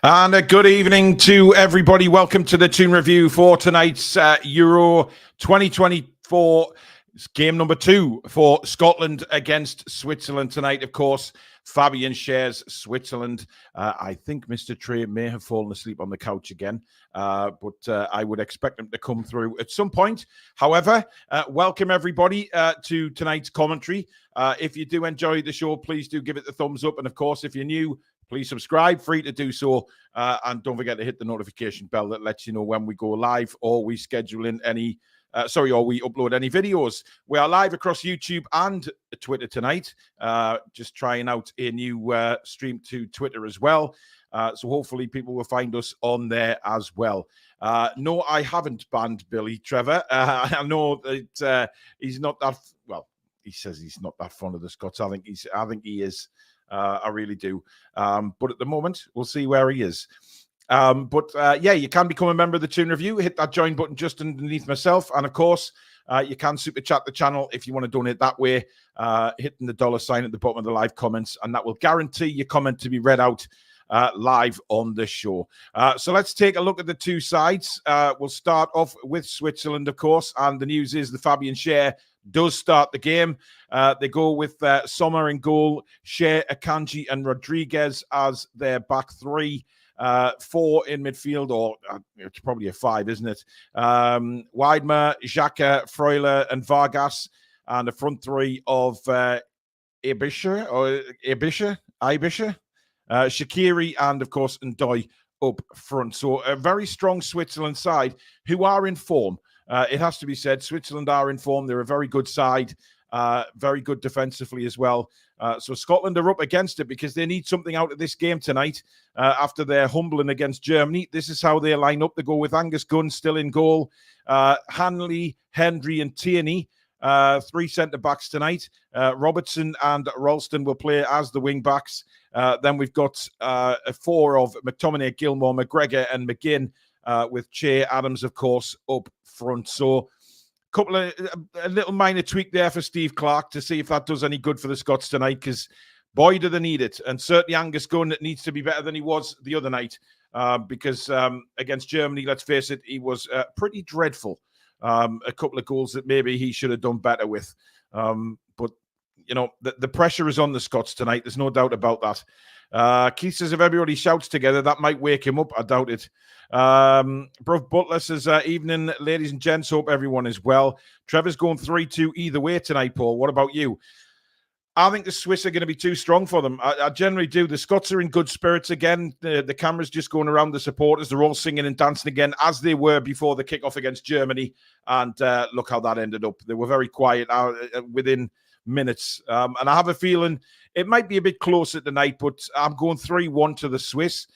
And a good evening to everybody. Welcome to the Toon review for tonight's Euro 2024. It's game number 2 for Scotland against Switzerland tonight. Of course, Fabian Schar's Switzerland. I think Mr. Trey may have fallen asleep on the couch again, but I would expect him to come through at some point. However, welcome everybody to tonight's commentary. If you do enjoy the show, please do give it the thumbs up. And of course, if you're new, please subscribe, free to do so. And don't forget to hit the notification bell that lets you know when we go live or we schedule in any, or we upload any videos. We are live across YouTube and Twitter tonight. Just trying out a new stream to Twitter as well. So hopefully people will find us on there as well. No, I haven't banned Billy Trevor. I know that he's not that, well, he says he's not that fond of the Scots. I think he is. I really do. But at the moment, we'll see where he is. Yeah, you can become a member of the Toon Review. Hit that join button just underneath myself. And of course, you can super chat the channel if you want to donate that way, hitting the $ at the bottom of the live comments. And that will guarantee your comment to be read out live on the show. So let's take a look at the two sides. We'll start off with Switzerland, of course. And the news is the Fabian Schar does start the game. They go with Sommer in goal, Schar, Akanji, and Rodriguez as their back three. 4 in midfield, or it's probably a 5, isn't it? Weidmer, Xhaka, Freuler, and Vargas, and the front three of Ibisha, Shaqiri, and of course Ndoye up front. So a very strong Switzerland side who are in form. It has to be said, Switzerland are in form. They're a very good side, very good defensively as well. So Scotland are up against it because they need something out of this game tonight after their humbling against Germany. This is how they line up. They go with Angus Gunn still in goal, Hanley, Hendry, and Tierney. 3 centre-backs tonight. Robertson and Ralston will play as the wing-backs. Then we've got 4 of McTominay, Gilmore, McGregor, and McGinn, with Che Adams, of course, up front. So a little minor tweak there for Steve Clarke to see if that does any good for the Scots tonight, because boy, do they need it. And certainly Angus Gunn needs to be better than he was the other night, because against Germany, let's face it, he was pretty dreadful. A couple of goals that maybe he should have done better with. But, you know, the pressure is on the Scots tonight. There's no doubt about that. Keith says if everybody shouts together, that might wake him up. I doubt it. Bruv Butler says, evening, ladies and gents. Hope everyone is well. Trevor's going 3-2 either way tonight, Paul. What about you? I think the Swiss are going to be too strong for them. I generally do. The Scots are in good spirits again. The camera's just going around the supporters. They're all singing and dancing again, as they were before the kickoff against Germany. And look how that ended up. They were very quiet within minutes. And I have a feeling it might be a bit closer tonight, but I'm going 3-1 to the Swiss.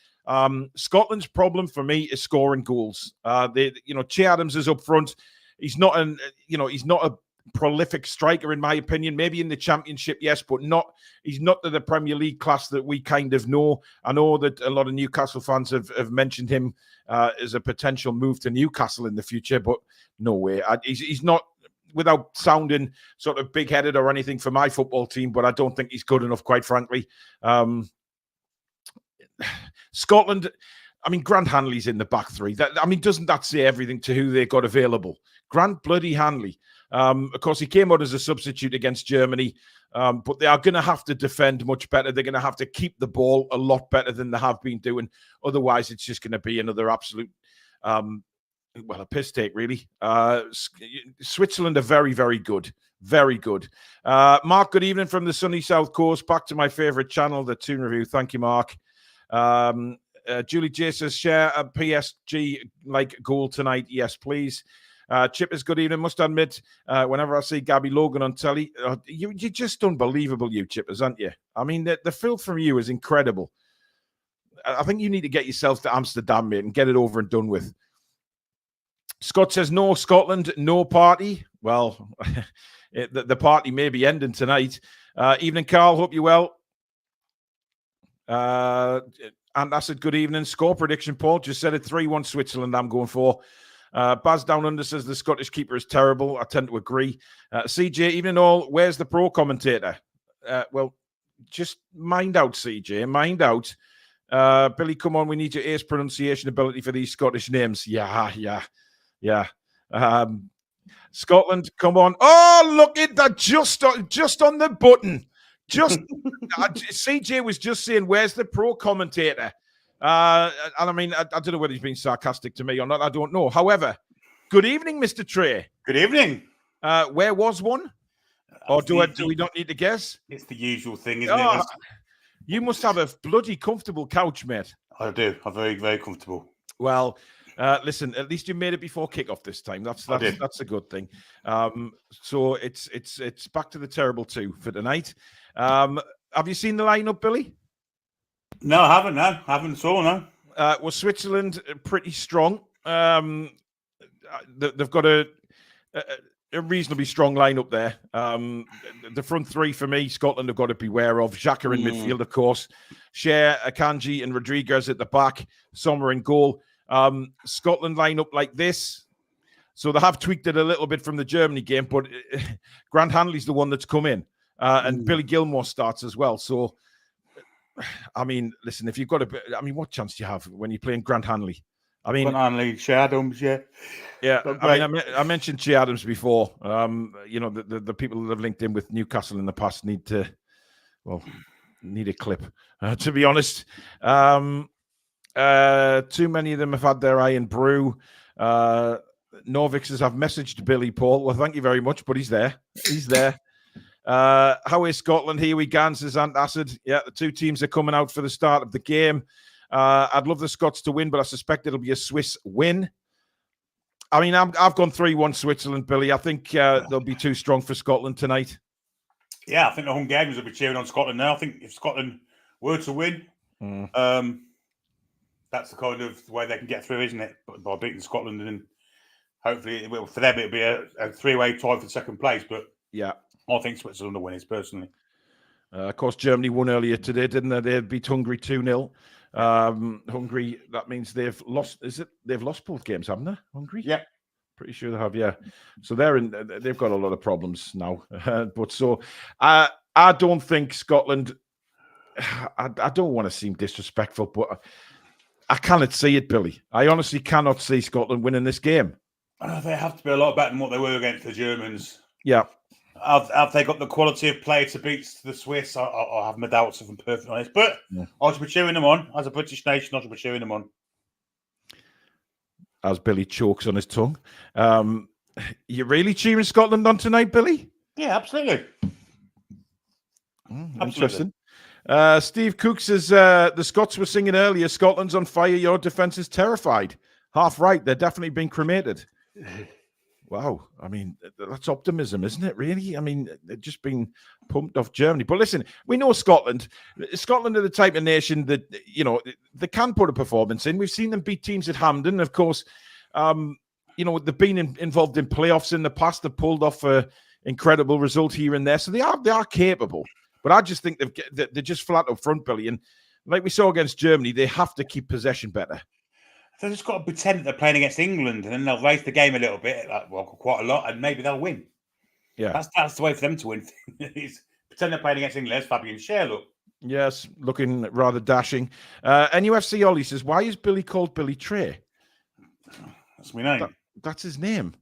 Scotland's problem for me is scoring goals. Che Adams is up front. He's not a prolific striker, in my opinion. Maybe in the Championship, yes, but he's not to the Premier League class that we kind of know. I know that a lot of Newcastle fans have mentioned him as a potential move to Newcastle in the future, but no way. He's not, without sounding sort of big-headed or anything, for my football team, but I don't think he's good enough, quite frankly. Scotland, I mean, Grant Hanley's in the back three. Doesn't that say everything to who they got available? Grant bloody Hanley. Of course, he came out as a substitute against Germany, but they are going to have to defend much better. They're going to have to keep the ball a lot better than they have been doing. Otherwise, it's just going to be another absolute, a piss take, really. Switzerland are very, very good. Very good. Mark, good evening from the sunny South Coast. Back to my favourite channel, the Toon Review. Thank you, Mark. Julie J says, share a PSG-like goal tonight. Yes, please. Chip is good evening. Must admit, whenever I see Gabby Logan on telly, you're just unbelievable, you Chippers, aren't you? I mean, the filth from you is incredible. I think you need to get yourself to Amsterdam, mate, and get it over and done with. Scott says, no Scotland, no party. Well, the party may be ending tonight. Evening, Carl. Hope you're well. And I said, good evening. Score prediction, Paul. Just said it, 3-1 Switzerland I'm going for. Baz Down Under says the Scottish keeper is terrible. I tend to agree. CJ, evening all. Where's the pro commentator? Well, just mind out, CJ. Mind out. Billy, come on, we need your ace pronunciation ability for these Scottish names. Yeah. Scotland, come on. Oh, look at that, just on the button. CJ was just saying, where's the pro commentator? And I mean, I don't know whether he's being sarcastic to me or not. I don't know. However, good evening, Mr. Trey. Good evening. Where was one? Or do we not need to guess? It's the usual thing, isn't it? You must have a bloody comfortable couch, mate. I do. I'm very, very comfortable. Well, listen, at least you made it before kickoff this time. That's a good thing. So it's back to the terrible two for tonight. Have you seen the lineup, Billy? No, I haven't. No, I haven't saw. No. Well, Switzerland pretty strong. They've got a reasonably strong lineup there. The front three for me, Scotland have got to beware of. Xhaka in midfield, of course. Schar, Akanji, and Rodriguez at the back. Sommer in goal. Scotland line up like this. So they have tweaked it a little bit from the Germany game, but Grant Hanley's the one that's come in. And Billy Gilmore starts as well. So, I mean, listen, if you've got what chance do you have when you're playing Grant Hanley? I mean, Grant Hanley, Che Adams, yeah. I mentioned Che Adams before. The people that have linked in with Newcastle in the past need a clip, to be honest. Too many of them have had their eye in brew. Norvixes have messaged Billy Paul. Well, thank you very much, but he's there. How is Scotland? Here we go, says Antacid. Yeah, the two teams are coming out for the start of the game. I'd love the Scots to win, but I suspect it'll be a Swiss win. I mean, I've gone 3-1 Switzerland, Billy. I think they'll be too strong for Scotland tonight. Yeah, I think the Hungarians will be cheering on Scotland now. I think if Scotland were to win, that's the kind of way they can get through, isn't it? By beating Scotland, and hopefully for them it'll be a three-way tie for second place. But yeah, I think Switzerland will win it personally. Of course, Germany won earlier today, didn't they? They beat Hungary 2-0. Hungary, that means they've lost. They've lost both games, haven't they? Hungary? Yeah. Pretty sure they have, yeah. So they've got a lot of problems now. But so I don't think Scotland, I don't want to seem disrespectful, but I cannot see it, Billy. I honestly cannot see Scotland winning this game. They have to be a lot better than what they were against the Germans. Yeah. Have they got the quality of play to beat the Swiss? I have my doubts, if I'm perfectly honest. But I should be cheering them on. As a British nation, I should be cheering them on. As Billy chokes on his tongue. You really cheering Scotland on tonight, Billy? Yeah, absolutely. Interesting. Steve Cook says, the Scots were singing earlier, Scotland's on fire, your defence is terrified. Half right, they're definitely being cremated. Wow. I mean, that's optimism, isn't it, really? I mean, they've just been pumped off Germany. But listen, we know Scotland. Scotland are the type of nation that, they can put a performance in. We've seen them beat teams at Hampden. Of course, they've been involved in playoffs in the past. They've pulled off an incredible result here and there. So they are capable. But I just think they're just flat up front, Billy. And like we saw against Germany, they have to keep possession better. They've just got to pretend that they're playing against England, and then they'll raise the game a little bit, quite a lot, and maybe they'll win. Yeah, that's the way for them to win. Pretend they're playing against England. There's Fabian Schar, look. Yes, looking rather dashing. NUFC Ollie says, why is Billy called Billy Trey? That's my name. That's his name.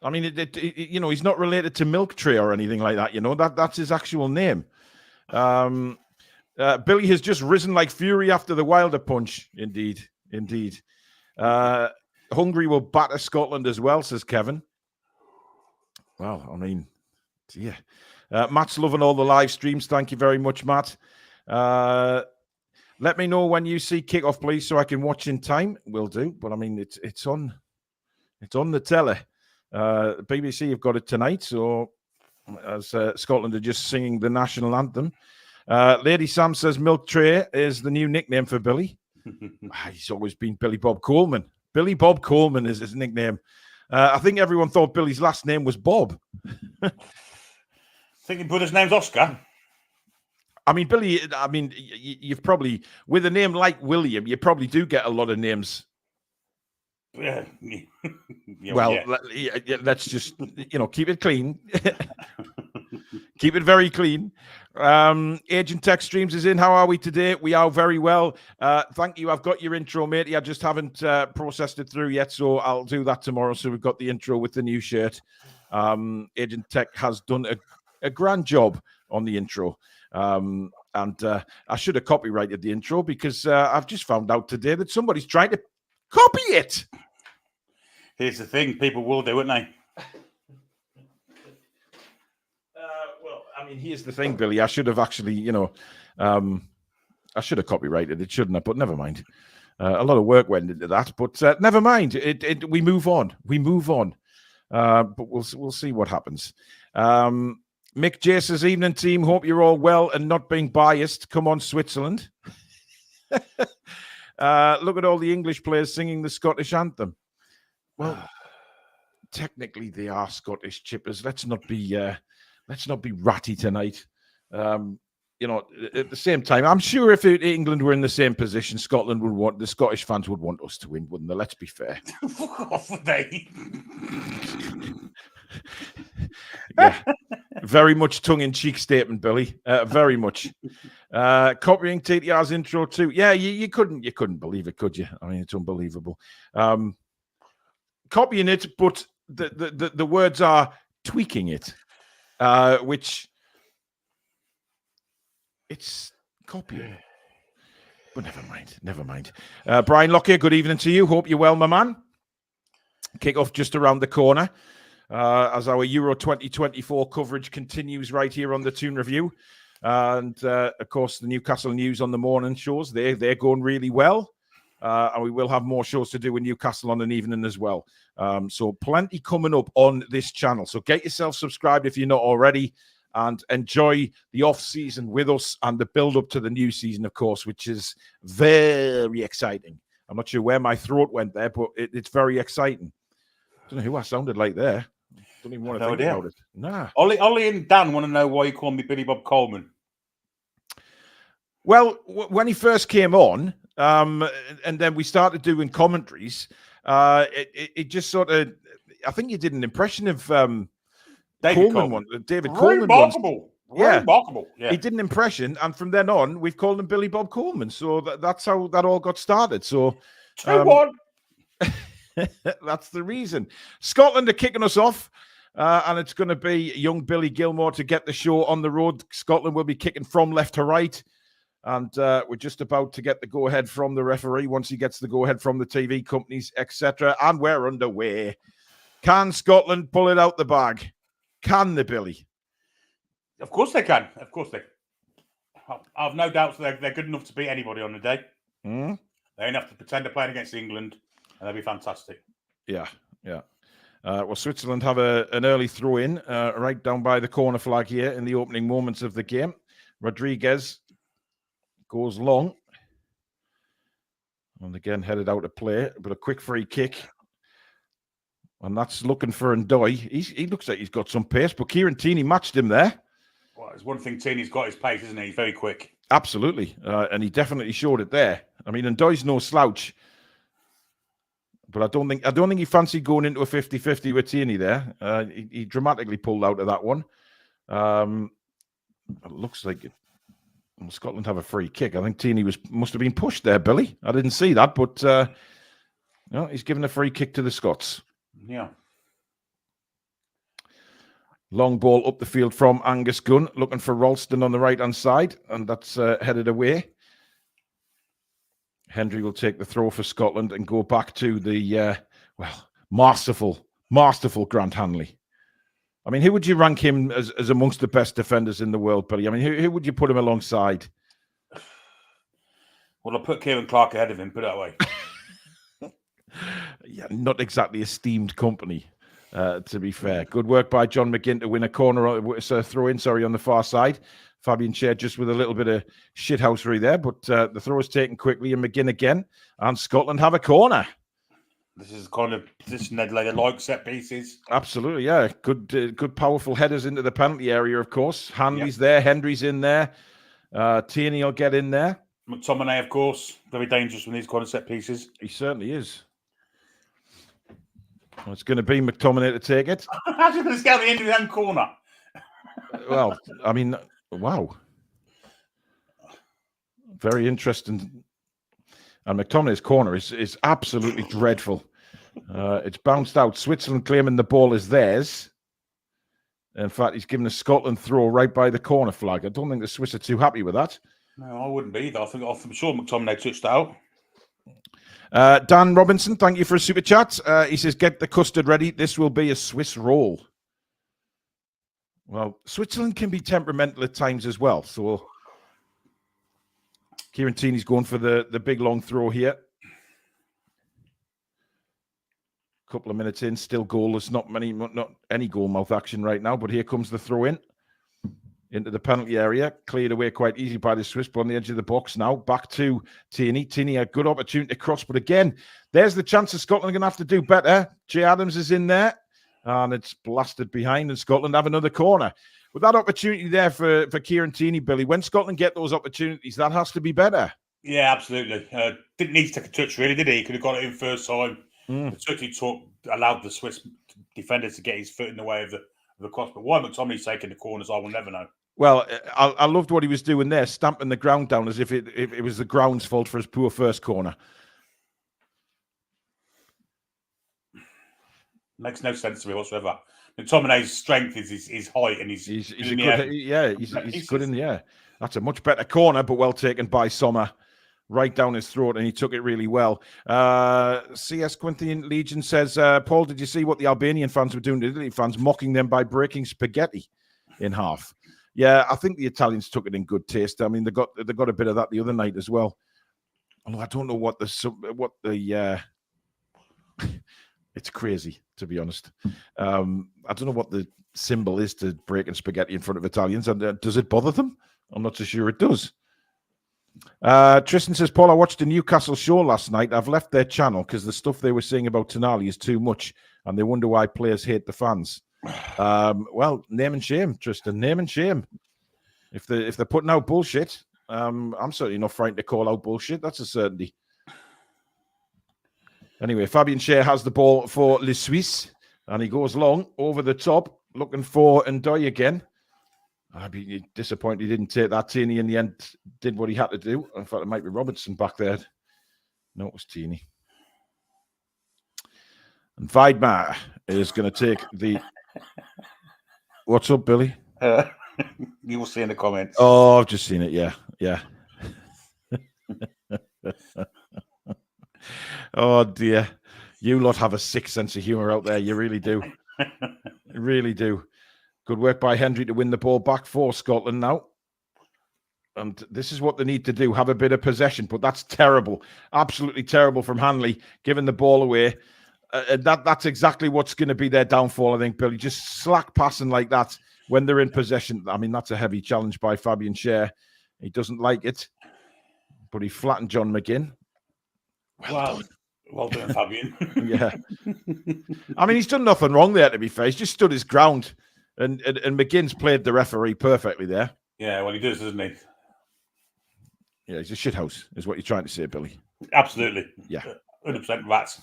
I mean, he's not related to Milk Tray or anything like that. That's his actual name. Billy has just risen like fury after the Wilder punch. Indeed. Hungary will batter Scotland as well, says Kevin. Well, I mean, yeah. Matt's loving all the live streams. Thank you very much, Matt. Let me know when you see kickoff, please, so I can watch in time. Will do. But I mean, it's on the telly. BBC have got it tonight. So as Scotland are just singing the national anthem. Lady Sam says Milk Tray is the new nickname for Billy. He's always been Billy Bob Coleman. Billy Bob Coleman is his nickname. I think everyone thought Billy's last name was Bob. I think your brother's name's Oscar. I mean, Billy, you've probably, with a name like William, you probably do get a lot of names. Yeah. Let's just, keep it clean. Keep it very clean. Agent Tech Streams is in. How are we today? We are very well. Thank you. I've got your intro, matey. I just haven't processed it through yet, so I'll do that tomorrow. So we've got the intro with the new shirt. Agent Tech has done a grand job on the intro. And I should have copyrighted the intro because I've just found out today that somebody's trying to copy it. Here's the thing. People will do, won't they? I mean, here's the thing, Billy. I should have actually, I should have copyrighted it, shouldn't I? But never mind. A lot of work went into that, but never mind. We move on. We move on. But we'll see what happens. Mick J says, evening team. Hope you're all well and not being biased. Come on, Switzerland. Look at all the English players singing the Scottish anthem. Well, technically they are Scottish chippers. Let's not be ratty tonight. At the same time, I'm sure if England were in the same position, Scotland would want, the Scottish fans would want us to win, wouldn't they? Let's be fair. Fuck off, they. Yeah, very much tongue-in-cheek statement, Billy. Very much. Copying TTR's intro too. Yeah, you couldn't believe it, could you? I mean, it's unbelievable. Copying it, but the words are tweaking it. Which it's copying. But never mind. Brian Lockyer, good evening to you. Hope you're well, my man. Kick-off just around the corner as our Euro 2024 coverage continues right here on the Toon Review. And, of course, the Newcastle news on the morning shows, they're going really well. And we will have more shows to do in Newcastle on an evening as well. So plenty coming up on this channel. So get yourself subscribed if you're not already and enjoy the off-season with us and the build-up to the new season, of course, which is very exciting. I'm not sure where my throat went there, but it's very exciting. Don't know who I sounded like there. Don't even want to think about it. Nah. Ollie and Dan want to know why you call me Billy Bob Coleman. Well, when he first came on, and then we started doing commentaries, it just sort of, I think you did an impression of David Coleman remarkable. Yeah. Remarkable. Yeah. He did an impression, and from then on, we've called him Billy Bob Coleman. So that's how that all got started. So 2-1. That's the reason. Scotland are kicking us off, and it's going to be young Billy Gilmore to get the show on the road. Scotland will be kicking from left to right. And we're just about to get the go-ahead from the referee once he gets the go-ahead from the TV companies, etc. And we're underway. Can Scotland pull it out the bag? Can they, Billy? Of course they can. Of course they can. I've no doubts they're good enough to beat anybody on the day. Mm. They enough to pretend they're playing against England, and they'll be fantastic. Yeah. Well, Switzerland have an early throw-in right down by the corner flag here in the opening moments of the game. Rodriguez goes long. And again, headed out to play, but a quick free kick. And that's looking for Ndoye. He looks like he's got some pace, but Kieran Tierney matched him there. Well, it's one thing Tierney's got his pace, isn't he? He's very quick. Absolutely. And he definitely showed it there. I mean, Ndoye's no slouch. But I don't think he fancied going into a 50-50 with Tierney there. He dramatically pulled out of that one. It looks like Scotland have a free kick. I think Tierney must have been pushed there, Billy. I didn't see that, but he's given a free kick to the Scots. Yeah. Long ball up the field from Angus Gunn, looking for Ralston on the right-hand side, and that's headed away. Hendry will take the throw for Scotland and go back to the, masterful Grant Hanley. I mean, who would you rank him as amongst the best defenders in the world, Billy? I mean, who would you put him alongside? Well, I'll put Kieran Clark ahead of him, put it that way. Yeah, not exactly esteemed company, to be fair. Good work by John McGinn to win a corner, throw-in, on the far side. Fabian Schar just with a little bit of shithousery there, but the throw is taken quickly, and McGinn again, and Scotland have a corner. This is the kind of position they'd like set pieces. Absolutely, yeah. Good, powerful headers into the penalty area, of course. Hanley's there, Hendry's in there. Tierney will get in there. McTominay, of course, very dangerous from these kind of set pieces. He certainly is. Well, it's going to be McTominay to take it. How's he going to scale the end of his own corner? Well, I mean, wow. Very interesting. And McTominay's corner is absolutely dreadful. It's bounced out. Switzerland claiming the ball is theirs. In fact, he's given a Scotland throw right by the corner flag. I don't think the Swiss are too happy with that. No, I wouldn't be either. I'm sure McTominay touched out. Dan Robinson, thank you for a super chat. He says, get the custard ready. This will be a Swiss roll. Well, Switzerland can be temperamental at times as well. So Kieran Tierney's going for the big long throw here. Couple of minutes in, still goalless. Not any goal mouth action right now. But here comes the throw in into the penalty area, cleared away quite easy by the Swiss, but on the edge of the box now. Back to Tierney. Tierney, a good opportunity to cross, but again, there's the chance of Scotland are going to have to do better. Jay Adams is in there, and it's blasted behind, and Scotland have another corner. With that opportunity there for Kieran Tierney, Billy, when Scotland get those opportunities, that has to be better. Yeah, absolutely. Didn't need to take a touch, really, did he? He could have got it in first time. The touch he took allowed the Swiss defender to get his foot in the way of the cross. But why McTominay's taking the corners, I will never know. Well, I loved what he was doing there, stamping the ground down as if it was the ground's fault for his poor first corner. Makes no sense to me whatsoever. McTominay's strength is his height, and he's he's good in the air. That's a much better corner, but well taken by Sommer. Right down his throat, and he took it really well. CS Corinthian Legion says, Paul, did you see what the Albanian fans were doing to Italy fans, mocking them by breaking spaghetti in half? Yeah, I think the Italians took it in good taste. I mean, they got a bit of that the other night as well. Although I don't know what the it's crazy, to be honest. I don't know what the symbol is to breaking spaghetti in front of Italians, and does it bother them? I'm not so sure it does. Tristan says, Paul, I watched a Newcastle show last night. I've left their channel because the stuff they were saying about Tonali is too much, and they wonder why players hate the fans. Well, name and shame, Tristan. Name and shame. If they're putting out bullshit, I'm certainly not frightened to call out bullshit. That's a certainty. Anyway, Fabian Schar has the ball for Les Suisses, and he goes long over the top, looking for Ndoye again. I'd be disappointed he didn't take that. Tierney in the end did what he had to do. In fact, it might be Robertson back there. No, it was Tierney. And Weidmar is going to take the... What's up, Billy? You will see in the comments. Oh, I've just seen it. Yeah. Oh, dear. You lot have a sick sense of humour out there. You really do. You really do. Good work by Hendry to win the ball back for Scotland now. And this is what they need to do, have a bit of possession. But that's terrible. Absolutely terrible from Hanley, giving the ball away. That's exactly what's going to be their downfall, I think, Billy. Just slack passing like that when they're in possession. I mean, that's a heavy challenge by Fabian Schar. He doesn't like it. But he flattened John McGinn. Well done, Fabian. Yeah. I mean, he's done nothing wrong there, to be fair. He's just stood his ground. And McGinn's played the referee perfectly there. Yeah, well, he does, doesn't he? Yeah, he's a shithouse, is what you're trying to say, Billy. Absolutely. Yeah. 100% rats.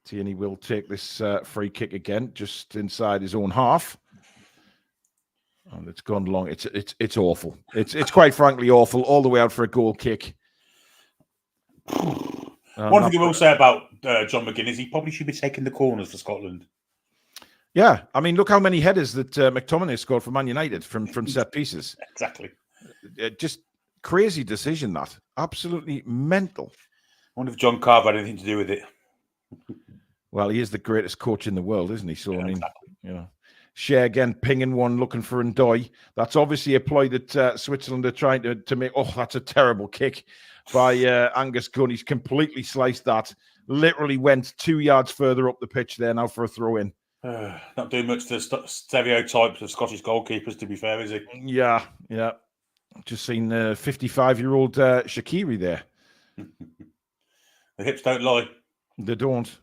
Tierney will take this free kick again, just inside his own half. And it's gone long. It's awful. It's quite frankly awful, all the way out for a goal kick. One thing I will say about John McGinn is he probably should be taking the corners for Scotland. Yeah, I mean, look how many headers that McTominay scored for Man United from set pieces. Exactly. Just crazy decision, that. Absolutely mental. I wonder if John Carver had anything to do with it. Well, he is the greatest coach in the world, isn't he? So, yeah, I mean, exactly. you know. Schar again, pinging one, looking for Ndoye. That's obviously a ploy that Switzerland are trying to make. Oh, that's a terrible kick by Angus Gunn. He's completely sliced that. Literally went 2 yards further up the pitch there now for a throw-in. Not doing much to stereotypes of Scottish goalkeepers, to be fair, is he? Yeah. Just seen 55-year-old Shaqiri there. The hips don't lie. They don't.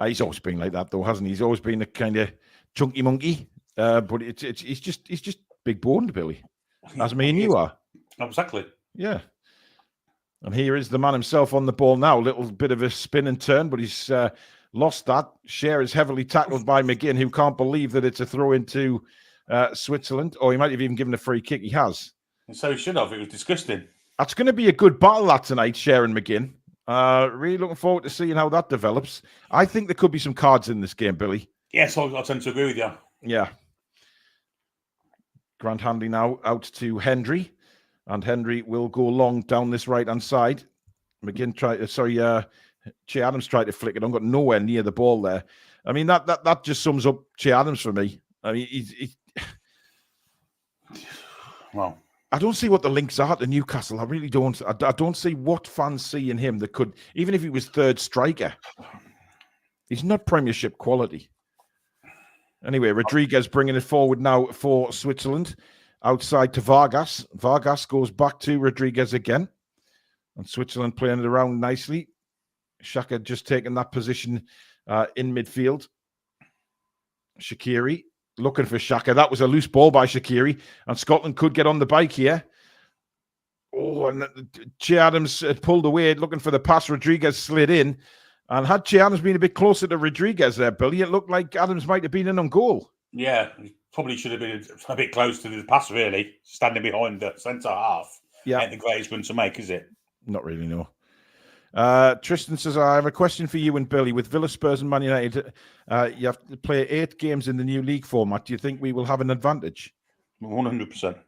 He's always been like that, though, hasn't he? He's always been a kind of chunky monkey, but he's just big boned, Billy, as me and you are. Exactly. Yeah. And here is the man himself on the ball now. Little bit of a spin and turn, but he's lost that. Schar is heavily tackled by McGinn, who can't believe that it's a throw into Switzerland, or he might have even given a free kick. He has. And so he should have. It was disgusting. That's going to be a good battle that tonight, Schar and McGinn. Really looking forward to seeing how that develops. I think there could be some cards in this game, Billy. Yes, I tend to agree with you. Yeah. Grant Hanley now out to Hendry, and Hendry will go long down this right-hand side. McGinn Che Adams tried to flick it on, got nowhere near the ball there. I mean, that just sums up Che Adams for me. I mean, well, I don't see what the links are to Newcastle. I really don't. I don't see what fans see in him that could, even if he was third striker, he's not Premiership quality. Anyway, Rodriguez bringing it forward now for Switzerland. Outside to Vargas. Vargas goes back to Rodriguez again. And Switzerland playing it around nicely. Xhaka just taking that position in midfield. Shaqiri looking for Xhaka. That was a loose ball by Shaqiri. And Scotland could get on the bike here. Oh, and Che Adams had pulled away looking for the pass. Rodriguez slid in. And had Che Adams been a bit closer to Rodriguez there, Billy, it looked like Adams might have been in on goal. Yeah, he probably should have been a bit close to the pass, really, standing behind the centre half. Yeah. Ain't the greatest one to make, is it? Not really, no. Tristan says, I have a question for you and Billy. With Villa, Spurs and Man United, you have to play 8 games in the new league format. Do you think we will have an advantage? 100%.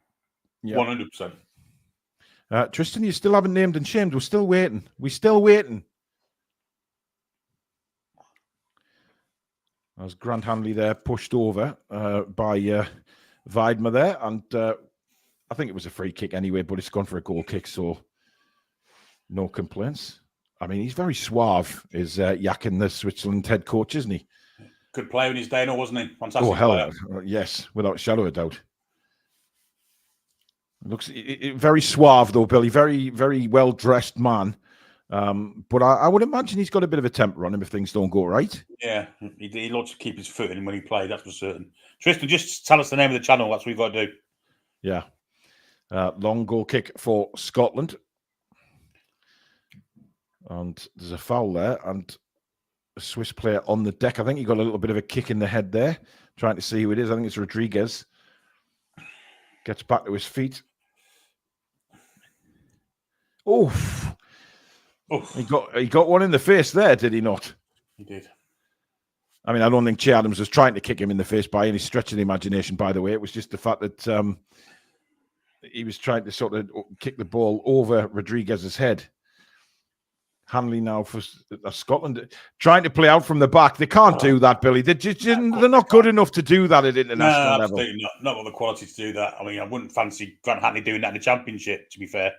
Yeah. 100%. Tristan, you still haven't named and shamed. We're still waiting. As Grant Hanley there pushed over by Weidmer there. And I think it was a free kick anyway, but it's gone for a goal kick, so no complaints. I mean, he's very suave, is Yakin, the Switzerland head coach, isn't he? Good player in his day, no, wasn't he? Fantastic. Oh, hell, player. Yes, without a shadow of a doubt. Looks very suave, though, Billy. Very, very well-dressed man. But I would imagine he's got a bit of a temper on him if things don't go right. Yeah, he loves to keep his foot in when he plays, that's for certain. Tristan, just tell us the name of the channel. That's what we've got to do. Yeah. Long goal kick for Scotland. And there's a foul there, and a Swiss player on the deck. I think he got a little bit of a kick in the head there, trying to see who it is. I think it's Rodriguez. Gets back to his feet. Oof. Oof. He got one in the face there, did he not? He did. I mean, I don't think Che Adams was trying to kick him in the face by any stretch of the imagination, by the way. It was just the fact that he was trying to sort of kick the ball over Rodriguez's head. Hanley now for Scotland, trying to play out from the back. They can't do that, Billy. They're not good enough to do that at international level. Absolutely not got the quality to do that. I mean, I wouldn't fancy Grant Hanley doing that in the Championship, to be fair.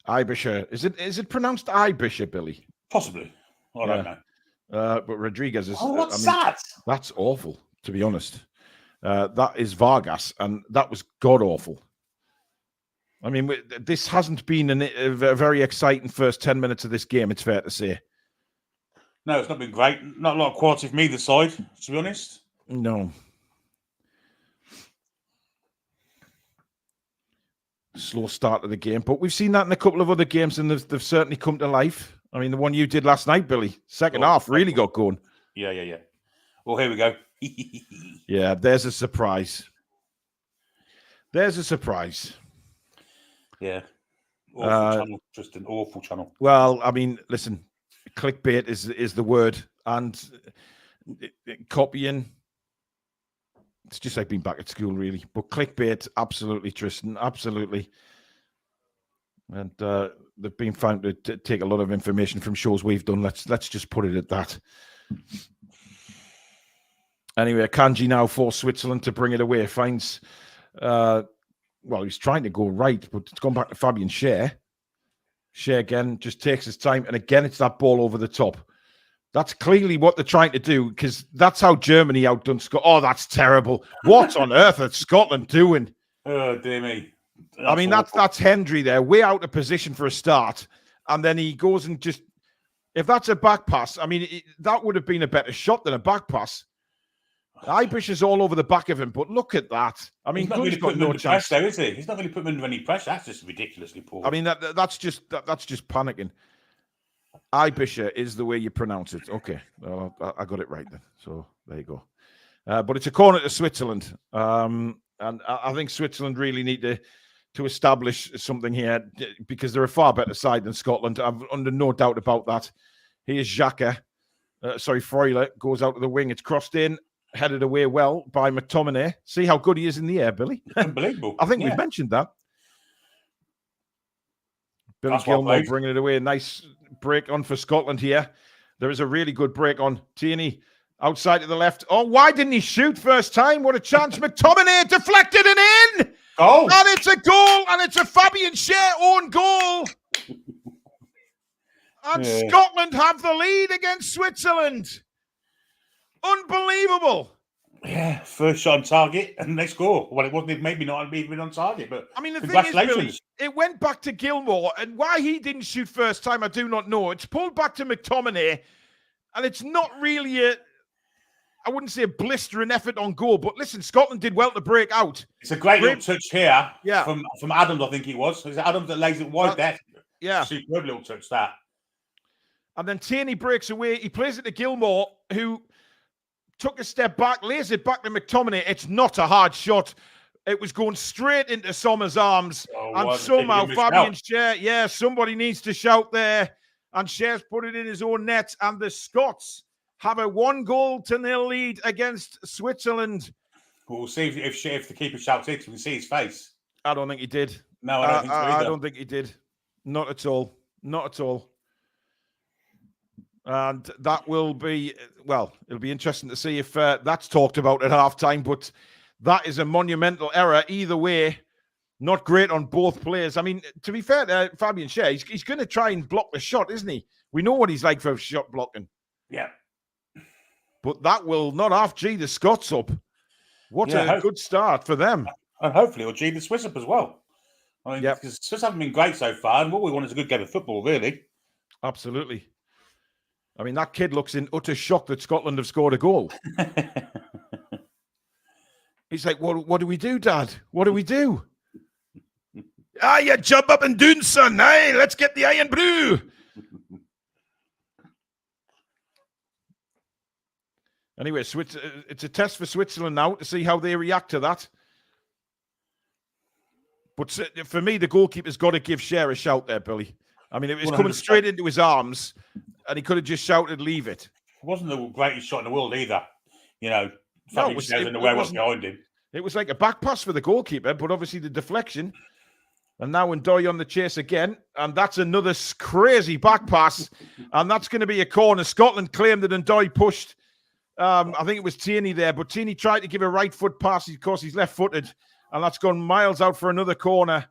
Ibisher. Is it pronounced Ibisher, Billy? Possibly. I don't know. But Rodriguez is... what's that? That's awful, to be honest. That is Vargas, and that was god-awful. I mean, this hasn't been a very exciting first 10 minutes of this game, it's fair to say. No, it's not been great. Not a lot of quality from either side, to be honest. No. Slow start of the game. But we've seen that in a couple of other games, and they've certainly come to life. I mean, the one you did last night, Billy, second half really got going. Yeah. Well, here we go. Yeah, there's a surprise. Yeah. Awful channel, just an awful channel. Well, I mean, listen, clickbait is the word, and copying, it's just like being back at school, really. But clickbait, absolutely, Tristan, absolutely. And they've been found to take a lot of information from shows we've done. Let's just put it at that. Anyway, Kanji now for Switzerland to bring it away. Finds... well, he's trying to go right, but it's gone back to Fabian Schar. Schar again just takes his time, and again, it's that ball over the top. That's clearly what they're trying to do, because that's how Germany outdone Scotland. Oh, that's terrible. What on earth is Scotland doing? Oh, dear me. I mean, that's Hendry there, way out of position for a start, and then he goes and just... If that's a back pass, I mean, that would have been a better shot than a back pass. Ibish is all over the back of him, but look at that. I mean, he's not really putting him under pressure, though, is he? He's not really putting him under any pressure. That's just ridiculously poor. I mean, that's just panicking. Ibish is the way you pronounce it. Okay, I got it right then. So there you go. But it's a corner to Switzerland. And I think Switzerland really need to establish something here because they're a far better side than Scotland. I'm under no doubt about that. Here's Xhaka. Freuler goes out to the wing. It's crossed in, headed away well by McTominay. See how good he is in the air, Billy? Unbelievable. I think we've mentioned that. Billy Gilmore bringing it away. Nice break on for Scotland here. There is a really good break on. Tierney outside to the left. Oh, why didn't he shoot first time? What a chance. McTominay deflected and in. Oh. And it's a goal. And it's a Fabian Schar own goal. And Scotland have the lead against Switzerland. Unbelievable. Yeah, first shot on target and they score. Well, it wasn't maybe not even on target, but I mean, the congratulations. Thing is, Billy, it went back to Gilmore, and why he didn't shoot first time, I do not know. It's pulled back to McTominay, and it's not really I wouldn't say a blistering effort on goal, but listen, Scotland did well to break out. It's a great little touch here yeah. from Adams, I think it was. It's Adams that lays it wide there. Yeah. Superb little touch, that. And then Tierney breaks away. He plays it to Gilmore, who took a step back, lays it back to McTominay. It's not a hard shot. It was going straight into Sommer's arms. And somehow Fabian Schar, somebody needs to shout there. And Shar's put it in his own net. And the Scots have a 1-0 lead against Switzerland. We'll see if the keeper shouts it, we can see his face. I don't think he did. No, I don't think so either. I don't think he did. Not at all. Not at all. And that will be, well, it'll be interesting to see if that's talked about at halftime. But that is a monumental error. Either way, not great on both players. I mean, to be fair to Fabian Schar, he's going to try and block the shot, isn't he? We know what he's like for shot blocking. Yeah. But that will not half G the Scots up. What a good start for them. And hopefully it'll G the Swiss up as well. I mean, because Swiss haven't been great so far, and what we want is a good game of football, really. Absolutely. I mean, that kid looks in utter shock that Scotland have scored a goal. He's like, what do we do, Dad? What do we do? You jump up and doon, son. Hey, let's get the iron brew. Anyway, it's a test for Switzerland now to see how they react to that. But for me, the goalkeeper's got to give Schar a shout there, Billy. I mean, it was 100%. Coming straight into his arms, and he could have just shouted, leave it. It wasn't the greatest shot in the world either. You know, Fabian Schar in the way what's behind him. It was like a back pass for the goalkeeper, but obviously the deflection. And now Ndoye on the chase again. And that's another crazy back pass. And that's going to be a corner. Scotland claimed that Ndoye pushed. I think it was Tierney there, but Tierney tried to give a right foot pass. Of course, he's left-footed. And that's gone miles out for another corner.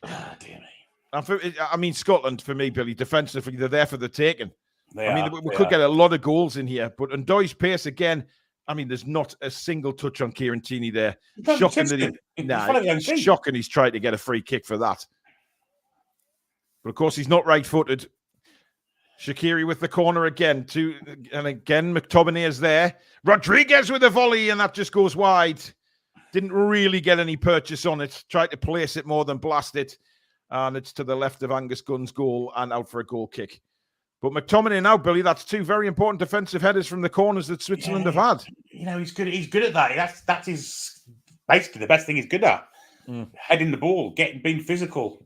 Dear me. I mean, Scotland, for me, Billy, defensively, they're there for the taking. We could get a lot of goals in here, but Ndoye's pace again. I mean, there's not a single touch on Kieran Tierney there. Shocking that shocking he's tried to get a free kick for that. But of course, he's not right-footed. Shaqiri with the corner again. And again, McTominay is there. Rodriguez with a volley, and that just goes wide. Didn't really get any purchase on it. Tried to place it more than blast it. And it's to the left of Angus Gunn's goal and out for a goal kick. But McTominay now, Billy, that's two very important defensive headers from the corners that Switzerland have had. You know, he's good at that. That's his basically the best thing he's good at. Heading the ball, being physical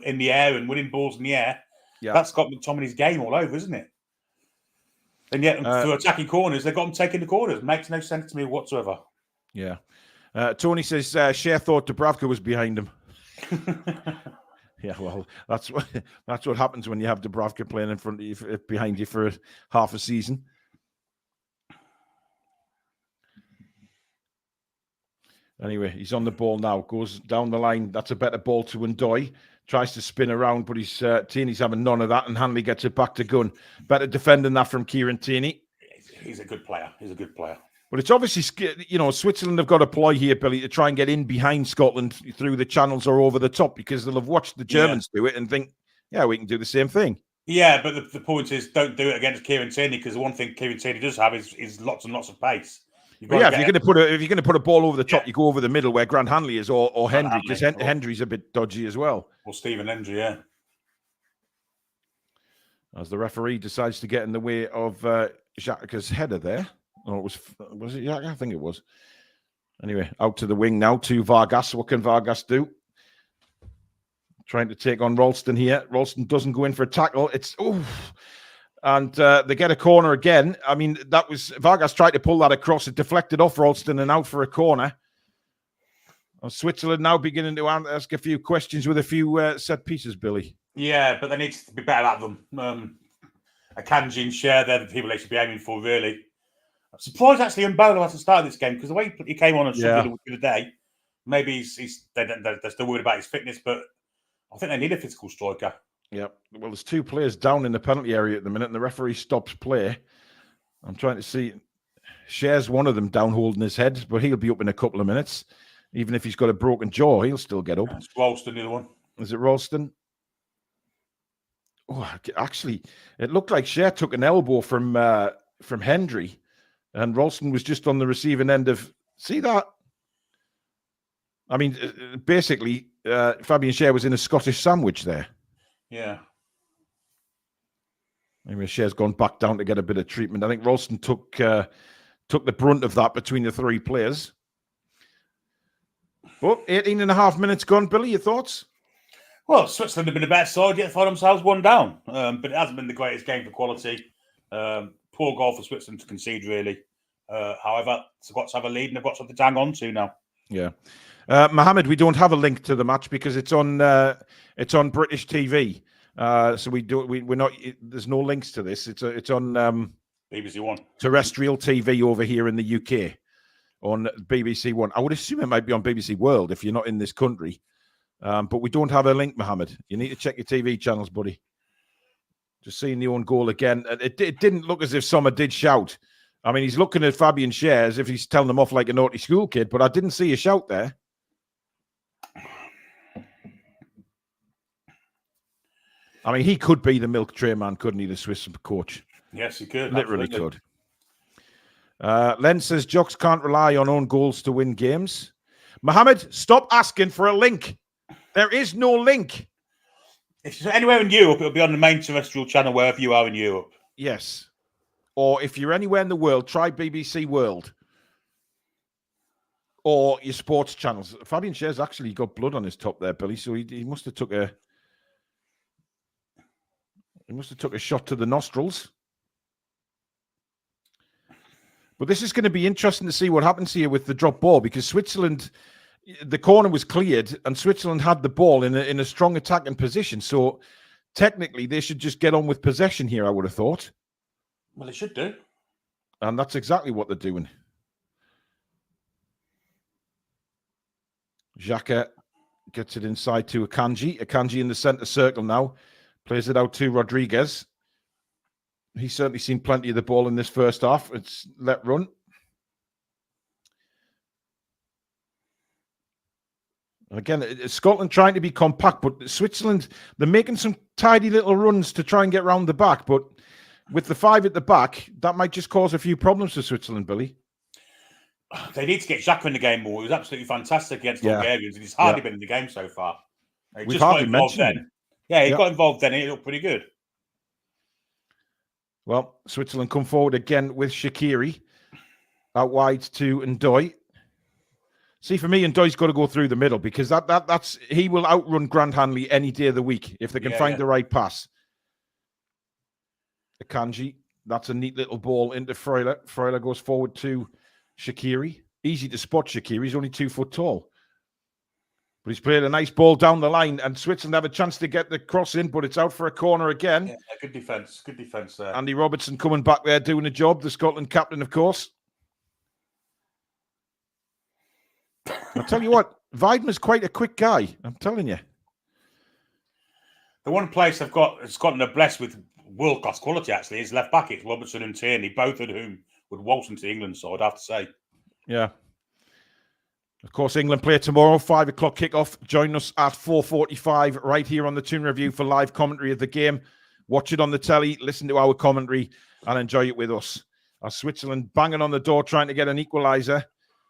in the air and winning balls in the air. Yeah. That's got McTominay's game all over, isn't it? And yet, for attacking corners, they've got him taking the corners. Makes no sense to me whatsoever. Yeah. Tony says Schar thought Dubravka was behind him. Yeah, well, that's what happens when you have Dubravka playing in front of you, behind you for half a season. Anyway, he's on the ball now. Goes down the line. That's a better ball to Ndoye. Tries to spin around, but Tierney's having none of that, and Hanley gets it back to Gunn. Better defending that from Kieran Tierney. He's a good player. But it's obviously, Switzerland have got a ploy here, Billy, to try and get in behind Scotland through the channels or over the top, because they'll have watched the Germans do it and think, we can do the same thing. Yeah, but the point is, don't do it against Kieran Tierney, because the one thing Kieran Tierney does have is lots and lots of pace. If you're going to put a ball over the top, you go over the middle where Grant Hanley is, or Hendry, because Hendry's a bit dodgy as well. Or Stephen Hendry, yeah. As the referee decides to get in the way of Xhaka's header there. Oh, was it? Yeah, I think it was. Anyway, out to the wing now to Vargas. What can Vargas do? Trying to take on Ralston here. Ralston doesn't go in for a tackle. And they get a corner again. I mean, that was Vargas tried to pull that across. It deflected off Ralston and out for a corner. Switzerland now beginning to ask a few questions with a few set pieces, Billy. Yeah, but they need to be better at them. Akanji and Schar, they're the people they should be aiming for, really. I'm surprised, actually, Mbolo hasn't started this game because the way he came on and struggled the day, maybe they're still worried about his fitness, but I think they need a physical striker. Yeah, well, there's 2 players down in the penalty area at the minute, and the referee stops play. I'm trying to see. Shar's one of them down holding his head, but he'll be up in a couple of minutes. Even if he's got a broken jaw, he'll still get up. It's Ralston, the other one. Is it Ralston? Oh, actually, it looked like Schar took an elbow from Hendry, and Ralston was just on the receiving end of. See that? I mean, basically, Fabian Schar was in a Scottish sandwich there. Yeah. Anyway, Shar's gone back down to get a bit of treatment. I think Ralston took the brunt of that between the 3 players. Well, 18 and a half minutes gone. Billy, your thoughts? Well, Switzerland have been a better side, yet find themselves 1 down. But it hasn't been the greatest game for quality. Poor goal for Switzerland to concede, really. However, they've got to have a lead and they've got something to hang on to now. Yeah. Mohammed, we don't have a link to the match because it's on British TV. So we're not. There's no links to this. It's on BBC One terrestrial TV over here in the UK on BBC One. I would assume it might be on BBC World if you're not in this country. But we don't have a link, Mohammed. You need to check your TV channels, buddy. Just seeing the own goal again. It didn't look as if Sommer did shout. I mean, he's looking at Fabian Schar as if he's telling them off like a naughty school kid, but I didn't see a shout there. I mean, he could be the milk tray man, couldn't he, the Swiss coach? Yes, he could. Literally could. Len says, Jocks can't rely on own goals to win games. Mohammed, stop asking for a link. There is no link. If it's anywhere in Europe, it'll be on the main terrestrial channel wherever you are in Europe. Yes. Or if you're anywhere in the world, try BBC World. Or your sports channels. Fabian Schar's actually got blood on his top there, Billy, so he must have took a... He must have took a shot to the nostrils. But this is going to be interesting to see what happens here with the drop ball, because Switzerland, the corner was cleared and Switzerland had the ball in a strong attacking position. So technically they should just get on with possession here, I would have thought. Well, they should do. And that's exactly what they're doing. Xhaka gets it inside to Akanji. Akanji in the centre circle now. Plays it out to Rodriguez. He's certainly seen plenty of the ball in this first half. It's let run. And again, Scotland trying to be compact, but Switzerland, they're making some tidy little runs to try and get round the back. But with the 5 at the back, that might just cause a few problems for Switzerland, Billy. They need to get Xhaka in the game more. He was absolutely fantastic against Bulgarians, and he's hardly been in the game so far. We've hardly mentioned him. Yeah, he got involved then. He looked pretty good. Well, Switzerland come forward again with Shaqiri. Out wide to Ndoye. See, for me, Ndoye's got to go through the middle because that's he will outrun Grant Hanley any day of the week if they can find the right pass. Akanji, that's a neat little ball into Freuler. Freuler goes forward to Shaqiri. Easy to spot Shaqiri. He's only 2 foot tall. But he's played a nice ball down the line, and Switzerland have a chance to get the cross in, but it's out for a corner again. Yeah, good defence. Good defence there. Andy Robertson coming back there doing a job, the Scotland captain, of course. I'll tell you what, Weidman's quite a quick guy, I'm telling you. The one place they've got Scotland are blessed with world-class quality, actually, is left back. It's Robertson and Tierney, both of whom would waltz into the England side, I have to say. Yeah. Of course, England play tomorrow, 5 o'clock kickoff. Join us at 4:45 right here on the Toon Review for live commentary of the game. Watch it on the telly, listen to our commentary, and enjoy it with us. As Switzerland banging on the door trying to get an equaliser.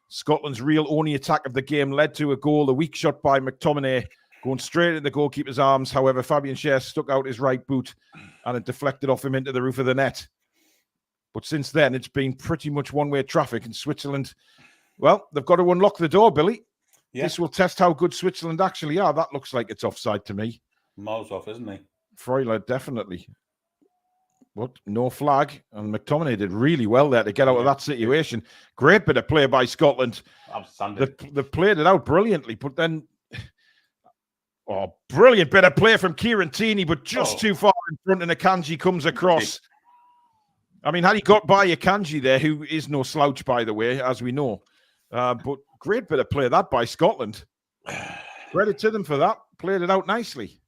Scotland's real only attack of the game led to a goal. A weak shot by McTominay going straight in the goalkeeper's arms. However, Fabian Schar stuck out his right boot and it deflected off him into the roof of the net. But since then, it's been pretty much one-way traffic. And Switzerland, well, they've got to unlock the door, Billy. Yeah. This will test how good Switzerland actually are. That looks like it's offside to me. Miles off, isn't he? Freuler, definitely. But no flag. And McTominay did really well there to get out of that situation. Great bit of play by Scotland. They played it out brilliantly. But then, brilliant bit of play from Kieran Tierney, but just too far in front, and Akanji comes across. I mean, had he got by Akanji there, who is no slouch, by the way, as we know. But great bit of play that by Scotland. Credit to them for that. Played it out nicely.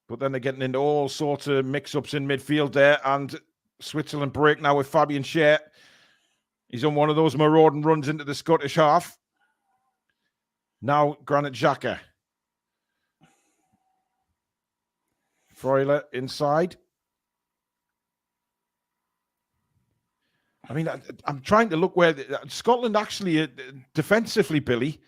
But then they're getting into all sorts of mix-ups in midfield there. And Switzerland break now with Fabian Schar. He's on one of those marauding runs into the Scottish half. Now Granit Xhaka. Freuler inside. I mean, I'm trying to look where Scotland actually, defensively, Billy,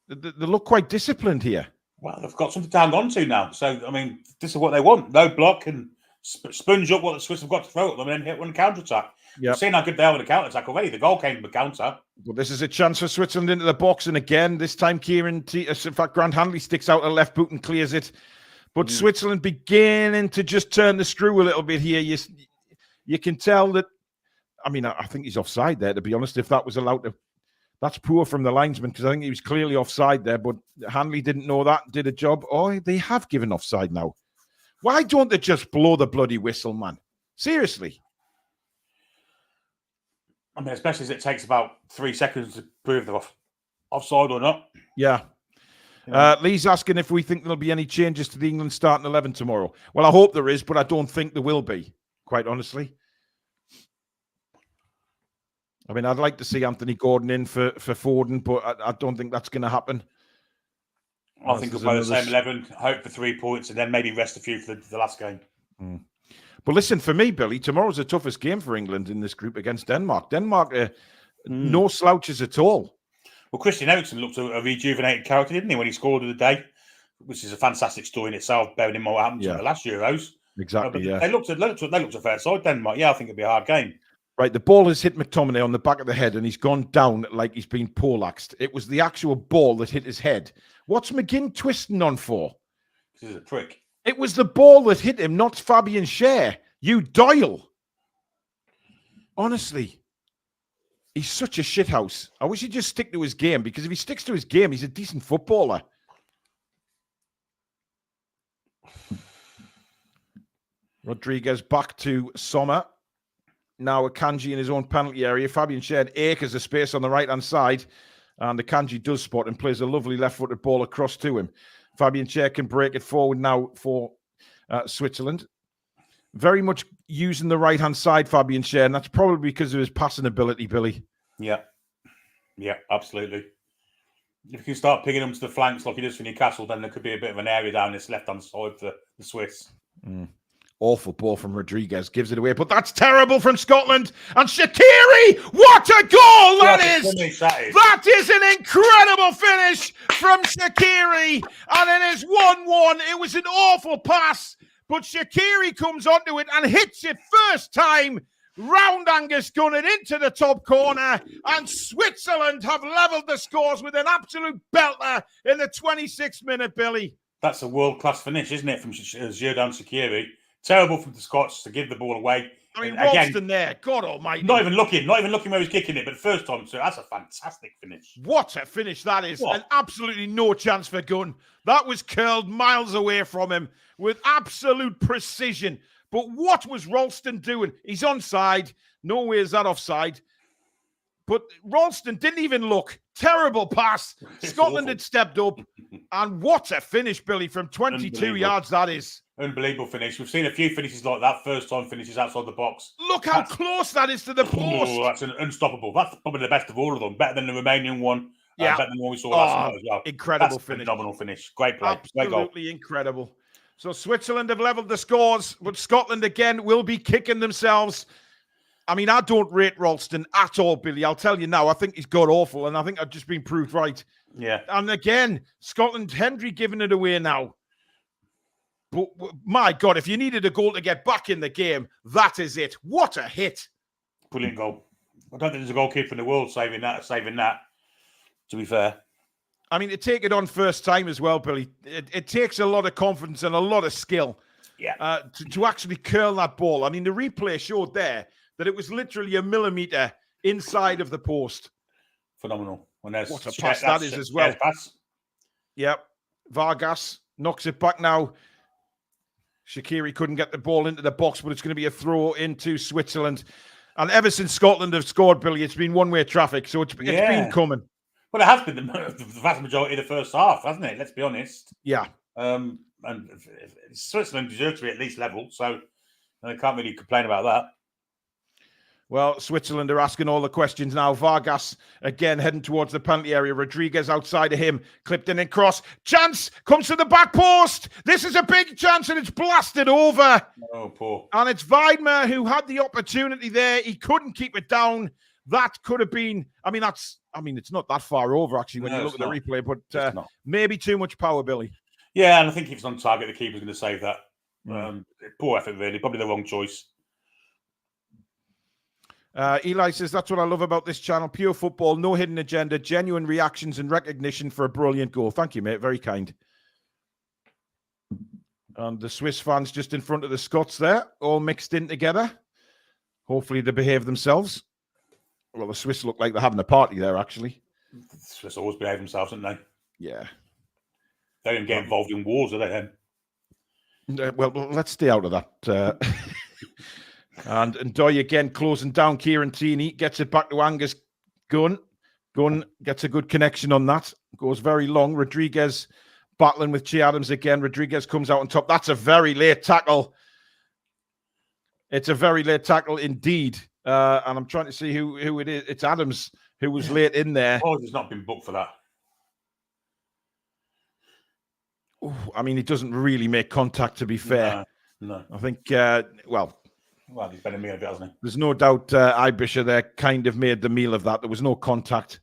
they look quite disciplined here. Well, they've got something to hang on to now. So, I mean, this is what they want. No block and sponge up what the Swiss have got to throw at them and then hit one counter-attack. We've seen how good they are with a counter-attack already. The goal came from a counter. Well, this is a chance for Switzerland into the box. And again, this time in fact, Grant Hanley sticks out a left boot and clears it. But Switzerland beginning to just turn the screw a little bit here. You can tell that, I mean, I think he's offside there, to be honest, if that was allowed to. That's poor from the linesman, because I think he was clearly offside there, but Hanley didn't know that, did a job. Oh, they have given offside now. Why don't they just blow the bloody whistle, man? Seriously. I mean, especially as it takes about 3 seconds to prove they're offside or not. Yeah. Lee's asking if we think there'll be any changes to the England starting 11 tomorrow. Well, I hope there is, but I don't think there will be, quite honestly. I mean, I'd like to see Anthony Gordon in for Foden, but I don't think that's going to happen. I think we'll play the same 11, hope for 3 points, and then maybe rest a few for the last game. But listen, for me, Billy, tomorrow's the toughest game for England in this group against Denmark. Denmark, no slouches at all. Well, Christian Eriksen looked a rejuvenated character, didn't he, when he scored of the day, which is a fantastic story in itself, bearing in mind what happened to the last Euros. Exactly, They looked a fair side, Denmark. Yeah, I think it'd be a hard game. Right, the ball has hit McTominay on the back of the head and he's gone down like he's been poleaxed. It was the actual ball that hit his head. What's McGinn twisting on for? This is a prick. It was the ball that hit him, not Fabian Schar. You Doyle. Honestly, he's such a shithouse. I wish he'd just stick to his game, because if he sticks to his game, he's a decent footballer. Rodriguez back to Sommer. Now Akanji in his own penalty area. Fabian Schar acres of space on the right-hand side. And Akanji does spot and plays a lovely left-footed ball across to him. Fabian Schar can break it forward now for Switzerland. Very much using the right-hand side, Fabian Schar, and that's probably because of his passing ability, Billy. Yeah, absolutely. If you can start picking them to the flanks like he does for Newcastle, then there could be a bit of an area down this left-hand side for the Swiss. Awful ball from Rodriguez, gives it away, but that's terrible from Scotland. And Shaqiri, what a goal that is! That is an incredible finish from Shaqiri, and it is 1-1. It was an awful pass, but Shaqiri comes onto it and hits it first time. Round Angus Gunn into the top corner, and Switzerland have levelled the scores with an absolute belter in the 26th minute, Billy. That's a world-class finish, isn't it, from Xherdan Shaqiri? Terrible from the Scots to give the ball away. I mean, Ralston there, God almighty. Not even looking where he's kicking it, but the first time, so that's a fantastic finish. What a finish that is. And absolutely no chance for Gunn. That was curled miles away from him with absolute precision. But what was Ralston doing? He's onside. No way is that offside. But Ralston didn't even look. Terrible pass. Scotland had stepped up. And what a finish, Billy, from 22 yards that is. Unbelievable finish. We've seen a few finishes like that. First time finishes outside the box. Look how close that is to the post. Oh, that's unstoppable. That's probably the best of all of them. Better than the Romanian one. Better than the one we saw last night as well. Incredible finish. Phenomenal finish. Great play. Absolutely incredible. So Switzerland have levelled the scores, but Scotland again will be kicking themselves. I mean, I don't rate Ralston at all, Billy. I'll tell you now. I think he's got awful, and I think I've just been proved right. Yeah. And again, Scotland, Hendry giving it away now. But my God, if you needed a goal to get back in the game, that is it. What a hit. Brilliant goal. I don't think there's a goalkeeper in the world saving that, to be fair. I mean, to take it on first time as well, Billy, it takes a lot of confidence and a lot of skill to actually curl that ball. I mean, the replay showed there that it was literally a millimetre inside of the post. Phenomenal. What a pass that is as well. Yep. Vargas knocks it back now. Shaqiri couldn't get the ball into the box, but it's going to be a throw into Switzerland. And ever since Scotland have scored, Billy, it's been one-way traffic, so it's been coming. Well, it has been the vast majority of the first half, hasn't it? Let's be honest. Yeah. And Switzerland deserve to be at least level, so they can't really complain about that. Well, Switzerland are asking all the questions now. Vargas again heading towards the penalty area. Rodriguez outside of him. Clipped in and cross. Chance comes to the back post. This is a big chance and it's blasted over. Oh, poor. And it's Weidmer who had the opportunity there. He couldn't keep it down. That could have been, it's not that far over actually when you look at the replay, but maybe too much power, Billy. Yeah, and I think if it's on target, the keeper's going to save that. Poor effort, really. Probably the wrong choice. Eli says, that's what I love about this channel. Pure football, no hidden agenda, genuine reactions and recognition for a brilliant goal. Thank you, mate. Very kind. And the Swiss fans just in front of the Scots there, all mixed in together. Hopefully they behave themselves. Well, the Swiss look like they're having a party there, actually. The Swiss always behave themselves, don't they? Yeah. They don't get involved in wars, do they, then? Well, let's stay out of that. And Ndoye again closing down Kieran Tierney, gets it back to Angus Gunn. Gunn gets a good connection on that. Goes very long. Rodriguez battling with Che Adams again. Rodriguez comes out on top. That's a very late tackle. It's a very late tackle indeed. And I'm trying to see who it is. It's Adams who was late in there. Oh, he's not been booked for that. Ooh, I mean, it doesn't really make contact, to be fair. No. I think, Well, he's better meal of it, hasn't he? There's no doubt Ibisha there kind of made the meal of that. There was no contact.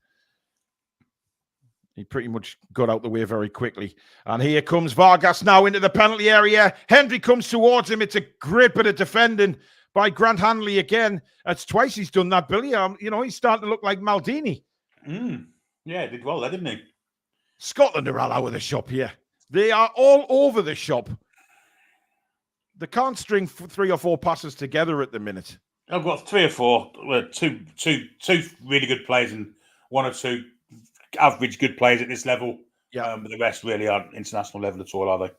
He pretty much got out the way very quickly. And here comes Vargas now into the penalty area. Hendry comes towards him. It's a great bit of defending by Grant Hanley again. That's twice he's done that, Billy. He's starting to look like Maldini. Yeah, he did well there, didn't he? Scotland are all out of the shop here. They are all over the shop. They can't string 3 or 4 passes together at the minute. I've got 3 or 4, two really good players and 1 or 2 average good players at this level. Yeah, but the rest really aren't international level at all, are they?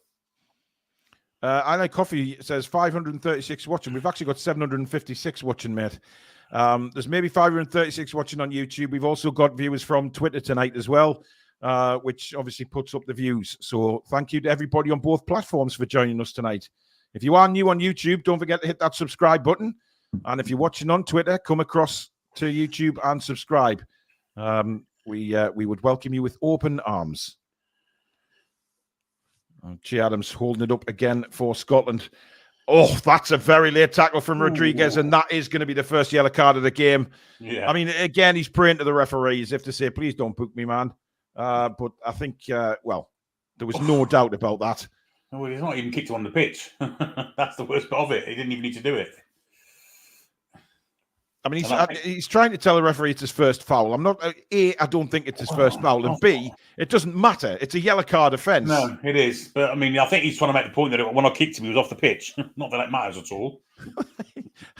I Like Coffee says 536 watching. We've actually got 756 watching, mate. There's maybe 536 watching on YouTube. We've also got viewers from Twitter tonight as well, which obviously puts up the views. So thank you to everybody on both platforms for joining us tonight. If you are new on YouTube, don't forget to hit that subscribe button. And if you're watching on Twitter, come across to YouTube and subscribe. We would welcome you with open arms. Che Adams holding it up again for Scotland. Oh, that's a very late tackle from Rodriguez, and that is going to be the first yellow card of the game. Yeah. I mean, again, he's praying to the referee as if to say, please don't book me, man. But I think, there was no doubt about that. Well, he's not even kicked him on the pitch. That's the worst part of it. He didn't even need to do it. I mean, he's trying to tell the referee it's his first foul. I don't think it's his first foul. And B, it doesn't matter. It's a yellow card offence. No, it is. But, I mean, I think he's trying to make the point that when I kicked him, he was off the pitch. Not that it matters at all.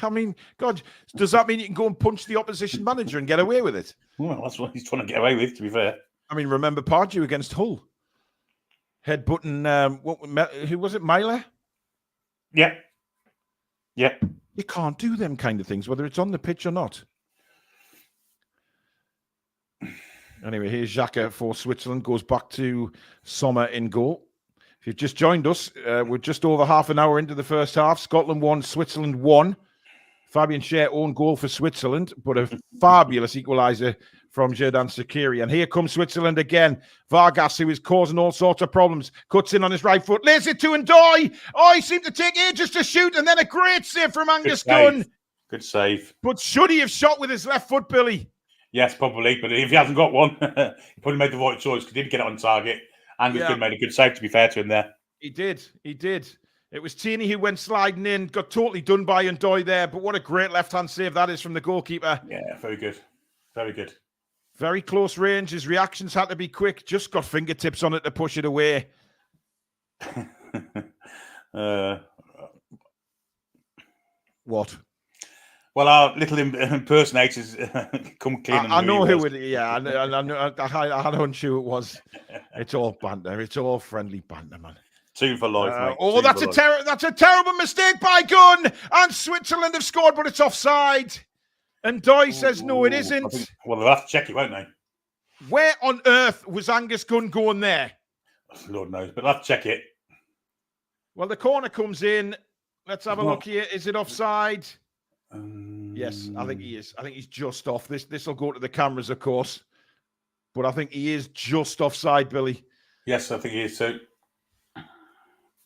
I mean, God, does that mean you can go and punch the opposition manager and get away with it? Well, that's what he's trying to get away with, to be fair. I mean, remember Pardew against Hull? Headbutting, who was it, Myler? Yeah. You can't do them kind of things, whether it's on the pitch or not. Anyway, here's Xhaka for Switzerland. Goes back to Sommer in goal. If you've just joined us, we're just over half an hour into the first half. Scotland 1, Switzerland 1. Fabian Schar own goal for Switzerland, but a fabulous equaliser from Xherdan Shaqiri. And here comes Switzerland again. Vargas, who is causing all sorts of problems, cuts in on his right foot, lays it to Ndoye. Oh, he seemed to take ages to shoot, and then a great save from Angus Gunn. Good save. But should he have shot with his left foot, Billy? Yes, probably. But if he hasn't got one, he probably made the right choice because he did get it on target. Angus Gunn made a good save, to be fair to him there. He did. He did. It was Tierney who went sliding in, got totally done by Ndoye there, but what a great left-hand save that is from the goalkeeper. Yeah, very good. Very good. Very close range. His reactions had to be quick. Just got fingertips on it to push it away. What? Well, our little impersonators come clean. I know who it is. Yeah, I had a hunch who it was. It's all banter. It's all friendly banter, man. Toon for life, mate. Oh, that's a terrible mistake by Gunn. And Switzerland have scored, but it's offside. And Ndoye says, no, it isn't. Well, they'll have to check it, won't they? Where on earth was Angus Gunn going there? Lord knows, but they'll have to check it. Well, the corner comes in. Let's have a look here. Is it offside? Yes, I think he is. I think he's just off. This will go to the cameras, of course. But I think he is just offside, Billy. Yes, I think he is too.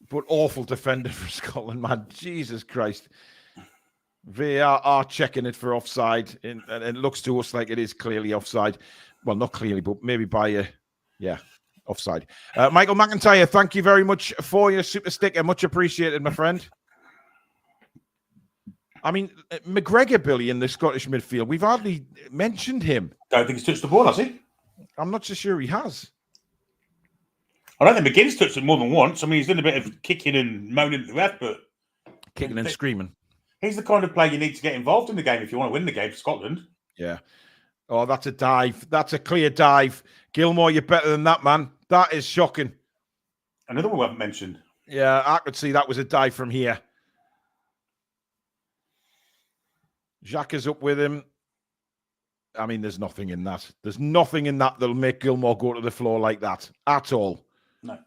But awful defender for Scotland, man. Jesus Christ. VAR are checking it for offside. And it looks to us like it is clearly offside. Well, not clearly, but maybe by offside. Michael McIntyre, thank you very much for your super sticker. Much appreciated, my friend. I mean, McGregor, Billy, in the Scottish midfield, we've hardly mentioned him. Don't think he's touched the ball, has he? I'm not so sure he has. I don't think McGinn's touched it more than once. I mean, he's done a bit of kicking and moaning at the ref, but... Kicking and screaming. He's the kind of player you need to get involved in the game if you want to win the game for Scotland. Yeah. Oh, that's a dive. That's a clear dive. Gilmore, you're better than that, man. That is shocking. Another one we haven't mentioned. Yeah, I could see that was a dive from here. Jacques is up with him. I mean, there's nothing in that. There's nothing in that that'll make Gilmore go to the floor like that at all. No.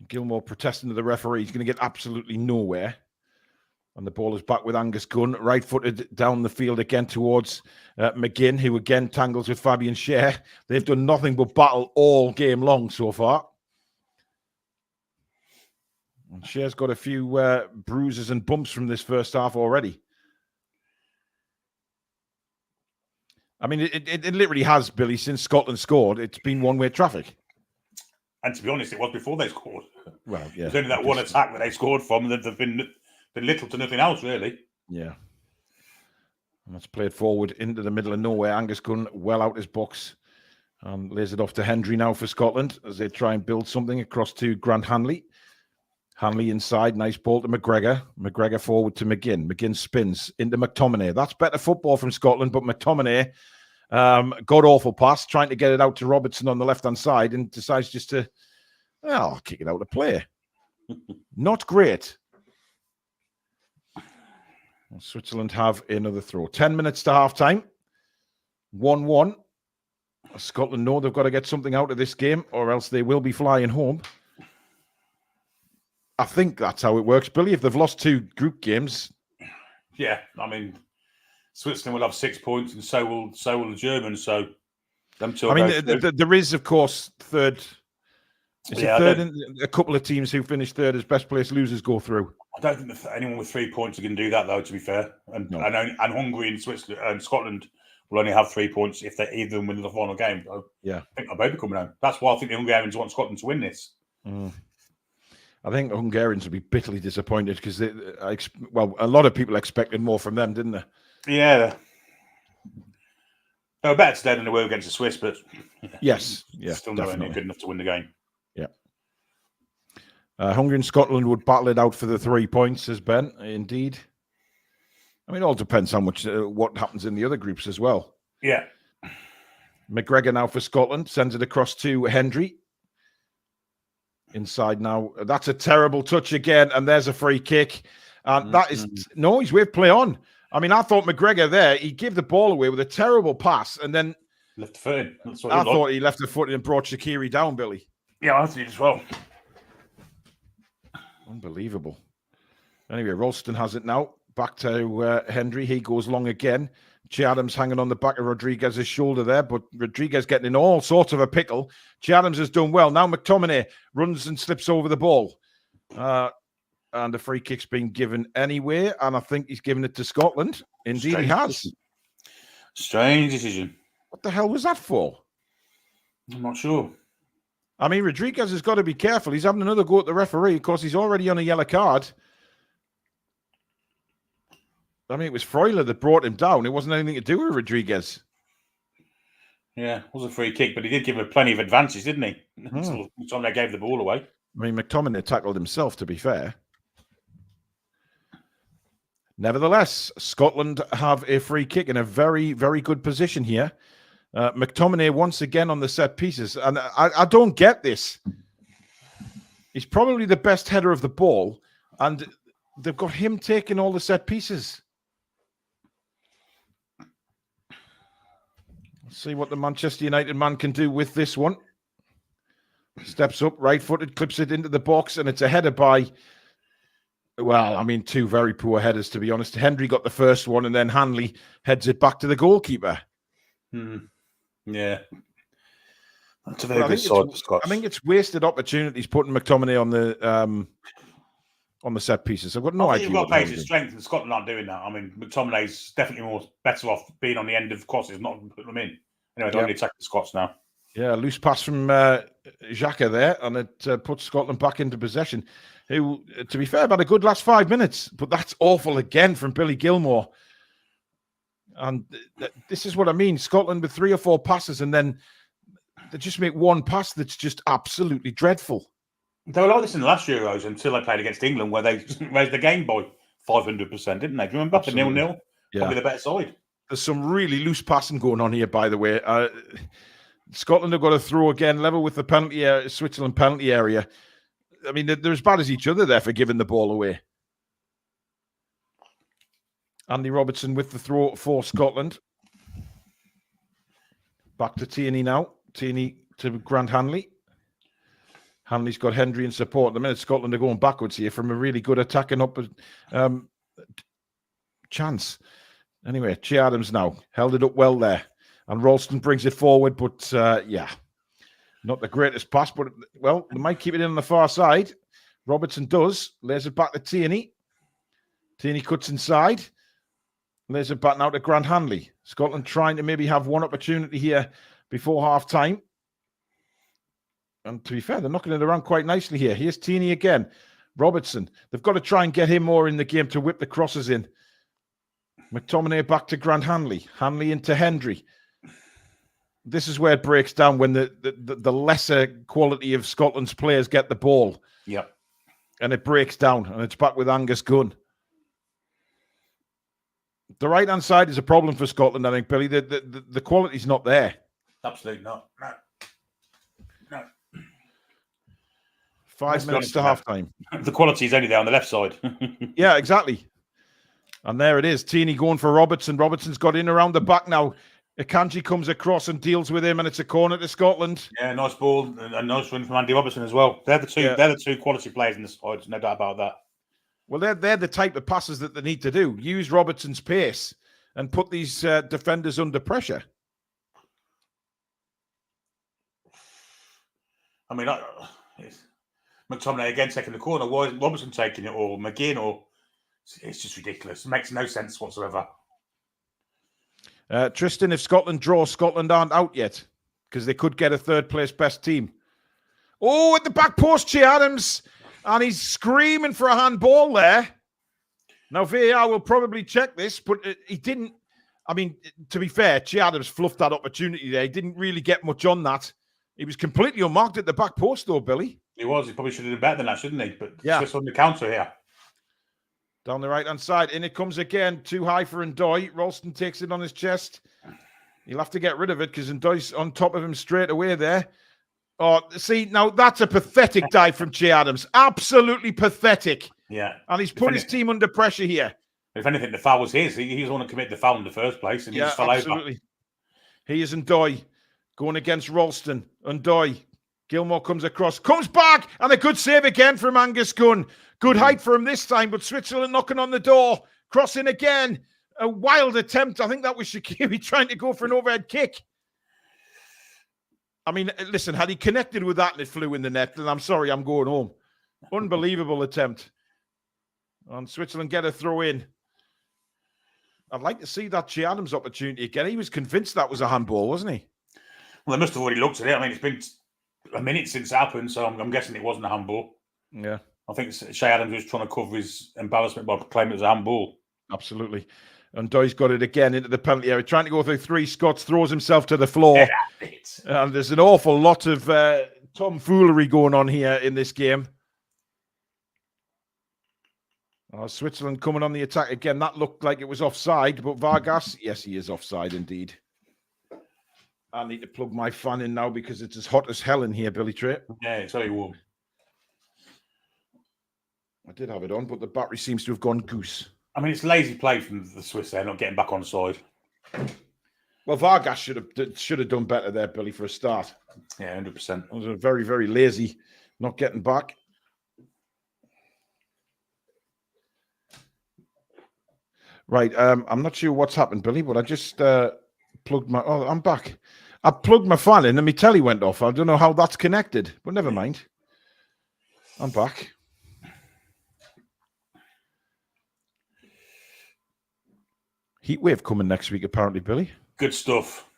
Gilmore protesting to the referee. He's going to get absolutely nowhere. And the ball is back with Angus Gunn, right-footed down the field again towards McGinn, who again tangles with Fabian Schar. They've done nothing but battle all game long so far. And Scher's got a few bruises and bumps from this first half already. I mean, it literally has, Billy, since Scotland scored. It's been one-way traffic. And to be honest, it was before they scored. Well, yeah. There's only that one attack that they scored from, and they've been little to nothing else, really. Yeah. And that's played forward into the middle of nowhere. Angus Gunn well out his box. Lays it off to Hendry now for Scotland as they try and build something across to Grant Hanley. Hanley inside, nice ball to McGregor. McGregor forward to McGinn. McGinn spins into McTominay. That's better football from Scotland, but McTominay got awful pass, trying to get it out to Robertson on the left-hand side and decides just to, well, kick it out of play. Not great. Well, Switzerland have another throw. 10 minutes to half-time. 1-1. Scotland know they've got to get something out of this game or else they will be flying home. I think that's how it works, Billy. If they've lost 2 group games. Yeah, I mean, Switzerland will have 6 points and so will the Germans. So them two. I mean, there is, of course, third. A couple of teams who finish third as best place losers go through. I don't think anyone with 3 points can do that, though, to be fair. And Hungary and Switzerland and Scotland will only have 3 points if they either win the final game. So yeah, I think they'll both be coming home. That's why I think the Hungarians want Scotland to win this. I think the Hungarians will be bitterly disappointed because a lot of people expected more from them, didn't they? Yeah. They were better today than they were against the Swiss, but yes, still nowhere near good enough to win the game. Yeah. Hungary and Scotland would battle it out for the 3 points, says Ben. Indeed. I mean, it all depends how much what happens in the other groups as well. Yeah. McGregor now for Scotland sends it across to Hendry. Inside now. That's a terrible touch again, and there's a free kick. And that is he's with play on. I mean, I thought McGregor there, he gave the ball away with a terrible pass, and then left the foot in. I thought he left the foot in and brought Shaqiri down, Billy. Yeah, I think as well. Unbelievable. Anyway, Ralston has it now. Back to Hendry. He goes long again. Che Adams hanging on the back of Rodriguez's shoulder there, but Rodriguez getting in all sorts of a pickle. Che Adams has done well. Now McTominay runs and slips over the ball. And the free kick's been given anyway, and I think he's given it to Scotland. Indeed, he has. Strange decision. What the hell was that for? I'm not sure. I mean, Rodriguez has got to be careful. He's having another go at the referee. Of course, he's already on a yellow card. I mean, it was Freuler that brought him down. It wasn't anything to do with Rodriguez. Yeah, it was a free kick, but he did give him plenty of advances, didn't he? Until they gave the ball away. I mean, McTominay tackled himself, to be fair. Nevertheless, Scotland have a free kick in a very, very good position here. McTominay once again on the set pieces. And I don't get this. He's probably the best header of the ball. And they've got him taking all the set pieces. Let's see what the Manchester United man can do with this one. Steps up, right-footed, clips it into the box, and it's a header by... Well, I mean, two very poor headers, to be honest. Hendry got the first one, and then Hanley heads it back to the goalkeeper. Yeah. That's a very good side, the Scots. I think it's wasted opportunities putting McTominay on the set pieces. I've got no idea. You've got to play his strength, and Scotland aren't doing that. I mean, McTominay's definitely better off being on the end of crosses, not putting them in. Anyway, they're only attacking the Scots now. Yeah, loose pass from Xhaka there, and it puts Scotland back into possession. Who, to be fair, had a good last 5 minutes, but that's awful again from Billy Gilmore. And this is what I mean. Scotland with 3 or 4 passes, and then they just make one pass that's just absolutely dreadful. They were like this in the last Euros until they played against England, where they raised the game by 500%, didn't they? Do you remember? The 0-0? Yeah. Probably the better side. There's some really loose passing going on here, by the way. Scotland have got to throw again, level with the penalty area, Switzerland penalty area. I mean, they're as bad as each other there for giving the ball away. Andy Robertson with the throw for Scotland. Back to Tierney now. Tierney to Grant Hanley. Hanley's got Hendry in support. The minute Scotland are going backwards here from a really good attacking up chance. Anyway, Che Adams now held it up well there. And Ralston brings it forward, but yeah, not the greatest pass, but well, they might keep it in on the far side. Robertson does, lays it back to Tierney. Tierney cuts inside, lays it back now to Grant Hanley. Scotland trying to maybe have one opportunity here before half time. And to be fair, they're knocking it around quite nicely here. Here's Tierney again. Robertson, they've got to try and get him more in the game to whip the crosses in. McTominay back to Grant Hanley. Hanley into Hendry. This is where it breaks down when the lesser quality of Scotland's players get the ball. Yep. And it breaks down, and it's back with Angus Gunn. The right-hand side is a problem for Scotland, I think, Billy. The quality's not there. Absolutely not. No. 5 minutes to half-time. The quality is only there on the left side. Yeah, exactly. And there it is. Tierney going for Robertson. Robertson's got in around the back now. Akanji comes across and deals with him, and it's a corner to Scotland. Yeah, nice ball and a nice run from Andy Robertson as well. They're the two. Yeah. They're the two quality players in the side. No doubt about that. Well, they're the type of passes that they need to do. Use Robertson's pace and put these defenders under pressure. I mean, McTominay again taking the corner. Why isn't Robertson taking it, or McGinn, or it's just ridiculous. It makes no sense whatsoever. Tristan, if Scotland draw, Scotland aren't out yet because they could get a third place best team. Oh, at the back post, Che Adams, and he's screaming for a handball there. Now, VAR will probably check this, but he didn't. I mean, to be fair, Che Adams fluffed that opportunity there. He didn't really get much on that. He was completely unmarked at the back post, though, Billy. He was. He probably should have done better than that, shouldn't he? But yeah, just on the counter here. Down the right-hand side. In it comes again. Too high for Ndoye. Ralston takes it on his chest. He'll have to get rid of it because Ndoye's on top of him straight away there. Oh, see, now that's a pathetic dive from Che Adams. Absolutely pathetic. Yeah. And he's put his team under pressure here. If anything, the foul was his. He was the one who committed the foul in the first place, and he just fell over. He is Ndoye going against Ralston. Ndoye. Gilmore comes across, comes back, and a good save again from Angus Gunn. Good height for him this time, but Switzerland knocking on the door. Crossing again. A wild attempt. I think that was Shaqiri trying to go for an overhead kick. I mean, listen, had he connected with that and it flew in the net, then I'm sorry, I'm going home. Unbelievable attempt. And Switzerland get a throw in. I'd like to see that Che Adams opportunity again. He was convinced that was a handball, wasn't he? Well, they must have already looked at it. I mean, it's been a minute since it happened, so I'm guessing it wasn't a handball. Yeah. I think Shay Adams was trying to cover his embarrassment by claiming it was a handball. Absolutely. And Doy's got it again into the penalty area, trying to go through 3 Scots, throws himself to the floor. And there's an awful lot of tomfoolery going on here in this game. Switzerland coming on the attack again. That looked like it was offside, but Vargas, yes, he is offside indeed. I need to plug my fan in now because it's as hot as hell in here, Billy Trey. Yeah, it's very warm. I did have it on, but the battery seems to have gone goose. I mean, it's lazy play from the Swiss there, not getting back on side. Well, Vargas should have done better there, Billy, for a start. Yeah, 100%. It was very, very lazy, not getting back. Right, I'm not sure what's happened, Billy, but I just plugged my... Oh, I'm back. I plugged my fan in and my telly went off. I don't know how that's connected, but never mind. I'm back. Heatwave coming next week, apparently, Billy. Good stuff.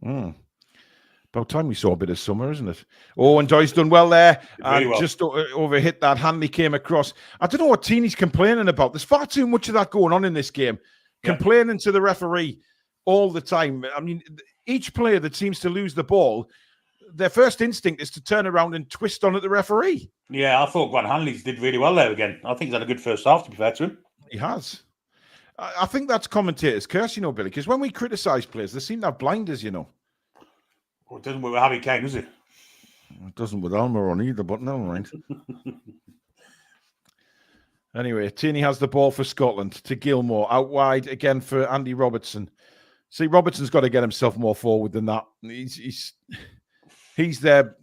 About time we saw a bit of summer, isn't it? Oh, and Doy's done well there. And well. Just overhit that. Hanley came across. I don't know what Teeny's complaining about. There's far too much of that going on in this game. Yeah. Complaining to the referee all the time. I mean, each player that seems to lose the ball, their first instinct is to turn around and twist on at the referee. Yeah, I thought Grant Hanley's did really well there again. I think he's had a good first half, to be fair to him. He has. I think that's commentators' curse, you know, Billy, because when we criticise players, they seem to have blinders, you know. Well, it doesn't work with Harry Kane, does it? It doesn't with Almer on either, but never mind. Anyway, Tierney has the ball for Scotland to Gilmore. Out wide again for Andy Robertson. See, Robertson's got to get himself more forward than that. He's their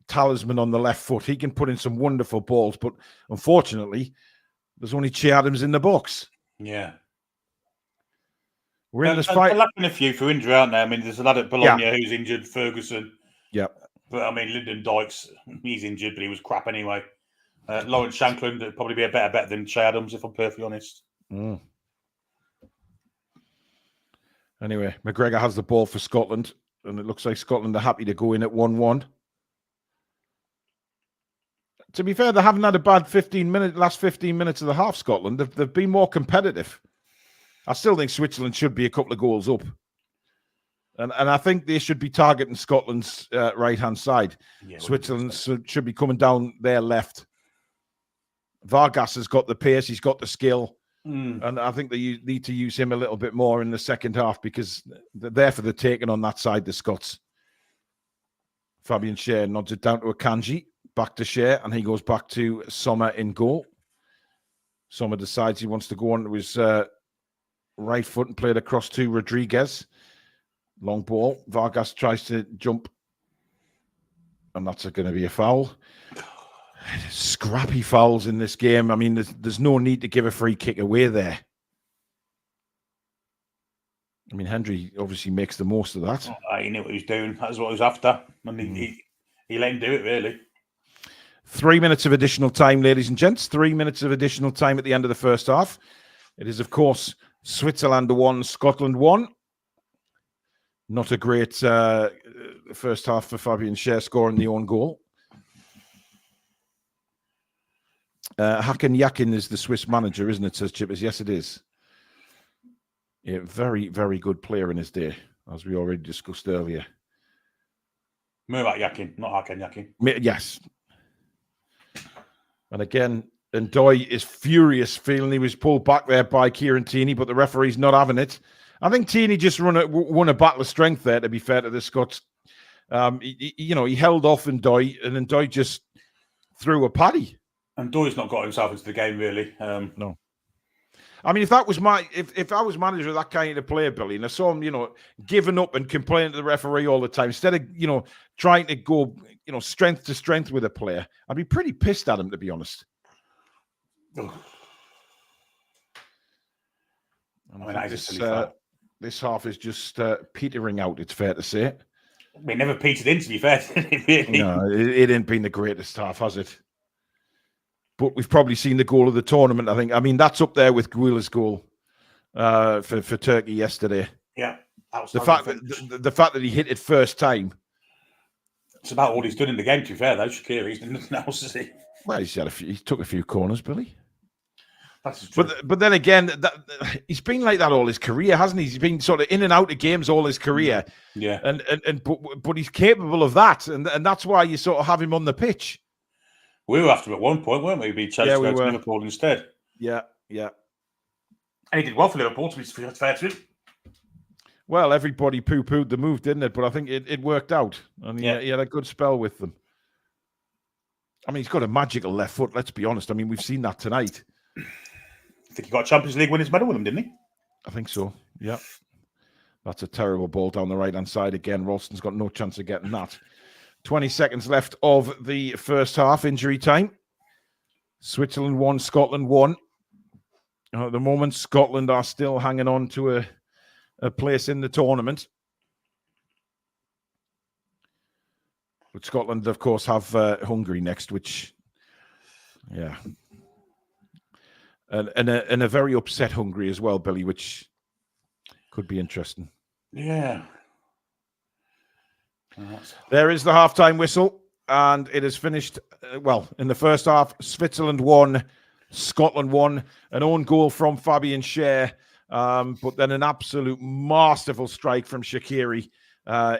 talisman on the left foot. He can put in some wonderful balls, but unfortunately, there's only Che Adams in the box. Yeah. We're in this fight. They're lacking a few for injury, aren't they? I mean, there's a lad at Bologna who's injured, Ferguson. Yeah. But, I mean, Lyndon Dykes, he's injured, but he was crap anyway. Lawrence Shankland would probably be a better bet than Che Adams, if I'm perfectly honest. Anyway, McGregor has the ball for Scotland, and it looks like Scotland are happy to go in at 1-1. To be fair, they haven't had a bad last 15 minutes of the half, Scotland. They've been more competitive. I still think Switzerland should be a couple of goals up. And I think they should be targeting Scotland's right-hand side. Yeah, Switzerland should be coming down their left. Vargas has got the pace. He's got the skill. And I think they need to use him a little bit more in the second half because they're there for the taking on that side, the Scots. Fabian Schar nods it down to Akanji. Back to Schar, and he goes back to Sommer in goal. Sommer decides he wants to go on to his right foot and play it across to Rodriguez. Long ball. Vargas tries to jump, and that's going to be a foul. Scrappy fouls in this game. I mean, there's no need to give a free kick away there. I mean, Hendry obviously makes the most of that. He knew what he was doing. That's what he was after. And he let him do it, really. 3 minutes of additional time, ladies and gents. 3 minutes of additional time at the end of the first half. It is, of course, Switzerland 1, Scotland 1. Not a great first half for Fabian Schar scoring the own goal. Hakan Yakin is the Swiss manager, isn't it, says Chippers? Yes, it is. Yeah, very, very good player in his day, as we already discussed earlier. Murat Yakin, not Hakan Yakin. Yes. And again, Ndoye is furious, feeling he was pulled back there by Kieran Tierney, but the referee's not having it. I think Tierney just won a battle of strength there, to be fair to the Scots. He held off Ndoye, and Ndoye just threw a paddy. And Ndoye's not got himself into the game, really. No. I mean, if I was manager of that kind of player, Billy, and I saw him, giving up and complaining to the referee all the time, instead of, trying to go, strength to strength with a player, I'd be pretty pissed at him, to be honest. This half is just petering out, it's fair to say. It never petered in, to be fair. Really. No, it ain't been the greatest half, has it? But we've probably seen the goal of the tournament, I think. I mean, that's up there with Guila's goal for Turkey yesterday. Yeah. The fact that he hit it first time It's about all he's done in the game, to be fair, though. Shaqiri, he's done nothing else, has he? Well, he took a few corners, Billy. That's true. But then again, he's been like that all his career, hasn't he? He's been sort of in and out of games all his career. Yeah. But he's capable of that, and that's why you sort of have him on the pitch. We were after him at one point, weren't we? We chose to go to Liverpool instead. Yeah. And he did well for Liverpool, to be fair to him. Well, everybody poo-pooed the move, didn't it? But I think it worked out. And he had a good spell with them. I mean, he's got a magical left foot, let's be honest. I mean, we've seen that tonight. I think he got a Champions League winners medal with him, didn't he? I think so, yeah. That's a terrible ball down the right-hand side again. Ralston's got no chance of getting that. 20 seconds left of the first half, injury time. Switzerland 1, Scotland 1. At the moment, Scotland are still hanging on to a place in the tournament. But Scotland, of course, have Hungary next, which, yeah. And a very upset Hungary as well, Billy, which could be interesting. Yeah. There is the halftime whistle, and it is finished, in the first half, Switzerland 1, Scotland 1, an own goal from Fabian Schar, but then an absolute masterful strike from Shaqiri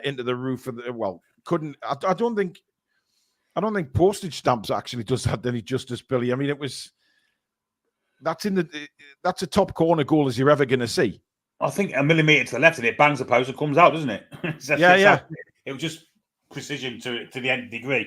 into the roof of the, I don't think postage stamps actually does that any justice, Billy. I mean, that's a top corner goal as you're ever going to see. I think a millimetre to the left and it bangs the post and comes out, doesn't it? Yeah. It was just precision to the nth degree.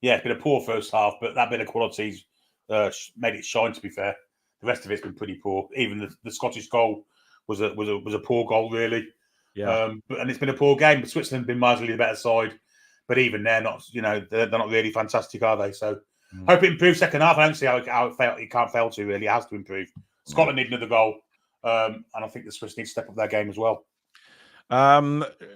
Yeah, it's been a poor first half, but that bit of quality's made it shine, to be fair. The rest of it's been pretty poor. Even the Scottish goal was a poor goal, really. Yeah. And it's been a poor game. But Switzerland have been marginally the better side. But even they're not, they're not really fantastic, are they? So hope it improves second half. I don't see how it can't fail to, really. It has to improve. Scotland need another goal. And I think the Swiss need to step up their game as well. A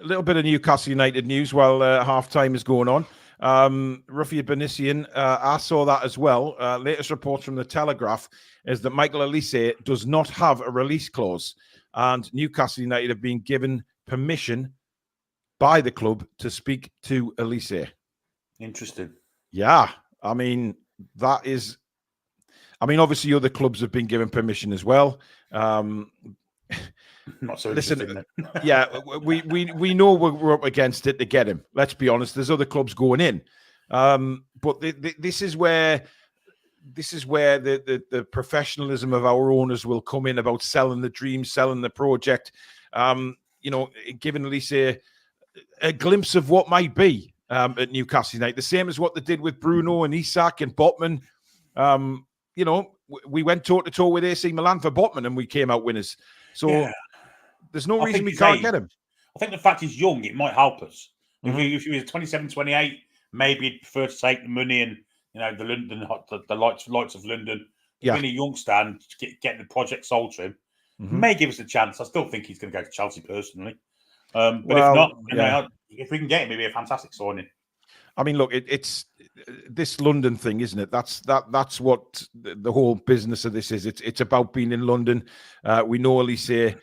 little bit of Newcastle United news while half-time is going on. Rufia Benisian, I saw that as well. Latest reports from the Telegraph is that Michael Olise does not have a release clause, and Newcastle United have been given permission by the club to speak to Olise. Interesting. Yeah, I mean, obviously other clubs have been given permission as well. Not so listen, yeah, we know we're up against it to get him. Let's be honest. There's other clubs going in, but this is where the professionalism of our owners will come in about selling the dream, selling the project. Giving Olise a glimpse of what might be at Newcastle United, the same as what they did with Bruno and Isak and Botman. We went toe to toe with AC Milan for Botman, and we came out winners. So there's no reason we can't get him. I think the fact he's young, it might help us. If he was 27, 28, maybe he'd prefer to take the money and the lights of London. Being a youngster and getting the project sold to him may give us a chance. I still think he's going to go to Chelsea personally. But if not, if we can get him, it'd be a fantastic signing. I mean, look, it's this London thing, isn't it? That's what the whole business of this is. It's about being in London. We know Olise,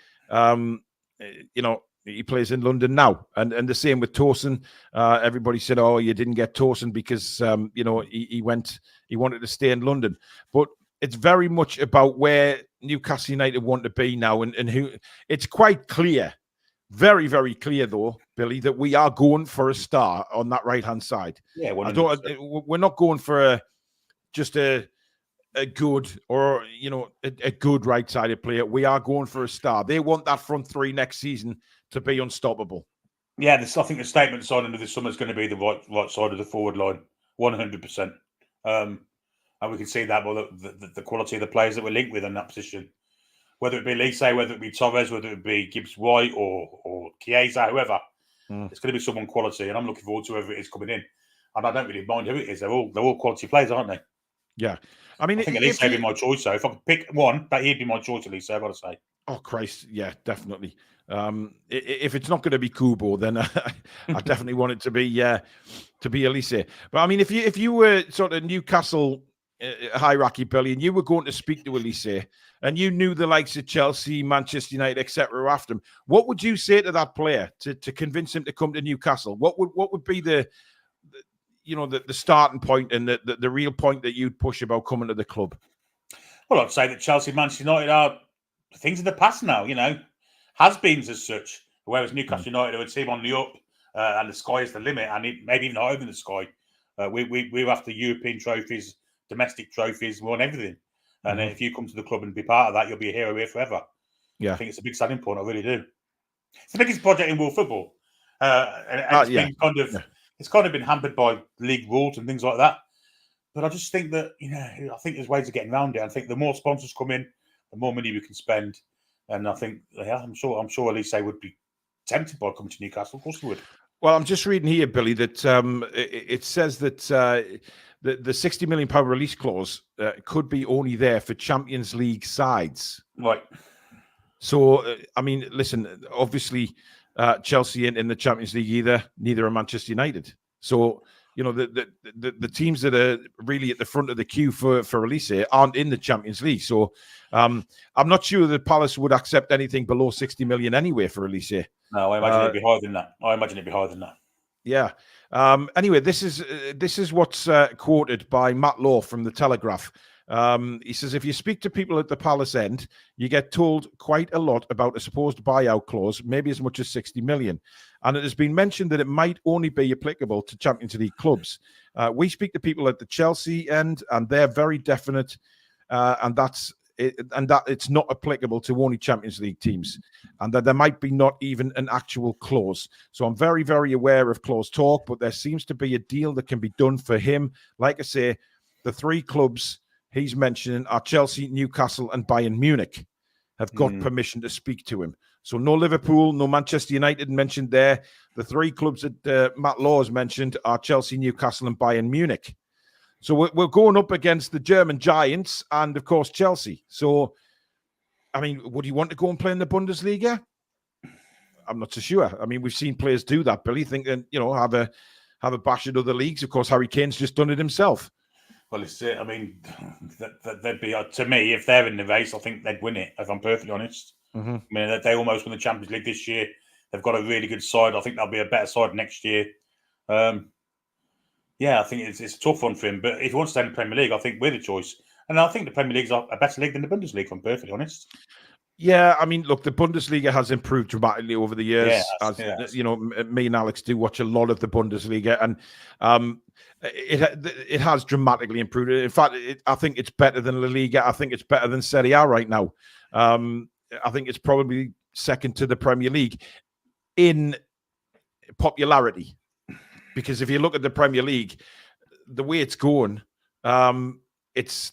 he plays in London now, and the same with Tosun. Everybody said, "Oh, you didn't get Tosun because he wanted to stay in London." But it's very much about where Newcastle United want to be now, and who. It's quite clear. Very, very clear, though, Billy, that we are going for a star on that right-hand side. Yeah, we're not going for just a good or a good right-sided player. We are going for a star. They want that front three next season to be unstoppable. Yeah, I think the statement signing of this summer is going to be the right side of the forward line, 100%. And we can see that by the quality of the players that we're linked with in that position. Whether it be Olise, whether it be Torres, whether it be Gibbs-White or Chiesa, whoever, it's going to be someone quality, and I'm looking forward to whoever it is coming in. And I don't really mind who it is; they're all quality players, aren't they? Yeah, I mean, I think Olise would be my choice. So if I could pick one, that he'd be my choice. Olise, I've got to say. Oh Christ, yeah, definitely. If it's not going to be Kubo, then I definitely want it to be Olise. But I mean, if you were sort of Newcastle hierarchy, Billy, and you were going to speak to Olise, and you knew the likes of Chelsea, Manchester United, etc. after him, what would you say to that player to convince him to come to Newcastle? What would be the the starting point and the real point that you'd push about coming to the club? Well, I'd say that Chelsea, Manchester United are things of the past now, has-beens as such. Whereas Newcastle United are a team on the up, and the sky is the limit, and maybe even higher than the sky. We're after European trophies, domestic trophies, we want everything. And if you come to the club and be part of that, you'll be a hero here forever. Yeah, I think it's a big selling point. I really do. It's the biggest project in world football, and it's been it's kind of been hampered by league rules and things like that. But I just think that I think there's ways of getting around it. I think the more sponsors come in, the more money we can spend. And I think, I'm sure Elise would be tempted by coming to Newcastle. Of course, he would. Well, I'm just reading here, Billy, that it says that the £60 million release clause could be only there for Champions League sides. Right. So, I mean, listen, obviously, Chelsea ain't in the Champions League either. Neither are Manchester United. So, the teams that are really at the front of the queue for Elise aren't in the Champions League. So, I'm not sure that Palace would accept anything below 60 million anyway for Elise. No, I imagine it'd be higher than that. Yeah. Anyway, this is what's quoted by Matt Law from the Telegraph. He says, if you speak to people at the Palace end, you get told quite a lot about a supposed buyout clause, maybe as much as 60 million. And it has been mentioned that it might only be applicable to Champions League clubs. We speak to people at the Chelsea end, and they're very definite, and that it's not applicable to only Champions League teams, and that there might be not even an actual clause. So I'm very, very aware of clause talk, but there seems to be a deal that can be done for him. Like I say, the three clubs he's mentioning are Chelsea, Newcastle, and Bayern Munich have got permission to speak to him. So no Liverpool, no Manchester United mentioned there. The three clubs that Matt Law has mentioned are Chelsea, Newcastle, and Bayern Munich. So we're going up against the German giants and, of course, Chelsea. So, I mean, would you want to go and play in the Bundesliga? I'm not so sure. I mean, we've seen players do that, Billy, think that, have a bash at other leagues. Of course, Harry Kane's just done it himself. Well, it's it. I mean, they'd be, to me, if they're in the race, I think they'd win it, if I'm perfectly honest. Mm-hmm. I mean, they almost won the Champions League this year. They've got a really good side. I think they'll be a better side next year. Yeah, I think it's a tough one for him. But if he wants to stay in the Premier League, I think we're the choice. And I think the Premier League's a better league than the Bundesliga, if I'm perfectly honest. Yeah, I mean, look, the Bundesliga has improved dramatically over the years. Me and Alex do watch a lot of the Bundesliga, and it has dramatically improved. In fact, I think it's better than La Liga. I think it's better than Serie A right now. I think it's probably second to the Premier League in popularity. Because if you look at the Premier League, the way it's going, it's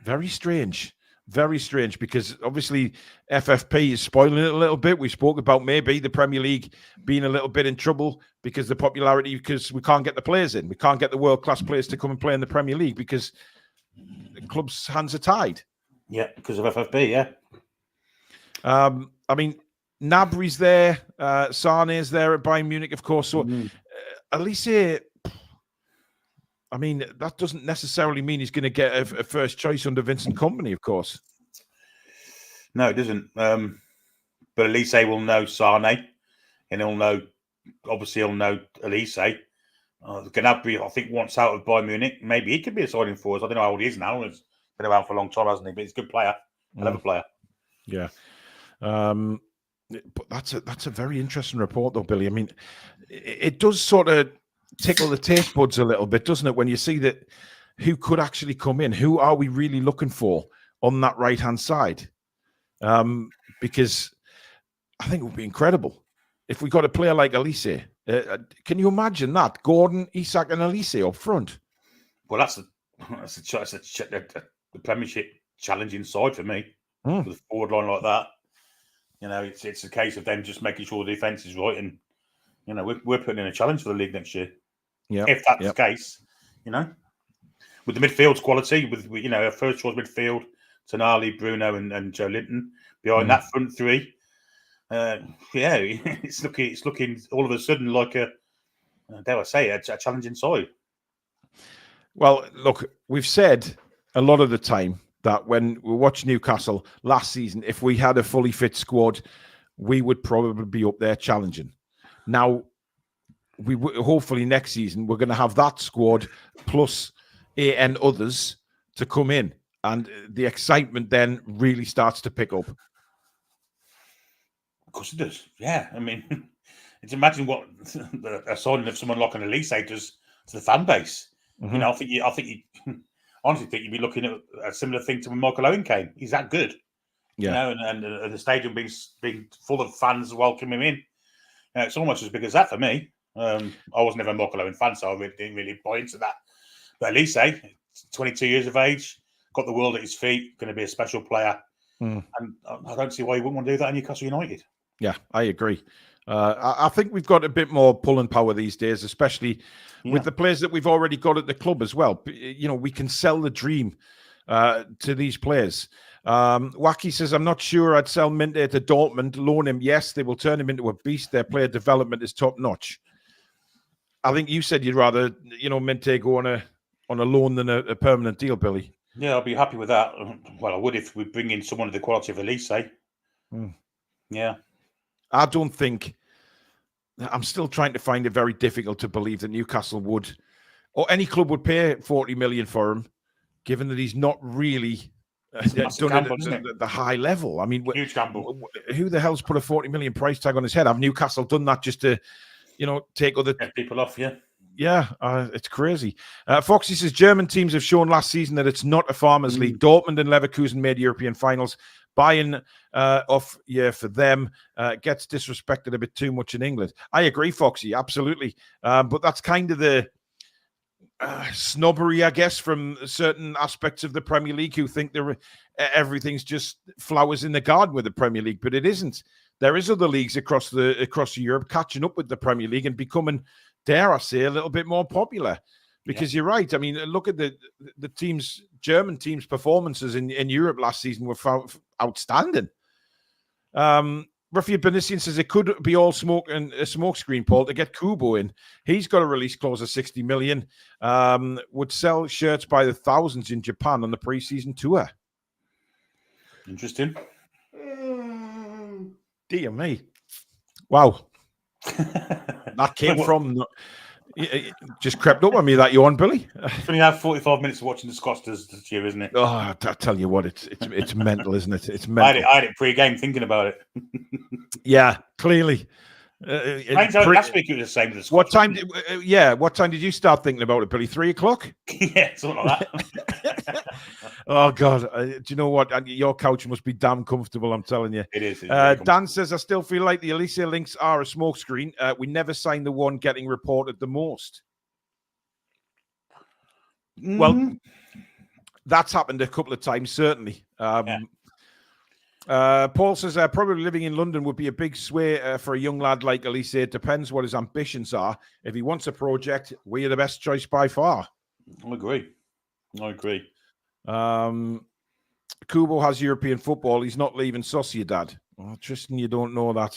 very strange. Very strange, because obviously FFP is spoiling it a little bit. We spoke about maybe the Premier League being a little bit in trouble because the popularity, because we can't get the players in. We can't get the world-class players to come and play in the Premier League because the club's hands are tied. Yeah, because of FFP, yeah. I mean, Gnabry's there. Sané's there at Bayern Munich, of course. So Elise, I mean, that doesn't necessarily mean he's going to get a first choice under Vincent Kompany, of course. No, it doesn't. But Elise will know Sané, and he'll know Elise. Gnabry, I think, wants out of Bayern Munich. Maybe he could be a signing for us. I don't know how old he is now. He's been around for a long time, hasn't he? But he's a good player. I love a player. Yeah. But that's a very interesting report, though, Billy. I mean, it does sort of tickle the taste buds a little bit, doesn't it? When you see that who could actually come in, who are we really looking for on that right-hand side? Because I think it would be incredible if we got a player like Elise. Can you imagine that? Gordon, Isak, and Elise up front. Well, that's the Premiership challenging side for me. With a forward line like that, it's a case of them just making sure the defence is right, and we're putting in a challenge for the league next year. Yeah, if that's the case, with the midfield's quality, with our first choice midfield, Tonali, Bruno, and Joe Linton behind that front three. It's looking all of a sudden like a challenging side. Well, look, we've said a lot of the time that when we watched Newcastle last season, if we had a fully fit squad, we would probably be up there challenging. Now, hopefully next season we're going to have that squad plus 8 and others to come in, and the excitement then really starts to pick up. Of course it does. Yeah, I mean, it's imagine what a signing of someone like an Elise does to the fan base. Mm-hmm. You know, I think you honestly think you'd be looking at a similar thing to when Michael Owen came. He's that good. Yeah. You know, and the stadium being full of fans welcoming him in. It's almost as big as that for me. I was never a Michael Owen fan, so I didn't really buy into that. But Elise, 22 years of age, got the world at his feet, going to be a special player. And I don't see why he wouldn't want to do that in Newcastle United. Yeah, I agree. I think we've got a bit more pulling power these days, especially with the players that we've already got at the club as well. You know, we can sell the dream to these players. Wacky says, I'm not sure I'd sell Minte to Dortmund. Loan him. Yes, they will turn him into a beast. Their player development is top notch. I think you said you'd rather, Minte go on a loan than a permanent deal, Billy. Yeah, I'll be happy with that. Well, I would if we bring in someone of the quality of Elise. Yeah. I don't think. I'm still trying to find it very difficult to believe that Newcastle would, or any club would pay 40 million for him, given that he's not really done gamble, it at the high level. I mean, huge gamble. Who the hell's put a 40 million price tag on his head? Have Newcastle done that just to, take other people off? Yeah. Yeah, it's crazy. Foxy says German teams have shown last season that it's not a farmers' league. Dortmund and Leverkusen made European finals. Bayern off year for them gets disrespected a bit too much in England. I agree, Foxy, absolutely. But that's kind of the snobbery, I guess, from certain aspects of the Premier League who think everything's just flowers in the garden with the Premier League, but it isn't. There is other leagues across Europe catching up with the Premier League and becoming, dare I say, a little bit more popular. Because you're right. I mean, look at the German teams' performances in Europe last season were outstanding. Rafi Benisian says it could be all smoke and a smoke screen, Paul, to get Kubo in. He's got a release clause of 60 million. Would sell shirts by the thousands in Japan on the preseason tour. Interesting. Dear me. Wow. That came from... It just crept up on me that yawn, Billy. It's only had 45 minutes of watching the Scots this year, isn't it? Oh, I tell you what, it's mental, isn't it? It's mental. I had it pre-game thinking about it. Yeah, clearly. Last week it was the same with the Scots. What time did you start thinking about it, Billy? 3 o'clock? Yeah, something like that. Oh, God. Do you know what? Your couch must be damn comfortable, I'm telling you. It is. Dan says, I still feel like the Elise links are a smokescreen. We never signed the one getting reported the most. Well, that's happened a couple of times, certainly. Paul says, probably living in London would be a big sway for a young lad like Elise. It depends what his ambitions are. If he wants a project, we're the best choice by far. I agree. Kubo has European football. He's not leaving Sociedad. Oh, Tristan, you don't know that.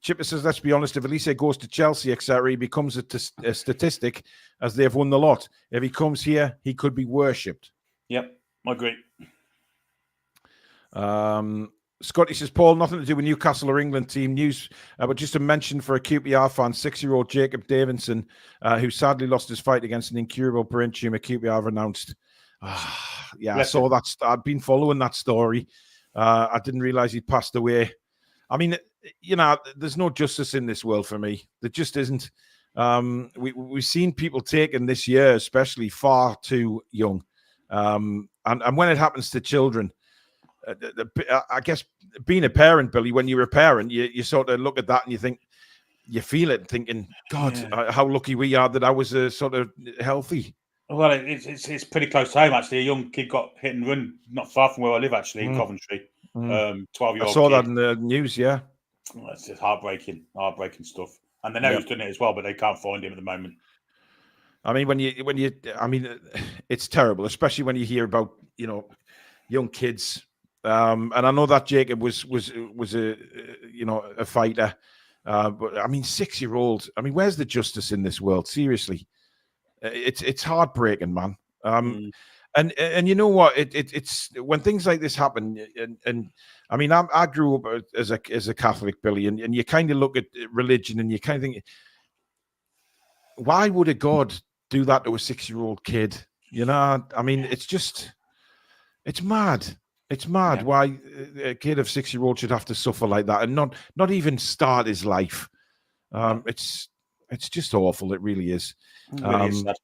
Chipper says, let's be honest, if Elise goes to Chelsea, etc., he becomes a statistic as they've won the lot. If he comes here, he could be worshipped. Yep, I agree. Scotty says, Paul, nothing to do with Newcastle or England team news, but just a mention for a QPR fan, 6-year-old Jacob Davidson, who sadly lost his fight against an incurable brain tumor. QPR have announced. I saw that. I'd been following that story. I didn't realize he'd passed away. I mean, there's no justice in this world for me. There just isn't. We've seen people taken this year, especially far too young. And when it happens to children, I guess being a parent, Billy, when you're a parent, you sort of look at that and you feel it thinking, God, how lucky we are that I was sort of healthy. Well, it's pretty close to home, actually. A young kid got hit and run not far from where I live, actually, in Coventry. 12-year-old I saw kid. that in the news, yeah. It's just heartbreaking stuff. And they know who's done it as well, but they can't find him at the moment. I mean, it's terrible, especially when you hear about, young kids. And I know that Jacob was a fighter, but I mean, 6-year-old. I mean, where's the justice in this world? Seriously, it's heartbreaking, man. And you know what? It's when things like this happen, and I mean, I grew up as a Catholic, Billy, and you kind of look at religion and you kind of think, why would a God do that to a 6-year-old kid? You know, I mean, it's mad. It's mad why a kid of 6-year-old should have to suffer like that and not even start his life. It's just awful. It really is. It really is sad.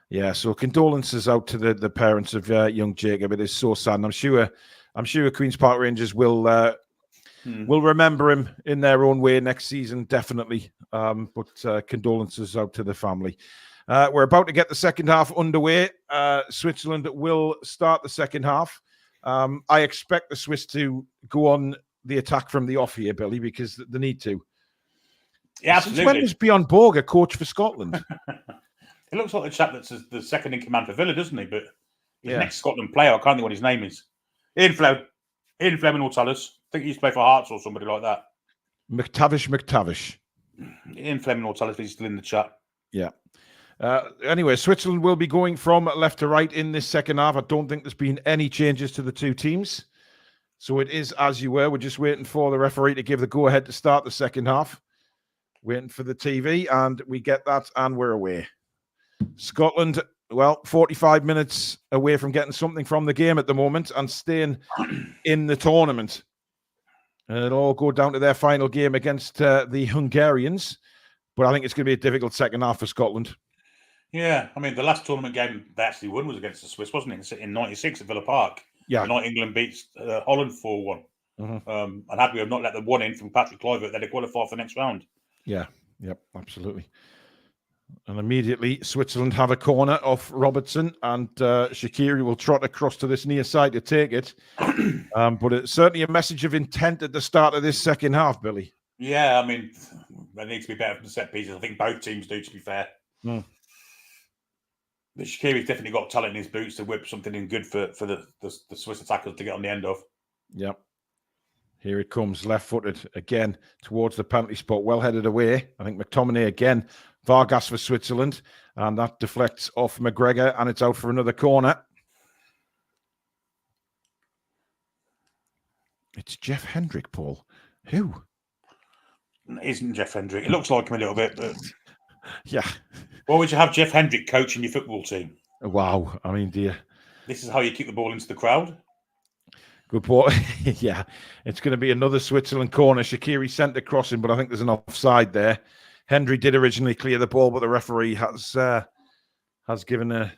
Yeah, so condolences out to the parents of young Jacob. It is so sad. And I'm sure Queen's Park Rangers will remember him in their own way next season, definitely. But condolences out to the family. We're about to get the second half underway. Switzerland will start the second half. I expect the Swiss to go on the attack from the off here, Billy, because they need to. Yeah, absolutely. Since when was Bjorn Borg a coach for Scotland? It looks like the chap that's the second in command for Villa, doesn't he? But he's an ex-Scotland player. I can't think what his name is. Ian Fleming will tell us. I think he used to play for Hearts or somebody like that. McTavish. Ian Fleming will tell us if he's still in the chat. Yeah. Anyway, Switzerland will be going from left to right in this second half. I don't think there's been any changes to the two teams. So it is as you were. We're just waiting for the referee to give the go-ahead to start the second half. Waiting for the TV, and we get that, and we're away. Scotland, 45 minutes away from getting something from the game at the moment and staying in the tournament. And it'll all go down to their final game against the Hungarians. But I think it's going to be a difficult second half for Scotland. Yeah, I mean, the last tournament game they actually won was against the Swiss, wasn't it? In 96 at Villa Park. Yeah. The night England beats Holland 4-1. And had we have not let them one in from Patrick Kluivert, they'd have qualified for the next round. Yeah, yep, absolutely. And immediately, Switzerland have a corner off Robertson, and Shaqiri will trot across to this near side to take it. But it's certainly a message of intent at the start of this second half, Billy. Yeah, I mean, they need to be better from the set pieces. I think both teams do, to be fair. But Shaqiri's definitely got talent in his boots to whip something in good for the Swiss attackers to get on the end of. Yep. Here it comes, left-footed again towards the penalty spot, well headed away. I think McTominay again, Vargas for Switzerland, and that deflects off McGregor, and it's out for another corner. It's Jeff Hendrick, Paul. Who? It isn't Jeff Hendrick. It looks like him a little bit, but yeah. Why would you have Jeff Hendrick coaching your football team? Wow, I mean, dear. This is how you kick the ball into the crowd. Good ball. Yeah, it's going to be another Switzerland corner. Shaqiri sent the crossing, but I think there's an offside there. Hendry did originally clear the ball, but the referee has given a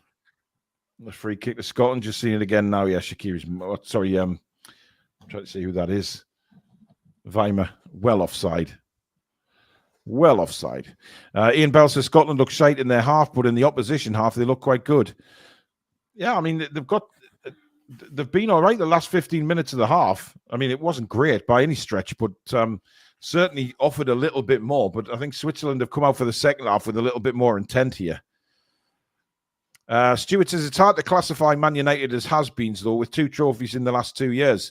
free kick to Scotland. Just seeing it again now. Yeah, Shaqiri's. Sorry, I'm trying to see who that is. Weimer, well offside. Well offside. Ian Bell says Scotland look shite in their half, but in the opposition half, they look quite good. Yeah, I mean, they've been all right the last 15 minutes of the half. I mean, it wasn't great by any stretch, but certainly offered a little bit more. But I think Switzerland have come out for the second half with a little bit more intent here. Stuart says it's hard to classify Man United as has-beens, though, with 2 trophies in the last 2 years.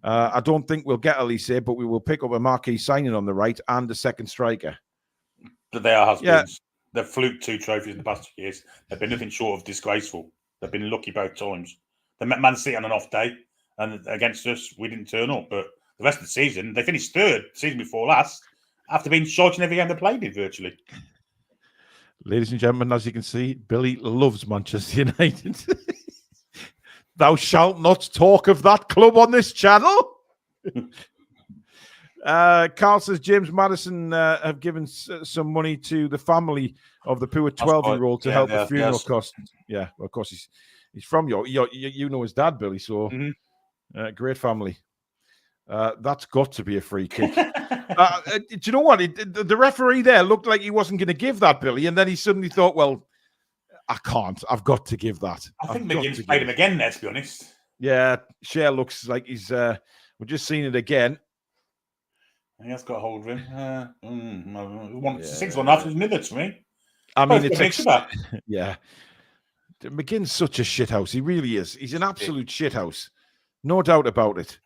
I don't think we'll get Elise, but we will pick up a marquee signing on the right and a second striker. But they are has-beens. Yeah. They've fluked 2 trophies in the past 2 years. They've been nothing short of disgraceful. They've been lucky both times. They met Man City on an off day, and against us, we didn't turn up. But the rest of the season, they finished third, season before last, after being short in every game they played in virtually. Ladies and gentlemen, as you can see, Billy loves Manchester United. Thou shalt not talk of that club on this channel. Carl says James Madison have given some money to the family of the poor 12-year-old to help the funeral costs. Yeah, well, of course, he's from you know his dad, Billy, so great family. That's got to be a free kick. Do you know what? The referee there looked like he wasn't going to give that, Billy, and then he suddenly thought, well, I can't. I've got to give that. I think McGinn's played him again there, to be honest. Yeah, Schär looks like he's... we're just seeing it again. He has got a hold of him. 6-1 is another to me. I mean, it's... Yeah. McGinn's such a shithouse. He really is. He's an absolute shithouse. No doubt about it.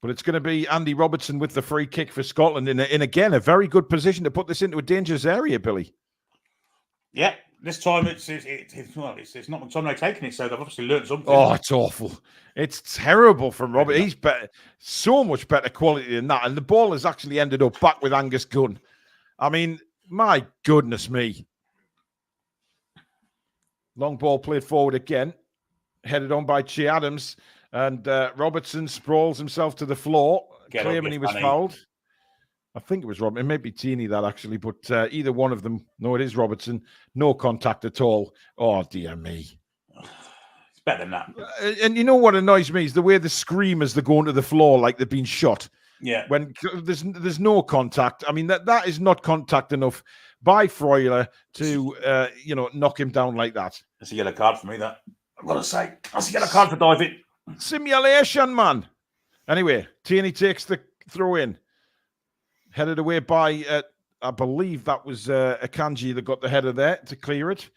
But it's going to be Andy Robertson with the free kick for Scotland in again, a very good position to put this into a dangerous area, Billy. Yeah, This time it's not McTominay taking it, so they've obviously learned something. Oh, it's awful. It's terrible from Robert. He's better, so much better quality than that. And the ball has actually ended up back with Angus Gunn. I mean, my goodness me. Long ball played forward again, headed on by Che Adams, and Robertson sprawls himself to the floor, claiming he was fouled. I think it was Robert. It may be Teeny that actually, but either one of them. No, it is Robertson. No contact at all. Oh, dear me. It's better than that. And you know what annoys me is the way the screamers, they're going to the floor like they've been shot. Yeah. When there's no contact. I mean, that is not contact enough by Freuler to, knock him down like that. That's a yellow card for me, that. I've got to say. That's a yellow card for diving. Simulation, man. Anyway, Tierney takes the throw in. Headed away by, I believe that was Akanji that got the header there to clear it.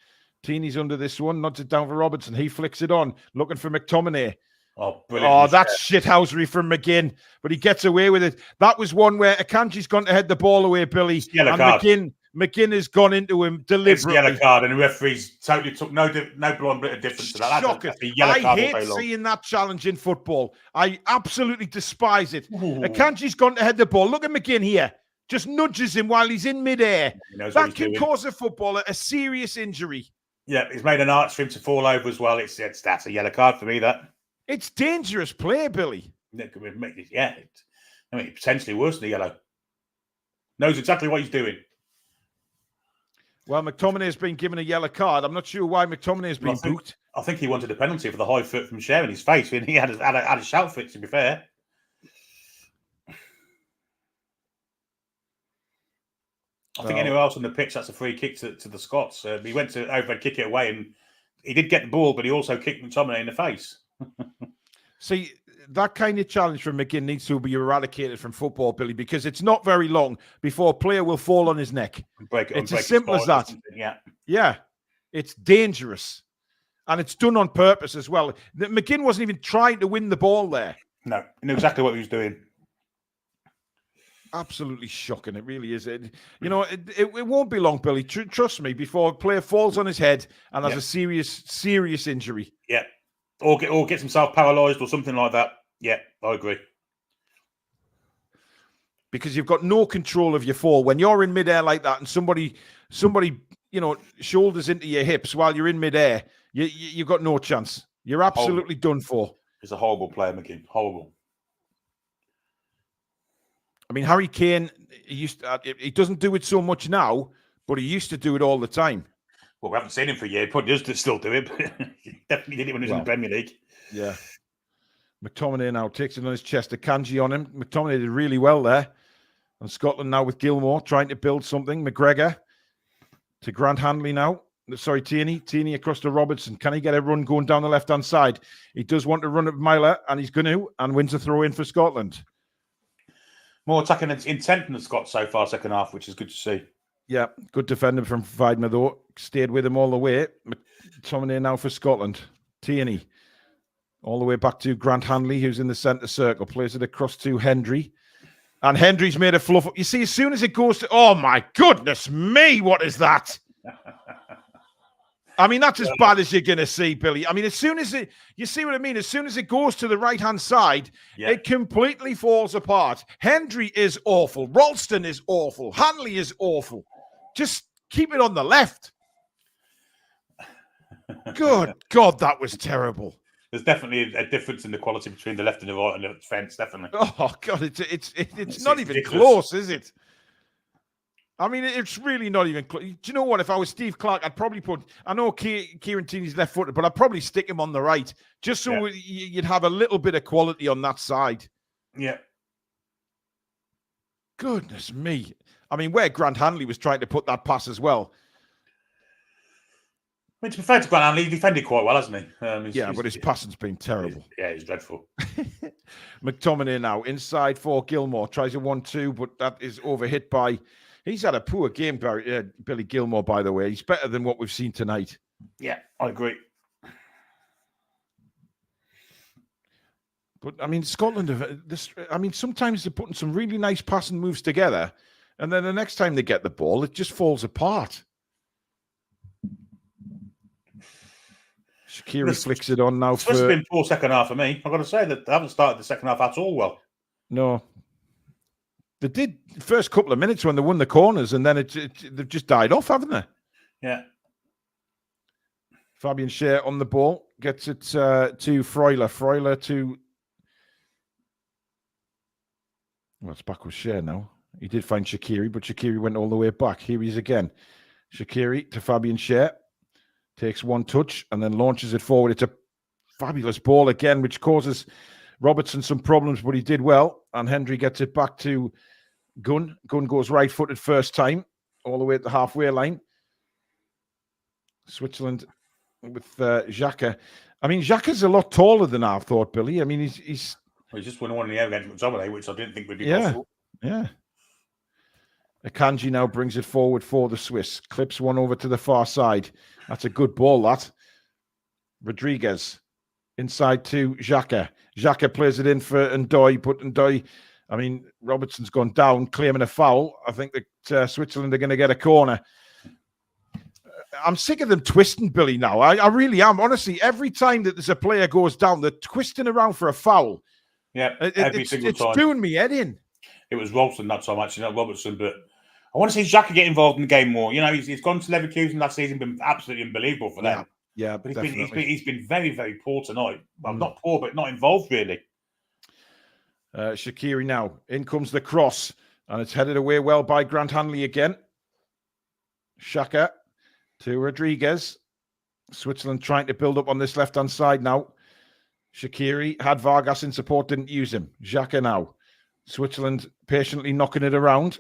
Teeny's under this one, nods it down for Robertson. He flicks it on, looking for McTominay. Oh, brilliant. Oh, that's shithousery from McGinn, but he gets away with it. That was one where Akanji's gone to head the ball away, Billy. Yellow card. McGinn has gone into him deliberately. It's yellow card, and the referees totally took no blind bit of difference to that. Shocking. I hate seeing that challenge in football. I absolutely despise it. Akanji's gone to head the ball. Look at McGinn here. Just nudges him while he's in midair. That can cause a footballer a serious injury. Yeah, he's made an arch for him to fall over as well. That's a yellow card for me, that. It's dangerous play, Billy. Yeah. I mean, potentially worse than the yellow. Knows exactly what he's doing. Well, McTominay has been given a yellow card. I'm not sure why McTominay has been booked. I think he wanted a penalty for the high foot from Schar in his face, and he had a shout for it, to be fair. I think anywhere else on the pitch, that's a free kick to the Scots. He went to over and kick it away, and he did get the ball, but he also kicked McTominay in the face. See, that kind of challenge from McGinn needs to be eradicated from football, Billy, because it's not very long before a player will fall on his neck. It's as simple as that. Yeah. It's dangerous. And it's done on purpose as well. McGinn wasn't even trying to win the ball there. No, he knew exactly what he was doing. Absolutely shocking. It really is. It won't be long, Billy. Trust me, before a player falls on his head and has a serious injury. Yeah. Or gets himself paralysed or something like that. Yeah, I agree. Because you've got no control of your fall. When you're in midair like that and somebody, shoulders into your hips while you're in midair, you've got no chance. You're absolutely done for. He's a horrible player, McGinn. Horrible. I mean, Harry Kane, he doesn't do it so much now, but he used to do it all the time. Well, we haven't seen him for a year. He probably does still do it, but he definitely did it when he was in the Premier League. Yeah. McTominay now takes it on his chest. Akanji on him. McTominay did really well there. And Scotland now with Gilmore trying to build something. McGregor to Grant Handley now. Sorry, Tierney. Tierney across to Robertson. Can he get a run going down the left-hand side? He does want to run at Myler, and he's going to, and wins a throw in for Scotland. More attacking intent than the Scots so far, second half, which is good to see. Yeah, good defender from Weidmer, though. Stayed with him all the way. McTominay now for Scotland. Tierney. All the way back to Grant Handley, who's in the centre circle. Plays it across to Hendry. And Hendry's made a fluff. You see, as soon as it goes to... Oh, my goodness me, what is that? I mean, that's as bad as you're going to see, Billy. I mean, as soon as it... You see what I mean? As soon as it goes to the right-hand side, it completely falls apart. Hendry is awful. Ralston is awful. Handley is awful. Just keep it on the left. Good God, that was terrible. There's definitely a difference in the quality between the left and the right and the fence, definitely. Oh, God, it's not even close, is it? I mean, it's really not even close. Do you know what? If I was Steve Clark, I'd probably put... I know Kieran Tierney's left-footed, but I'd probably stick him on the right, just so you'd have a little bit of quality on that side. Yeah. Goodness me. I mean, where Grant Handley was trying to put that pass as well. I mean, to be fair to Grant Handley, he defended quite well, hasn't he? But his passing's been terrible. He's dreadful. McTominay now, inside for Gilmore. Tries a 1-2, but that is overhit by... He's had a poor game, Billy Gilmore, by the way. He's better than what we've seen tonight. Yeah, I agree. But, I mean, Scotland, sometimes they're putting some really nice passing moves together, and then the next time they get the ball, it just falls apart. Shaqiri flicks it on now. Swiss have been poor second half for me. I've got to say that they haven't started the second half at all well. No. They did the first couple of minutes when they won the corners, and then they've just died off, haven't they? Yeah. Fabian Schar on the ball. Gets it to Freuler. Freuler to... Well, it's back with Schar now. He did find Shaqiri, but Shaqiri went all the way back. Here he is again. Shaqiri to Fabian Schar. Takes one touch and then launches it forward. It's a fabulous ball again, which causes Robertson some problems, but he did well. And Hendry gets it back to Gunn. Gunn goes right-footed first time, all the way at the halfway line. Switzerland with Xhaka. I mean, Xhaka's a lot taller than I thought, Billy. I mean, he's just won one in the air against McTominay, which I didn't think would be possible. Yeah. Akanji now brings it forward for the Swiss. Clips one over to the far side. That's a good ball, that. Rodriguez inside to Xhaka. Xhaka plays it in for Ndoye, but Ndoye, I mean, Robertson's gone down, claiming a foul. I think that Switzerland are going to get a corner. I'm sick of them twisting, Billy, now. I really am. Honestly, every time that there's a player goes down, they're twisting around for a foul. Yeah, every single time. It's doing me head in. It was Ralston that time, actually, not Robertson, but I want to see Xhaka get involved in the game more. You know, he's gone to Leverkusen last season, been absolutely unbelievable for them. Yeah, but he's been very, very poor tonight. Well, not poor, but not involved, really. Shaqiri now. In comes the cross, and it's headed away well by Grant Hanley again. Xhaka to Rodriguez. Switzerland trying to build up on this left-hand side now. Shaqiri had Vargas in support, didn't use him. Xhaka now. Switzerland patiently knocking it around.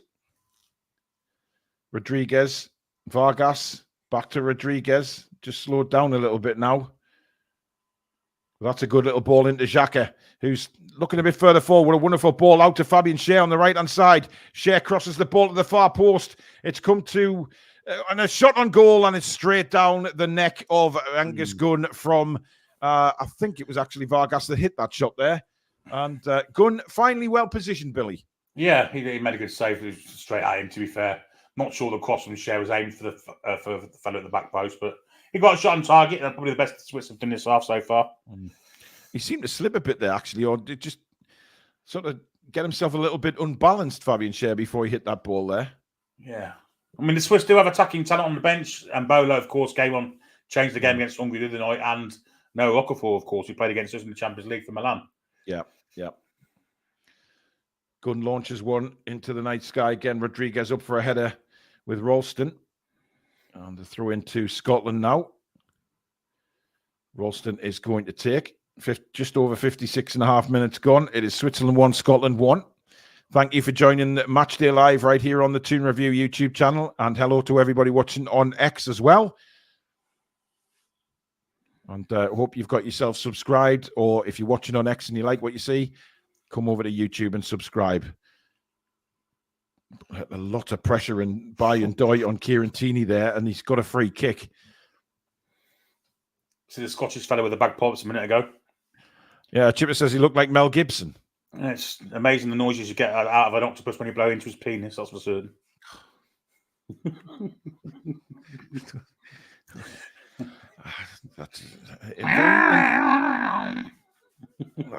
Rodriguez, Vargas, back to Rodriguez. Just slowed down a little bit now. That's a good little ball into Xhaka, who's looking a bit further forward. A wonderful ball out to Fabian Schar on the right-hand side. Schar crosses the ball to the far post. It's come to... and a shot on goal, and it's straight down the neck of Angus Gunn from... I think it was actually Vargas that hit that shot there. And Gunn finally well positioned, Billy. Yeah, he made a good save. It was straight at him, to be fair. Not sure the cross from Schar was aimed for the fellow at the back post, but he got a shot on target. That's probably the best the Swiss have done this half so far. He seemed to slip a bit there, actually, or did just sort of get himself a little bit unbalanced, Fabian Schar, before he hit that ball there. Yeah. I mean, the Swiss do have attacking talent on the bench, and Bolo, of course, changed the game against Hungary the other night, and Noah Okafor, of course, who played against us in the Champions League for Milan. Yeah. Gunn launches one into the night sky again. Rodriguez up for a header with Ralston. And the throw into Scotland now. Ralston is going to take just over 56 and a half minutes gone. It is Switzerland 1, Scotland 1. Thank you for joining Matchday Live right here on the Toon Review YouTube channel. And hello to everybody watching on X as well. And hope you've got yourself subscribed. Or if you're watching on X and you like what you see, come over to YouTube and subscribe. A lot of pressure by Ndoye on Kieran Tierney there, and he's got a free kick. See the Scottish fellow with the bag pops a minute ago? Yeah, Chipper says he looked like Mel Gibson. And it's amazing the noises you get out of an octopus when you blow into his penis, that's for certain.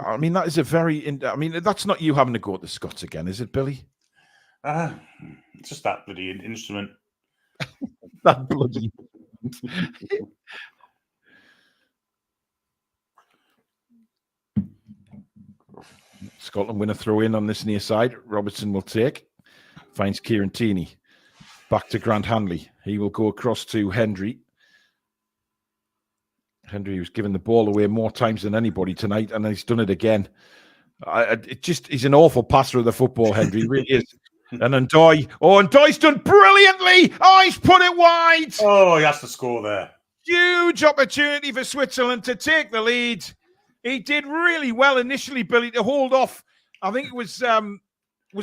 I mean, that is a very... I mean, that's not you having to go at the Scots again, is it, Billy? It's just that bloody instrument. That bloody... Scotland win a throw in on this near side. Robertson will take. Finds Kieran Tierney. Back to Grant Hanley. He will go across to Hendry. Hendry was giving the ball away more times than anybody tonight, and he's done it again. He's an awful passer of the football, Hendry. He really is. And Ndoye. Oh, Ndoye's done brilliantly. Oh, he's put it wide. Oh, he has to score there. Huge opportunity for Switzerland to take the lead. He did really well initially, Billy, to hold off. I think it was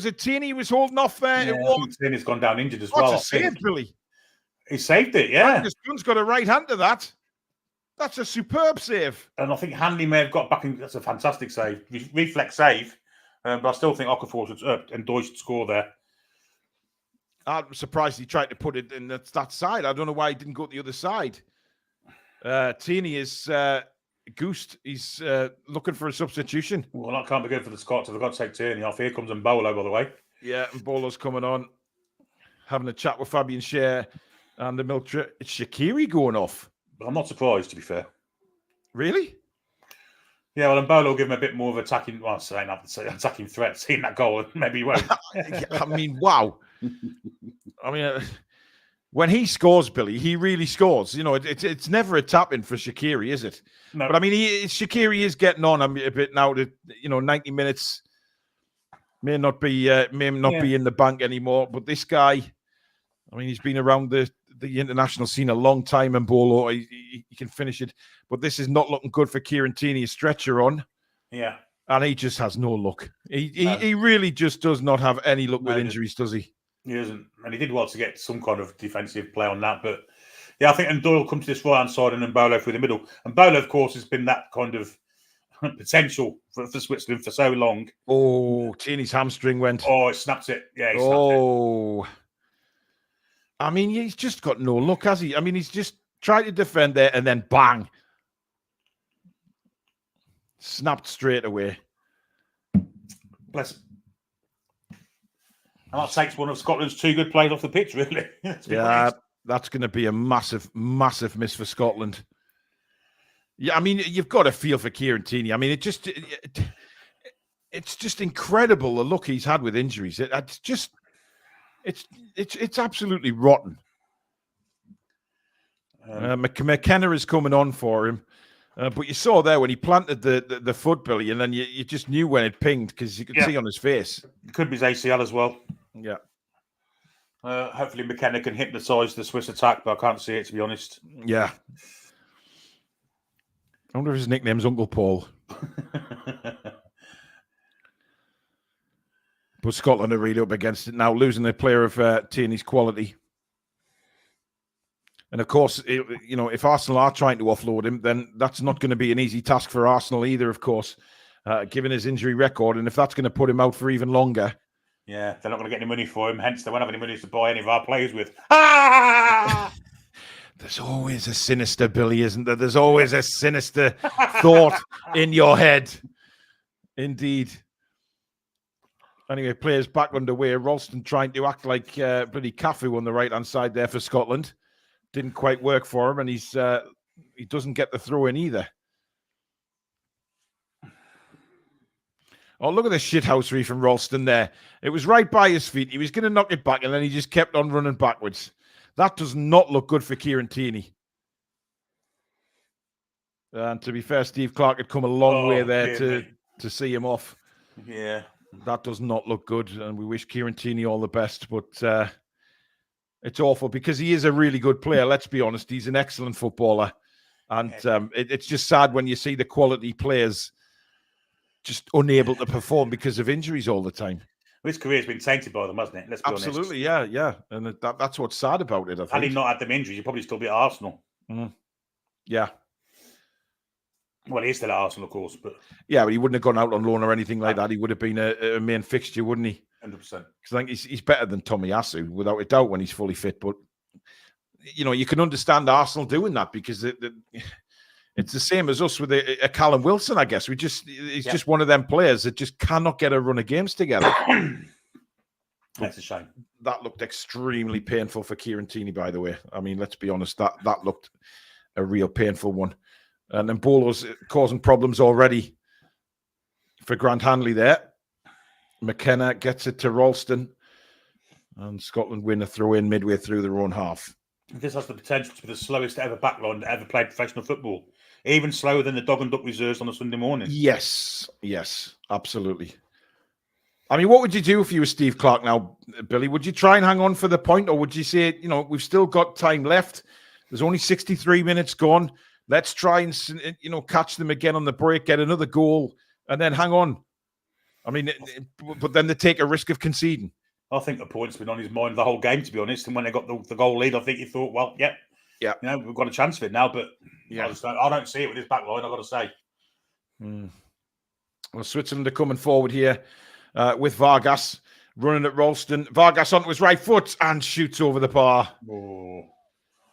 it Tierney who was holding off there? Yeah, Tierney's gone down injured as well. That's a save, Billy. He saved it, yeah. Angus Gunn's got a right hand to that. That's a superb save. And I think Hanley may have got back in. That's a fantastic save. Reflex save. But I still think Okafor and Ndoye should score there. I'm surprised he tried to put it in that side. I don't know why he didn't go to the other side. Tini is goosed. He's looking for a substitution. Well, that can't be good for the Scots. They've got to take Tierney off. Here comes Mbolo, by the way. Yeah, and Bolo's coming on, having a chat with Fabian Schar and the Miltra. It's Shaqiri going off. But I'm not surprised, to be fair. Really? Yeah, well, Mbolo will give him a bit more of attacking. Well, saying attacking threat, seeing that goal, maybe he won't. I mean, wow. I mean, when he scores, Billy, he really scores. You know, it's never a tap in for Shaqiri, is it? No. But I mean, Shaqiri is getting on a bit now. That 90 minutes may not be in the bank anymore. But this guy, I mean, he's been around the international scene a long time, and Bolo, he can finish it. But this is not looking good for Kieran Tierney. A stretcher on. Yeah. And he just has no luck. He really just does not have any luck with injuries, does he? He doesn't. And he did well to get some kind of defensive play on that. But yeah, I think Ndoyle come to this right-hand side and Mbolo through the middle. And Mbolo, of course, has been that kind of potential for Switzerland for so long. Oh, Tierney's hamstring went. Oh, it snapped it. Yeah, he snapped it. I mean, he's just got no luck, has he? I mean, he's just tried to defend there and then bang. Snapped straight away. Bless him. And that takes one of Scotland's two good players off the pitch, really. Yeah, that's going to be a massive, massive miss for Scotland. Yeah, I mean, you've got to feel for Kieran Tierney. I mean, it's just incredible the luck he's had with injuries. It's absolutely rotten. McKenna is coming on for him. But you saw there when he planted the foot, Billy, and then you just knew when it pinged because you could see on his face. It could be his ACL as well. Yeah. Hopefully McKenna can hypnotise the Swiss attack, but I can't see it, to be honest. Yeah. I wonder if his nickname's Uncle Paul. But Scotland are really up against it now, losing a player of Tierney's quality. And of course, if Arsenal are trying to offload him, then that's not going to be an easy task for Arsenal either, of course, given his injury record. And if that's going to put him out for even longer. Yeah, they're not going to get any money for him. Hence, they won't have any money to buy any of our players with. Ah! There's always a sinister, Billy, isn't there? There's always a sinister thought in your head. Indeed. Anyway, players back underway. Ralston trying to act like bloody Cafu on the right-hand side there for Scotland. Didn't quite work for him, and he doesn't get the throw in either. Oh, look at the shithousery from Ralston there. It was right by his feet. He was going to knock it back, and then he just kept on running backwards. That does not look good for Kieran Tierney. And to be fair, Steve Clark had come a long way there to see him off. Yeah. That does not look good, and we wish Kieran Tierney all the best, but it's awful because he is a really good player. Let's be honest. He's an excellent footballer. And it's just sad when you see the quality players just unable to perform because of injuries all the time. His career's been tainted by them, hasn't it? Let's be honest. Absolutely, yeah. And that's what's sad about it, I think. Had he not had them injuries, he'd probably still be at Arsenal. Yeah. Well, he is still at Arsenal, of course. But yeah, but he wouldn't have gone out on loan or anything like that. He would have been a main fixture, wouldn't he? 100%. Because I think he's better than Tomiyasu, without a doubt, when he's fully fit. But, you can understand Arsenal doing that because it's the same as us with a Callum Wilson, I guess. He's just one of them players that just cannot get a run of games together. That's a shame. That looked extremely painful for Kieran Tierney, by the way. I mean, let's be honest, that looked a real painful one. And then Bolo's causing problems already for Grant Hanley there. McKenna gets it to Ralston. And Scotland win a throw-in midway through their own half. This has the potential to be the slowest ever backline that ever played professional football. Even slower than the Dog and Duck reserves on a Sunday morning. Yes, absolutely. I mean, what would you do if you were Steve Clark now, Billy? Would you try and hang on for the point, or would you say, we've still got time left. There's only 63 minutes gone. Let's try and, catch them again on the break, get another goal, and then hang on. I mean, but then they take a risk of conceding. I think the point's been on his mind the whole game, to be honest. And when they got the goal lead, I think he thought, well, yeah, we've got a chance of it now. But I don't see it with his back line, I've got to say. Well, Switzerland are coming forward here with Vargas running at Ralston. Vargas onto his right foot and shoots over the bar. Oh.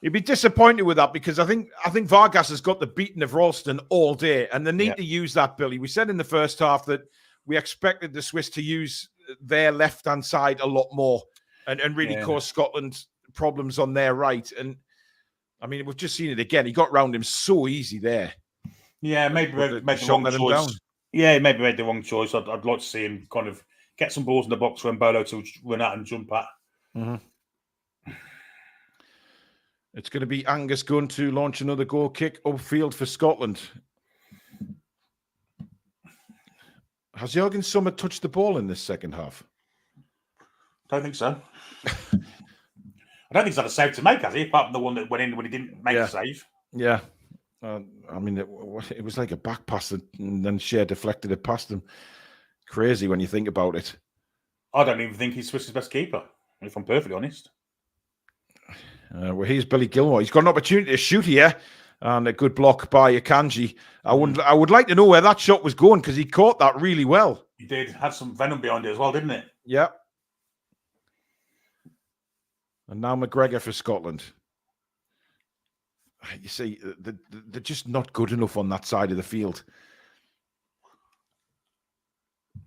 He'd be disappointed with that because I think Vargas has got the beating of Ralston all day, and they need to use that, Billy. We said in the first half that we expected the Swiss to use their left-hand side a lot more and really cause Scotland problems on their right. And I mean, we've just seen it again. He got round him so easy there. Yeah, maybe made the wrong choice. Yeah, maybe made the wrong choice. I'd like to see him kind of get some balls in the box for Mbolo to run out and jump at. Mm-hmm. It's going to be Angus Gunn to launch another goal kick upfield for Scotland. Has Jürgen Sommer touched the ball in this second half? Don't think so. I don't think he's had a save to make, has he? Apart from the one that went in when he didn't make a save. Yeah. I mean, it was like a back pass and then Schar deflected it past him. Crazy when you think about it. I don't even think he's Swiss's best keeper, if I'm perfectly honest. Well, here's Billy Gilmore. He's got an opportunity to shoot here, and a good block by Akanji. I would like to know where that shot was going because he caught that really well. He did. Had some venom behind it as well, didn't it? Yeah. And now McGregor for Scotland. You see, they're just not good enough on that side of the field.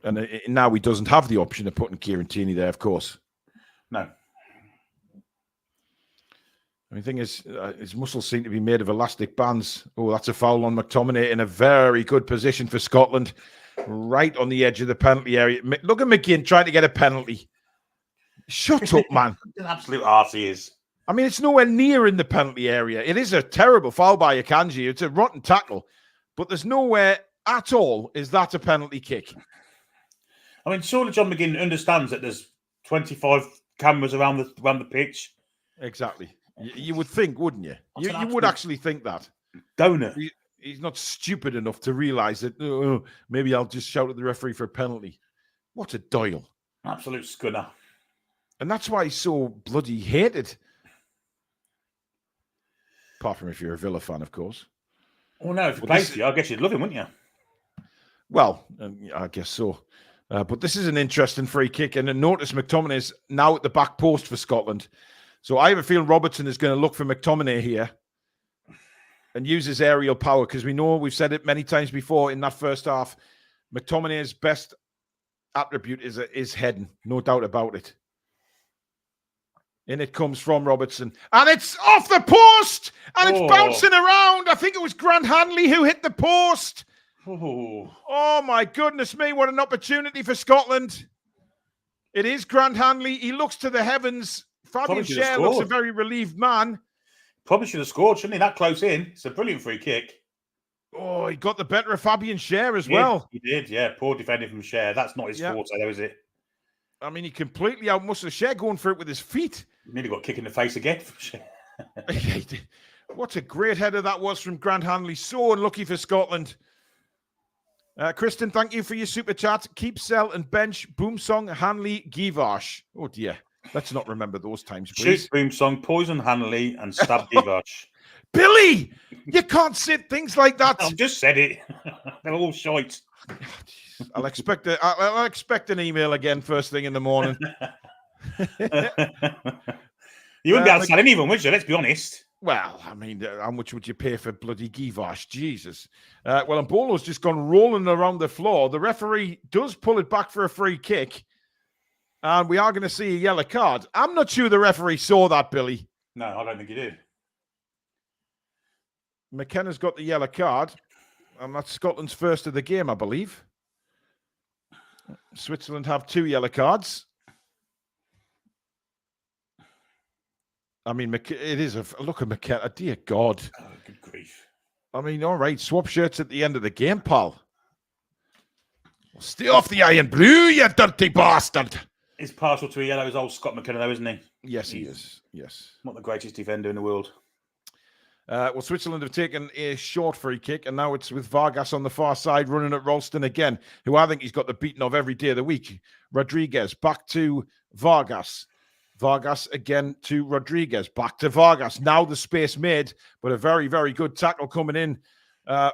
And now he doesn't have the option of putting Kieran Tierney there, of course. No. The thing is, his muscles seem to be made of elastic bands. Oh, that's a foul on McTominay in a very good position for Scotland. Right on the edge of the penalty area. Look at McGinn trying to get a penalty. Shut up, man. An absolute arse he is. I mean, it's nowhere near in the penalty area. It is a terrible foul by Akanji. It's a rotten tackle. But there's nowhere at all is that a penalty kick. I mean, surely John McGinn understands that there's 25 cameras around the pitch. Exactly. You would think, wouldn't you? You would actually think that. Don't it? He's not stupid enough to realise that, maybe I'll just shout at the referee for a penalty. What a Doyle. Absolute scunner. And that's why he's so bloody hated. Apart from if you're a Villa fan, of course. Oh, no, if he plays for you, I guess you'd love him, wouldn't you? Well, I guess so. But this is an interesting free kick. And notice McTominay is now at the back post for Scotland. So I have a feeling Robertson is going to look for McTominay here and use his aerial power because we know, we've said it many times before in that first half, McTominay's best attribute is heading, no doubt about it. And it comes from Robertson. And it's off the post! And it's bouncing around. I think it was Grant Hanley who hit the post. Oh, my goodness me. What an opportunity for Scotland. It is Grant Hanley. He looks to the heavens. Fabian Schar looks a very relieved man. Probably should have scored, shouldn't he? That close in. It's a brilliant free kick. Oh, he got the better of Fabian Schar as well. He did, yeah. Poor defending from Schar. That's not his forte, though, is it? I mean, he completely outmuscled Schar going for it with his feet. Nearly got a kick in the face again from Schar. What a great header that was from Grant Hanley. So unlucky for Scotland. Kristen, thank you for your super chat. Keep, sell, and bench Boomsong, Hanley, Givash. Oh, dear. Let's not remember those times, please. Shoot Boomsong, poison Hanley, and stab Givash. Billy! You can't say things like that. I've just said it. They're all shite. I'll expect an email again first thing in the morning. You wouldn't be able to sell any of them, would you? Let's be honest. Well, I mean, how much would you pay for bloody Givash? Jesus. Well, Mbolo's just gone rolling around the floor. The referee does pull it back for a free kick. And we are going to see a yellow card. I'm not sure the referee saw that, Billy. No, I don't think he did. McKenna's got the yellow card. And that's Scotland's first of the game, I believe. Switzerland have 2 yellow cards. I mean, it is a look at McKenna. Dear God. Oh, good grief. I mean, all right, swap shirts at the end of the game, pal. Stay off the iron blue, you dirty bastard. He's partial to a yellow as old Scott McKenna, though, isn't he? Yes, he is. Yes. Not the greatest defender in the world. Well, Switzerland have taken a short free kick, and now it's with Vargas on the far side running at Ralston again, who I think he's got the beating of every day of the week. Rodriguez back to Vargas. Vargas again to Rodriguez. Back to Vargas. Now the space made, but a very, very good tackle coming in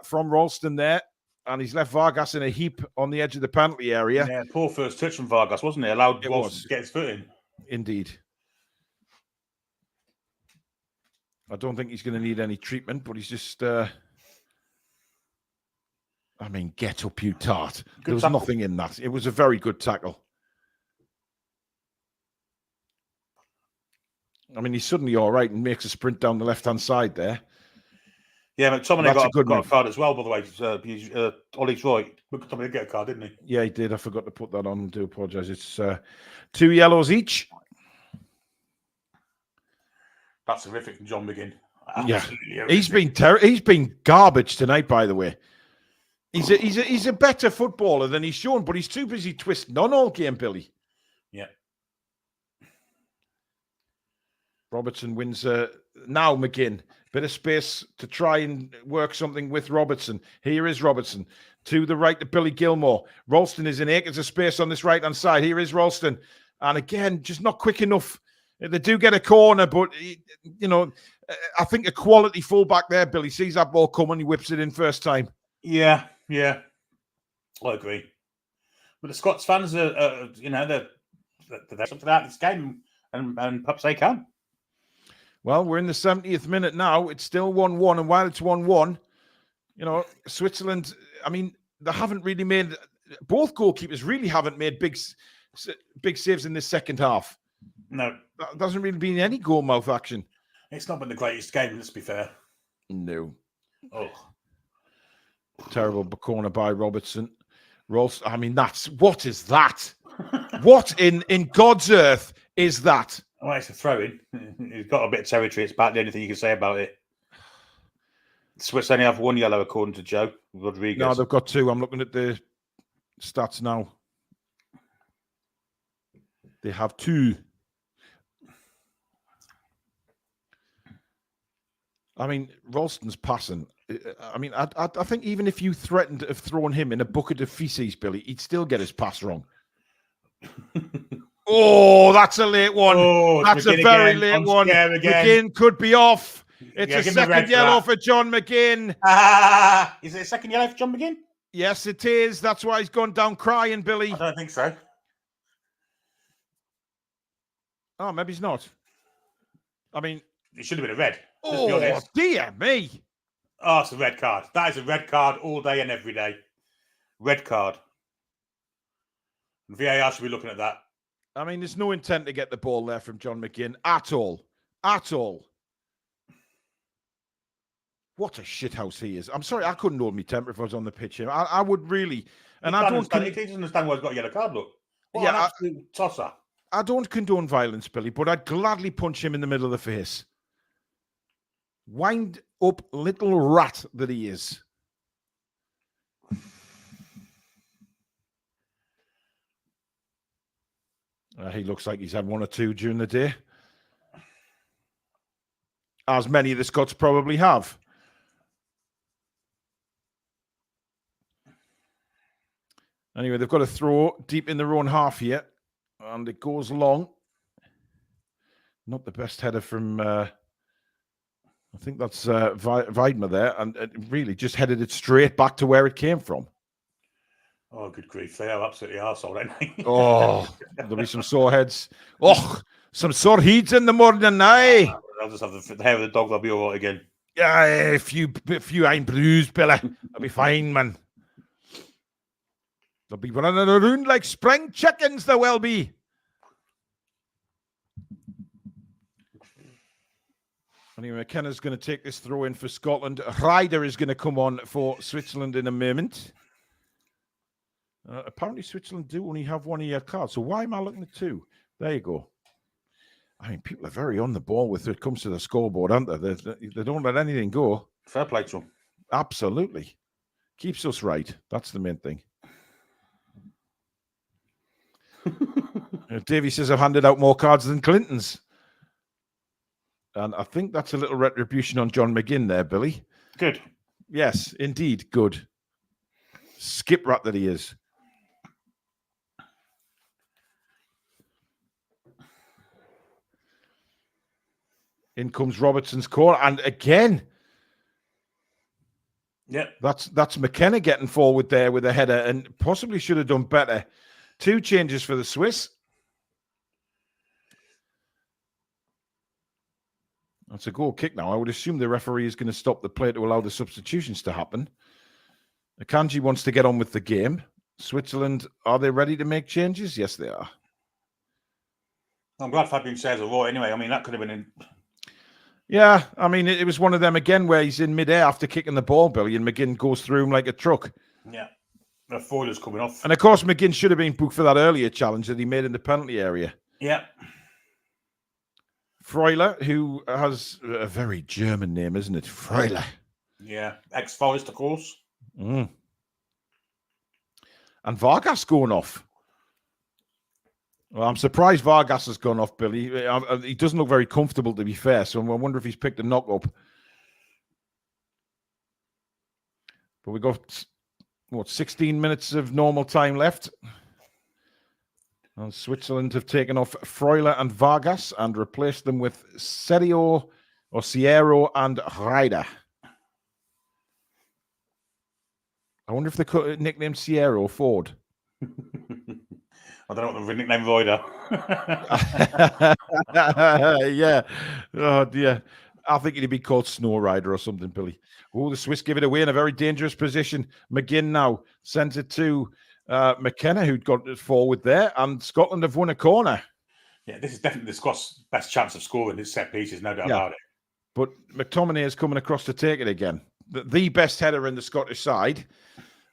from Ralston there. And he's left Vargas in a heap on the edge of the penalty area. Yeah, poor first touch from Vargas, wasn't he? Allowed Ralston to get his foot in. Indeed. I don't think he's going to need any treatment, but he's just... I mean, get up, you tart. There was nothing in that. It was a very good tackle. I mean, he's suddenly all right and makes a sprint down the left-hand side there. Yeah, McTominay got a card as well, by the way. Ollie's right. McTominay did get a card, didn't he? Yeah, he did. I forgot to put that on. I do apologise. It's 2 yellows each. That's horrific from John McGinn. Yeah, he's been garbage tonight, by the way. He's a better footballer than he's shown, but he's too busy twisting on all game, Billy. Yeah. Robertson wins. Now McGinn, bit of space to try and work something with Robertson. Here is Robertson to the right to Billy Gilmore. Ralston is in acres of space on this right-hand side. Here is Ralston. And again, just not quick enough. They do get a corner, but, I think a quality fullback there, Billy, sees that ball coming, he whips it in first time. Yeah. I agree. But the Scots fans are they're something out of this game, and perhaps they can. Well, we're in the 70th minute now. It's still 1-1, and while it's 1-1, Switzerland, I mean, they haven't really made... Both goalkeepers really haven't made big saves in this second half. No. There hasn't really been any goal-mouth action. It's not been the greatest game, let's be fair. No. Oh. Terrible corner by Robertson. I mean, what is that? What in God's earth is that? Well, it's a throw-in. He's got a bit of territory. It's about the only thing you can say about it. Swiss only have one yellow, according to Joe Rodriguez. No, they've got 2. I'm looking at the stats now. They have 2. I mean, Ralston's passing. I mean, I think even if you threatened to have thrown him in a bucket of feces, Billy, he'd still get his pass wrong. Oh, that's a late one. Oh, that's a very late one. McGinn could be off. It's a second yellow for John McGinn. Is it a second yellow for John McGinn? Yes, it is. That's why he's gone down crying, Billy. I don't think so. Oh, maybe he's not. I mean... It should have been a red. Oh, dear me. Oh, it's a red card. That is a red card all day and every day. Red card. And VAR should be looking at that. I mean, there's no intent to get the ball there from John McGinn at all. At all. What a shithouse he is. I'm sorry, I couldn't hold my temper if I was on the pitch. I would really... And I don't... He doesn't understand why he's got a yellow card, look. What an absolute tosser. I don't condone violence, Billy, but I'd gladly punch him in the middle of the face. Wind up little rat that he is. He looks like he's had 1 or 2 during the day. As many of the Scots probably have. Anyway, they've got a throw deep in their own half here. And it goes long. Not the best header from... I think that's Weidmer there. And it really just headed it straight back to where it came from. Oh, good grief. They are absolutely arsehole, ain't they? Oh, there'll be some sore heads. Oh, some sore heads in the morning, aye. I'll just have the hair of the dog. I'll be all right again. Yeah, if you ain't bruised, Billy, I'll be fine, man. They'll be running around like spring chickens, they will be. Anyway, McKenna's going to take this throw in for Scotland. Ryder is going to come on for Switzerland in a moment. Apparently, Switzerland do only have 1 yellow card. So why am I looking at 2? There you go. I mean, people are very on the ball when it comes to the scoreboard, aren't they? They don't let anything go. Fair play to them. Absolutely. Keeps us right. That's the main thing. Davey says I've handed out more cards than Clinton's. And I think that's a little retribution on John McGinn there, Billy. Good. Yes, indeed. Good. Skip rat that he is. In comes Robertson's corner. And again, yeah, that's McKenna getting forward there with a header and possibly should have done better. 2 changes for the Swiss. That's a goal kick now. I would assume the referee is going to stop the play to allow the substitutions to happen. Akanji wants to get on with the game. Switzerland, are they ready to make changes? Yes, they are. I'm glad Fabian Schar all right anyway. I mean, that could have been in. Yeah, I mean, it was one of them again where he's in midair after kicking the ball, Billy, and McGinn goes through him like a truck. Yeah, the foiler's coming off. And of course, McGinn should have been booked for that earlier challenge that he made in the penalty area. Yeah. Freuler, who has a very German name, isn't it? Freuler. Yeah, ex-Forest, of course. Mm. And Vargas going off. Well, I'm surprised Vargas has gone off, Billy. He doesn't look very comfortable, to be fair, so I wonder if he's picked a knock-up. But we've got, 16 minutes of normal time left. And Switzerland have taken off Freuler and Vargas and replaced them with Sierro and Reider. I wonder if they could nickname Sierro Ford. I don't know what the nickname Ryder. Yeah. Oh, dear. I think it'd be called Snow Rider or something, Billy. Oh, the Swiss give it away in a very dangerous position. McGinn now sends it to McKenna, who'd got it forward there, and Scotland have won a corner. Yeah, this is definitely the Scots' best chance of scoring his set pieces, no doubt about it. But McTominay is coming across to take it again. The best header in the Scottish side.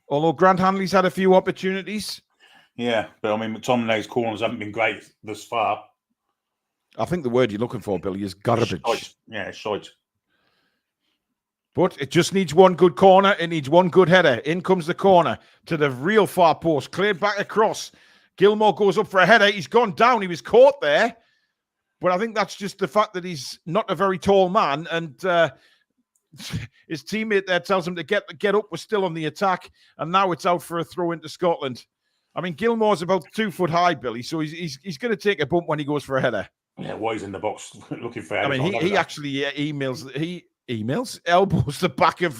Although Grant Hanley's had a few opportunities. Yeah, but I mean, McTominay's corners haven't been great thus far. I think the word you're looking for, Billy, is garbage. Shite. Yeah, shite. But it just needs one good corner. It needs one good header. In comes the corner to the real far post. Cleared back across. Gilmore goes up for a header. He's gone down. He was caught there. But I think that's just the fact that he's not a very tall man. And his teammate there tells him to get up. We're still on the attack. And now it's out for a throw into Scotland. I mean, Gilmore's about 2 foot high, Billy. So he's going to take a bump when he goes for a header. Yeah, why he's in the box looking for headers. I mean, he actually elbows the back of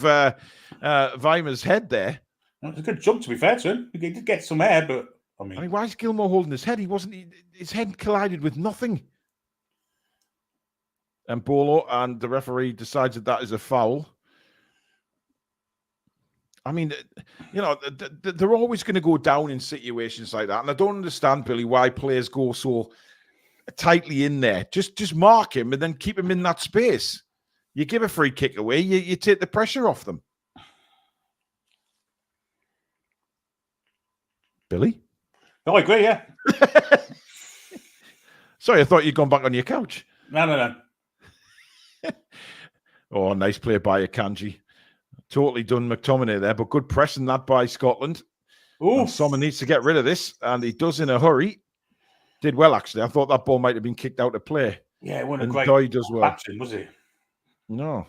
Weimer's head there. It's a good jump, to be fair to him. He did get some air, but I mean, why is Gilmore holding his head? His head collided with nothing. And Bolo and the referee decides that is a foul. I mean, they're always going to go down in situations like that. And I don't understand, Billy, why players go so tightly in there. Just mark him and then keep him in that space. You give a free kick away, you take the pressure off them. Billy? I agree, yeah. Sorry, I thought you'd gone back on your couch. No. Oh, nice play by Akanji. Totally done McTominay there, but good pressing that by Scotland. Someone needs to get rid of this, and he does in a hurry. Did well, actually. I thought that ball might have been kicked out of play. Yeah, it wasn't a great Doy does well. action, was he? No.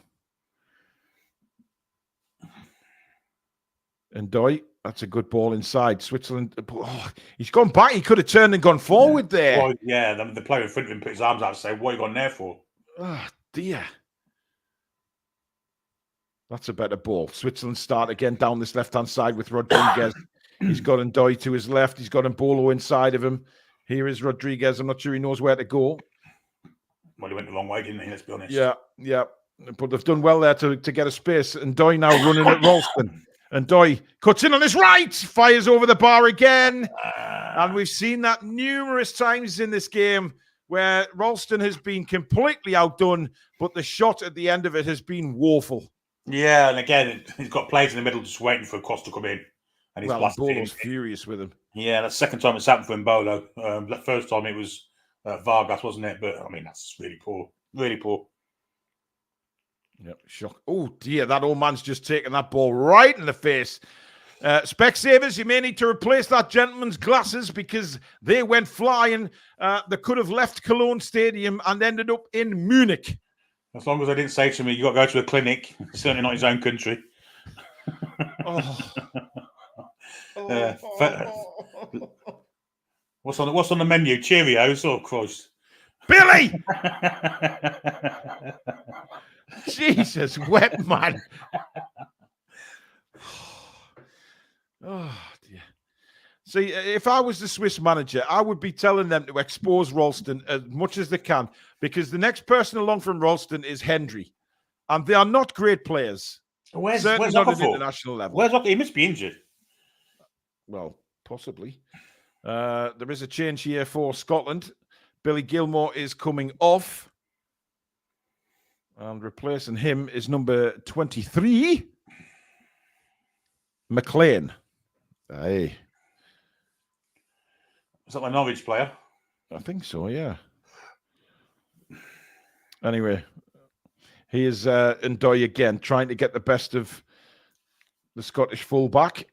And Doy, that's a good ball inside. Switzerland, he's gone back. He could have turned and gone forward there. Well, yeah, the player in front of him put his arms out and say, what are you gone there for? Oh, dear. That's a better ball. Switzerland start again down this left-hand side with Rodriguez. He's got Ndoye to his left. He's got Mbolo inside of him. Here is Rodriguez. I'm not sure he knows where to go. Well, he went the wrong way, didn't he? Let's be honest. Yeah. But they've done well there to get a space. Ndoye now running at Ralston. Ndoye cuts in on his right. Fires over the bar again. And we've seen that numerous times in this game where Ralston has been completely outdone, but the shot at the end of it has been woeful. Yeah, and again, he's got players in the middle just waiting for a cross to come in. And he's Mbolo's furious with him. Yeah, that's the second time it's happened for Mbolo. The first time it was Vargas, wasn't it? But, I mean, that's really poor. Really poor. Yep, shock. Oh, dear, that old man's just taken that ball right in the face. Specsavers, you may need to replace that gentleman's glasses because they went flying. They could have left Cologne Stadium and ended up in Munich. As long as they didn't say to me, you got to go to a clinic, certainly not his own country. What's on the menu? Cheerios? Oh, Christ. Billy! Jesus, wet man. Oh, dear. See, if I was the Swiss manager, I would be telling them to expose Ralston as much as they can, because the next person along from Ralston is Hendry, and they are not great players. Where's Certainly not at Okafor? international level. Where's Okafor? He must be injured. Well, possibly. There is a change here for Scotland. Billy Gilmore is coming off, and replacing him is number 23, McLean. Hey. Is that my Norwich player? I think so, yeah. Anyway, he is Ndoye again, trying to get the best of the Scottish fullback,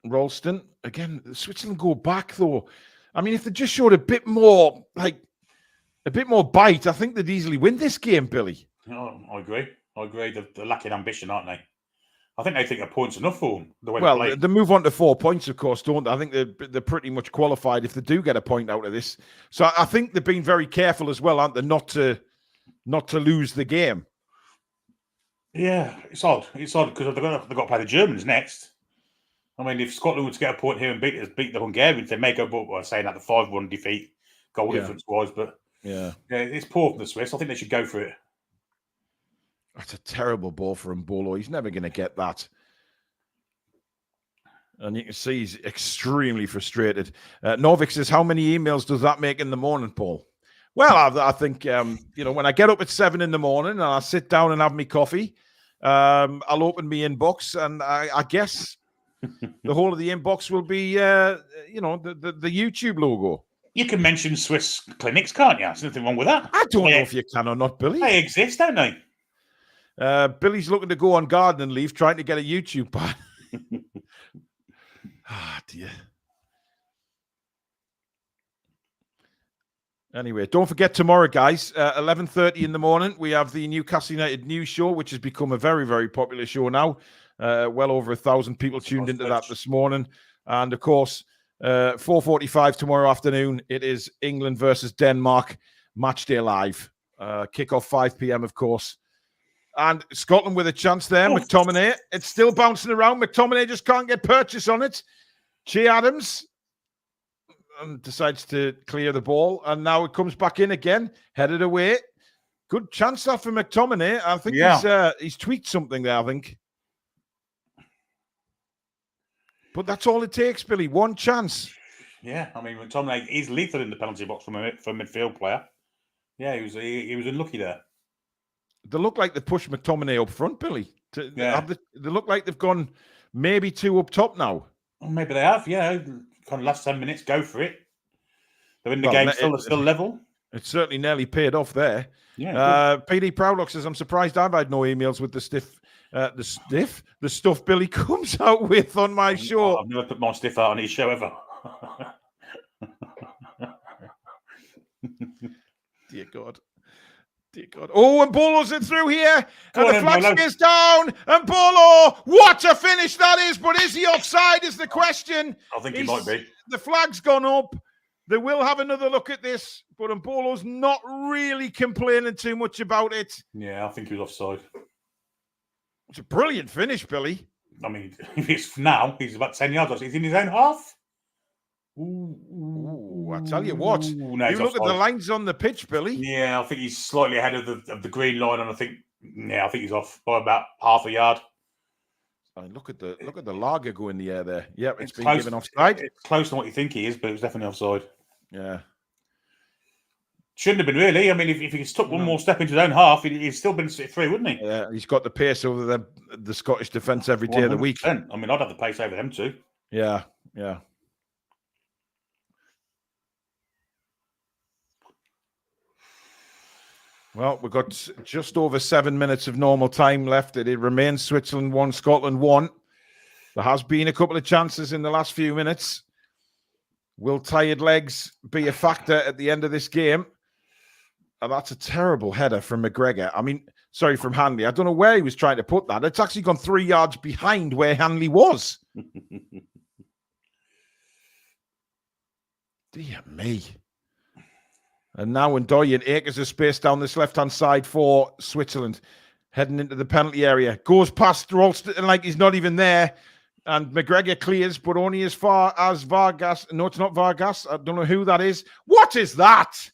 Ralston. Again, Switzerland go back, though. I mean, if they just showed a bit more bite, I think they'd easily win this game, Billy. Oh, I agree. They're lacking ambition, aren't they? I think they think a point's enough for them. They move on to 4 points, of course, don't they? I think they're pretty much qualified if they do get a point out of this. So I think they've been very careful as well, aren't they, not to lose the game. Yeah, it's odd. It's odd because they've got to play the Germans next. I mean, if Scotland were to get a point here and beat the Hungarians, they may go by saying that the 5-1 defeat, goal difference-wise. But yeah, it's poor from the Swiss. I think they should go for it. That's a terrible ball for Mbolo. He's never going to get that. And you can see he's extremely frustrated. Norvik says, how many emails does that make in the morning, Paul? Well, I think, when I get up at 7 in the morning and I sit down and have my coffee, I'll open my inbox, and I guess the whole of the inbox will be, the YouTube logo. You can mention Swiss clinics, can't you? There's nothing wrong with that. I don't know if you can or not, Billy. They exist, don't they? Billy's looking to go on gardening leave, trying to get a YouTube ban. Dear. Anyway, don't forget tomorrow, guys, 11:30 in the morning, we have the Newcastle United News Show, which has become a very, very popular show now. Well over 1,000 people tuned into that this morning. And, of course, 4:45 tomorrow afternoon, it is England versus Denmark, Matchday Live. Kick-off 5 p.m., of course. And Scotland with a chance there. McTominay, it's still bouncing around. McTominay just can't get purchase on it. Che Adams decides to clear the ball. And now it comes back in again, headed away. Good chance there for McTominay. I think he's tweaked something there, I think. But that's all it takes, Billy. One chance. Yeah, I mean, McTominay, he's lethal in the penalty box from a midfield player. Yeah, he was unlucky there. They look like they pushed McTominay up front, Billy. They look like they've gone maybe 2 up top now. Well, maybe they have, yeah. Kind of last 10 minutes, go for it. They're in the game still level. It's certainly nearly paid off there. Yeah. PD Proudlock says, I'm surprised I've had no emails with the stuff Billy comes out with on my show. I've never put my stiff out on his show ever. Dear God. Oh, and Bolo's in through here. And the flag is down. And Bolo, what a finish that is. But is he offside is the question. I think he might be. The flag's gone up. They will have another look at this. But Mbolo's not really complaining too much about it. Yeah, I think he was offside. It's a brilliant finish, Billy. I mean, he's about 10 yards. He's in his own half. Ooh, I tell you what. You look at the lines on the pitch, Billy. Yeah, I think he's slightly ahead of the green line, and I think he's off by about half a yard. I mean, look at the lager go in the air there. Yep, it's been given offside. It's close to what you think he is, but it was definitely offside. Yeah. Shouldn't have been, really. I mean, if he took one more step into his own half, he'd still been through, wouldn't he? Yeah, he's got the pace over the Scottish defence every day of the week. I mean, I'd have the pace over them too. Yeah. Well, we've got just over 7 minutes of normal time left. It remains Switzerland 1, Scotland 1. There has been a couple of chances in the last few minutes. Will tired legs be a factor at the end of this game? And that's a terrible header from McGregor. From Hanley. I don't know where he was trying to put that. It's actually gone 3 yards behind where Hanley was. Dear me. And now Ndoye and acres of space down this left-hand side for Switzerland. Heading into the penalty area. Goes past Ralston like he's not even there. And McGregor clears, but only as far as Vargas. No, it's not Vargas. I don't know who that is. What is that?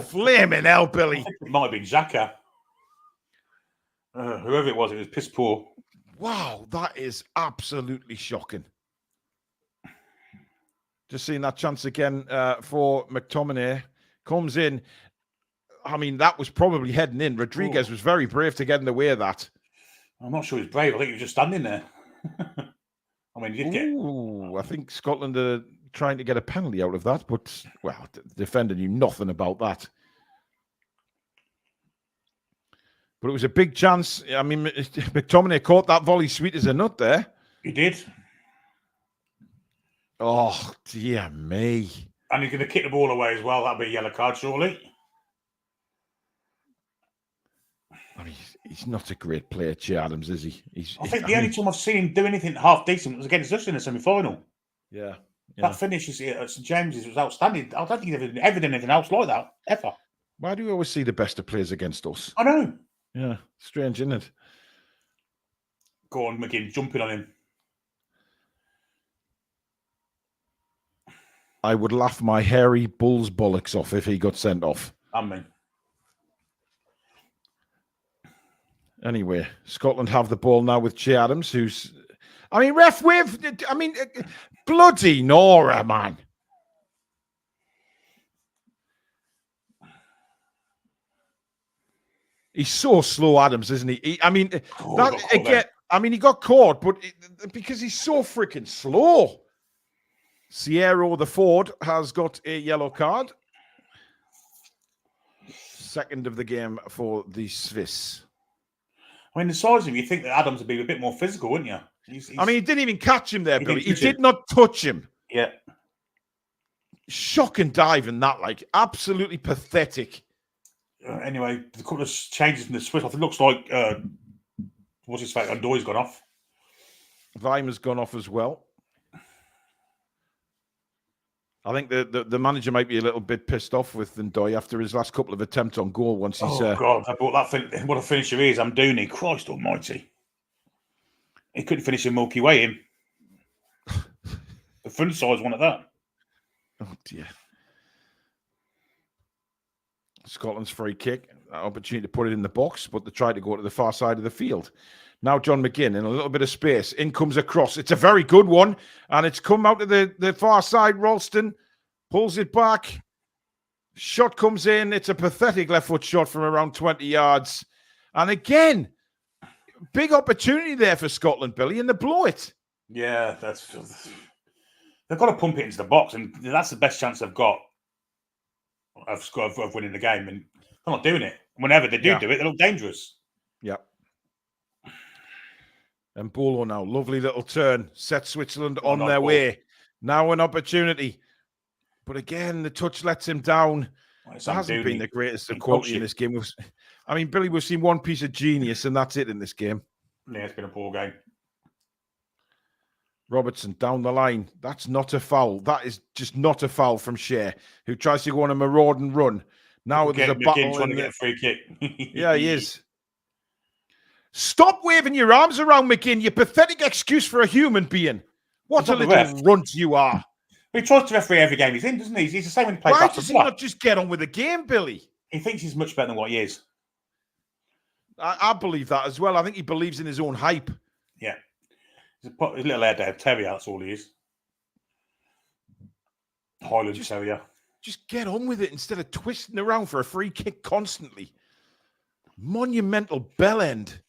Flaming hell, Billy. I think it might have been Xhaka. Whoever it was piss poor. Wow, that is absolutely shocking. Just seeing that chance again for McTominay. Comes in. I mean, that was probably heading in. Rodriguez was very brave to get in the way of that. I'm not sure he's brave. I think he was just standing there. I mean, he did I think Scotland are trying to get a penalty out of that, but, well, the defender knew nothing about that. But it was a big chance. I mean, McTominay caught that volley sweet as a nut there. He did. Oh, dear me. And he's going to kick the ball away as well. That'll be a yellow card, surely. I mean, he's not a great player, Che Adams, is he? I think the only time I've seen him do anything half decent was against us in the semi-final. Yeah. That finish at St James's was outstanding. I don't think he's ever done anything else like that, ever. Why do we always see the best of players against us? I know. Yeah, strange, isn't it? Go on, McGinn, jumping on him. I would laugh my hairy bull's bollocks off if he got sent off. Amen. Anyway, Scotland have the ball now with Che Adams, who's... I mean, ref wave... I mean, bloody Nora, man. He's so slow, Adams, isn't he? I mean, he got caught, but because he's so freaking slow. Sierra, the Ford, has got a yellow card. Second of the game for the Swiss. I mean, the size of him, you think that Adams would be a bit more physical, wouldn't you? I mean, he didn't even catch him there, Billy. He did not touch him. Yeah. Shocking dive in that, like, absolutely pathetic. Anyway, the couple of changes in the Swiss, I think it looks like, what's his face? Andoy's gone off. Weimer's gone off as well. I think the manager might be a little bit pissed off with Ndoye after his last couple of attempts on goal. Once he's God, I bought that. What a finisher he is! I'm Dooney. Christ Almighty, he couldn't finish a Milky Way in. The front size one at that. Oh dear. Scotland's free kick, opportunity to put it in the box, but they tried to go to the far side of the field. Now John McGinn in a little bit of space. In comes a cross. It's a very good one. And it's come out to the far side. Ralston pulls it back. Shot comes in. It's a pathetic left foot shot from around 20 yards. And again, big opportunity there for Scotland, Billy, and they blow it. Yeah, they've got to pump it into the box. And that's the best chance they've got of winning the game. And they're not doing it. Whenever they do it, they look dangerous. Yeah. And Bolo now, lovely little turn, set Switzerland on their way. Now an opportunity. But again, the touch lets him down. It hasn't been the greatest of quality in this game. I mean, Billy, we've seen one piece of genius, and that's it in this game. Yeah, it's been a poor game. Robertson down the line. That's not a foul. That is just not a foul from Schar, who tries to go on a marauding run. Now there's a battle. Trying to get a free kick. Yeah, he is. Stop waving your arms around, McGinn. You pathetic excuse for a human being. What a little runt you are. He tries to referee every game he's in, doesn't he? He's the same when he plays. Why does he not just get on with the game, Billy? He thinks he's much better than what he is. I believe that as well. I think he believes in his own hype. Yeah. He's a little Airedale Terrier, that's all he is. Highland Terrier. Just get on with it instead of twisting around for a free kick constantly. Monumental bell end.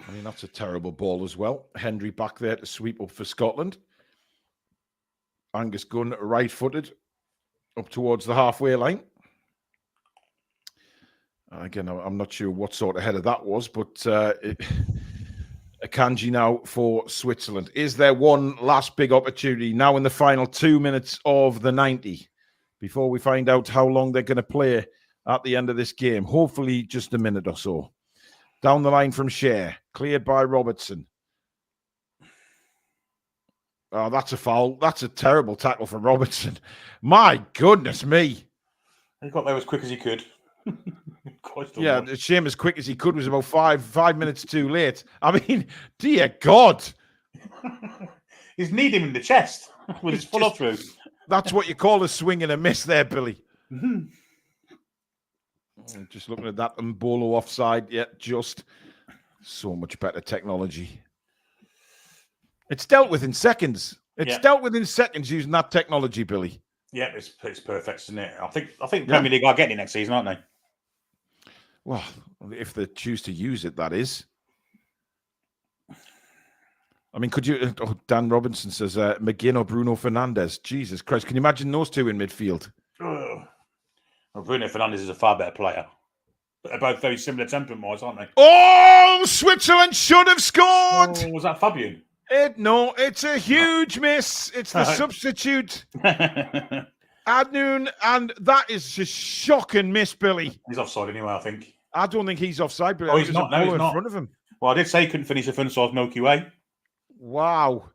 I mean, that's a terrible ball as well. Hendry back there to sweep up for Scotland. Angus Gunn right-footed up towards the halfway line. Again, I'm not sure what sort of header that was, but a Akanji now for Switzerland. Is there one last big opportunity now in the final 2 minutes of the 90 before we find out how long they're going to play at the end of this game? Hopefully just a minute or so. Down the line from Schar, cleared by Robertson. Oh, that's a foul. That's a terrible tackle from Robertson. My goodness me. He got there as quick as he could. Yeah, the shame as quick as he could was about five minutes too late. I mean, dear God. He's kneed him in the chest with his follow through. That's what you call a swing and a miss there, Billy. Mm-hmm. Just looking at that, and Bolo offside. Yeah, just so much better technology. It's dealt with in seconds. It's dealt with in seconds using that technology, Billy. Yeah, it's perfect, isn't it? I think Premier League are getting it next season, aren't they? Well, if they choose to use it, that is. I mean, could you? Oh, Dan Robinson says McGinn or Bruno Fernandes. Jesus Christ, can you imagine those two in midfield? Well, Bruno Fernandes is a far better player. But they're both very similar temperament-wise, aren't they? Oh, Switzerland should have scored. Oh, was that Fabian? No, it's a huge miss. It's the substitute, Adnoon, and that is a shocking miss, Billy. He's offside anyway, I think. I don't think he's offside, Billy. Oh, he's not. No, he's not. In front of him. Well, I did say he couldn't finish the front side Milky Way. Wow.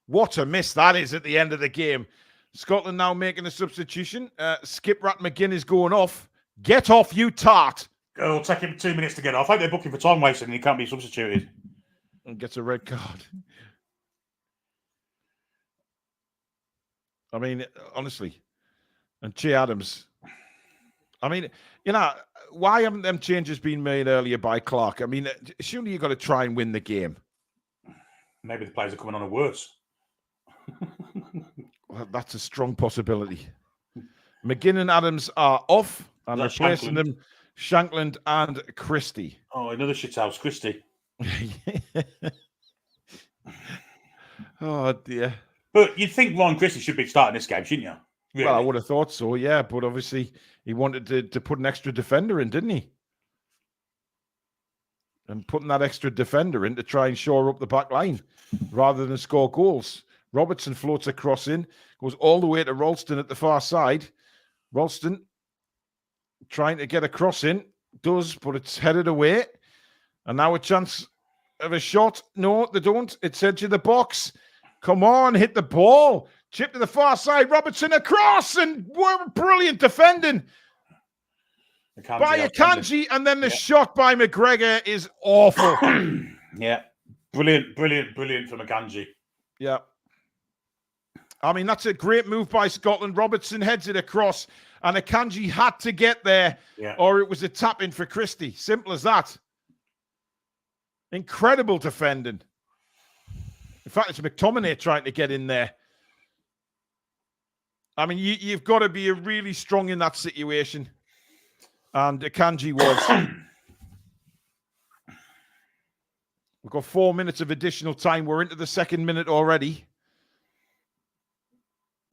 What a miss that is at the end of the game. Scotland now making a substitution. Skip Rat McGinn is going off. Get off, you tart. It'll take him 2 minutes to get off. I think they're booking for time wasting and he can't be substituted. And gets a red card. I mean, honestly. And Che Adams. I mean, why haven't them changes been made earlier by Clark? I mean, surely you've got to try and win the game. Maybe the players are coming on worse. Well, that's a strong possibility. McGinn and Adams are off, and replacing them, Shankland and Christie. Oh, another shithouse, Christie. Oh, dear. But you'd think Ron Christie should be starting this game, shouldn't you? Really? Well, I would have thought so, yeah. But obviously, he wanted to put an extra defender in, didn't he? And putting that extra defender in to try and shore up the back line rather than score goals. Robertson floats a cross in, goes all the way to Ralston at the far side. Ralston trying to get a cross in, does, but it's headed away. And now a chance of a shot. No, they don't. It's edge of the box. Come on, hit the ball. Chip to the far side. Robertson across, and brilliant defending by Akanji, and then the shot by McGregor is awful. Yeah, brilliant from Akanji. Yeah. I mean, that's a great move by Scotland. Robertson heads it across, and Akanji had to get there, or it was a tap-in for Christie. Simple as that. Incredible defending. In fact, it's McTominay trying to get in there. I mean, you've got to be really strong in that situation. And Akanji was. We've got 4 minutes of additional time. We're into the second minute already.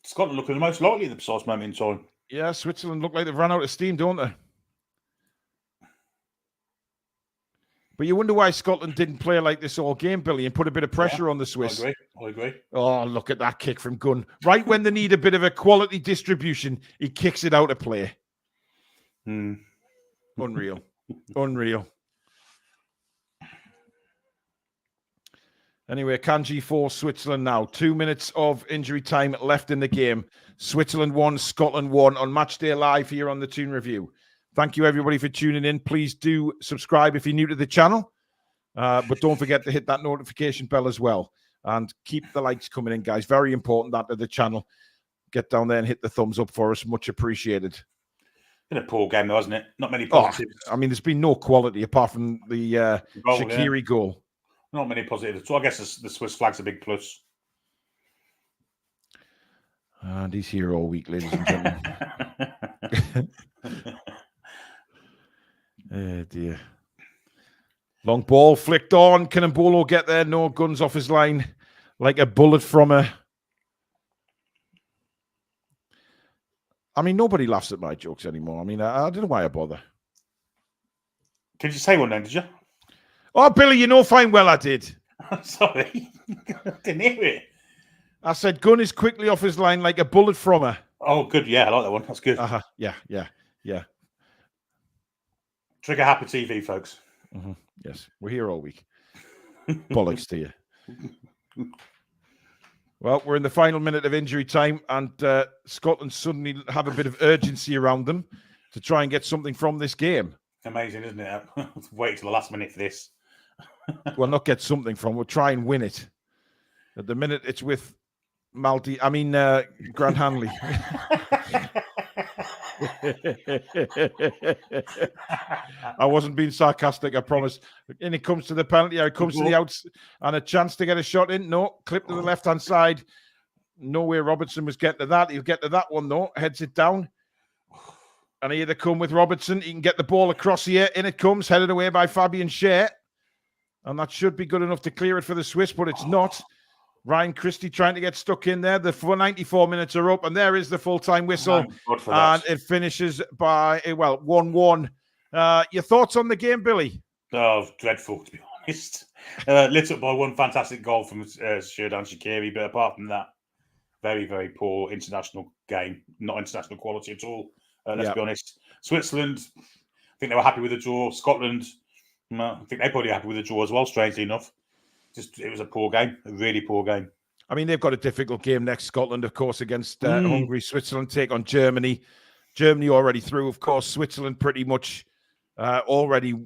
Scotland looking the most likely at the precise moment in time. Yeah, Switzerland look like they've run out of steam, don't they? But you wonder why Scotland didn't play like this all game, Billy, and put a bit of pressure on the Swiss. I agree. Oh, look at that kick from Gunn. Right when they need a bit of a quality distribution, he kicks it out of play. Unreal. Unreal. Anyway, Kanji 4, Switzerland now. 2 minutes of injury time left in the game. Switzerland 1, Scotland 1 on Matchday Live here on the Toon Review. Thank you, everybody, for tuning in. Please do subscribe if you're new to the channel. But don't forget to hit that notification bell as well. And keep the likes coming in, guys. Very important that to the channel. Get down there and hit the thumbs up for us. Much appreciated. Been a poor game, though, hasn't it? Not many positives. I mean, there's been no quality apart from the Shaqiri goal. Not many positives. So I guess the Swiss flag's a big plus. And he's here all week, ladies and gentlemen. Oh, dear. Long ball flicked on. Can Mbolo get there? No, guns off his line like a bullet from a... I mean, nobody laughs at my jokes anymore. I mean, I don't know why I bother. Did you say one then, did you? Oh, Billy, you know fine well I did. Sorry. I didn't hear it. I said gun is quickly off his line like a bullet from her. Oh, good. Yeah, I like that one. That's good. Yeah. Trigger happy TV, folks. Yes, we're here all week. Bollocks to you. Well, we're in the final minute of injury time, and Scotland suddenly have a bit of urgency around them to try and get something from this game. Amazing, isn't it? Wait till the last minute for this. Well, not get something from. We'll try and win it. At the minute, it's with Grant Hanley. I wasn't being sarcastic, I promise. And it comes to the penalty, it comes to the outs, and a chance to get a shot in. No, clip to the left-hand side. No way Robertson was getting to that. He'll get to that one, though. Heads it down. And here they come with Robertson. He can get the ball across here. In it comes, headed away by Fabian Schar. And that should be good enough to clear it for the Swiss, but it's not. Ryan Christie trying to get stuck in there. The 94 minutes are up, and there is the full-time whistle. And it finishes by, 1-1. Your thoughts on the game, Billy? Oh, dreadful, to be honest. Lit up by one fantastic goal from Xherdan Shaqiri, but apart from that, very, very poor international game. Not international quality at all, let's be honest. Switzerland, I think they were happy with the draw. Scotland, I think they're probably happy with the draw as well, strangely enough. It was a poor game, a really poor game. I mean, they've got a difficult game next. Scotland, of course, against Hungary. Switzerland take on Germany. Germany already through, of course. Switzerland pretty much already,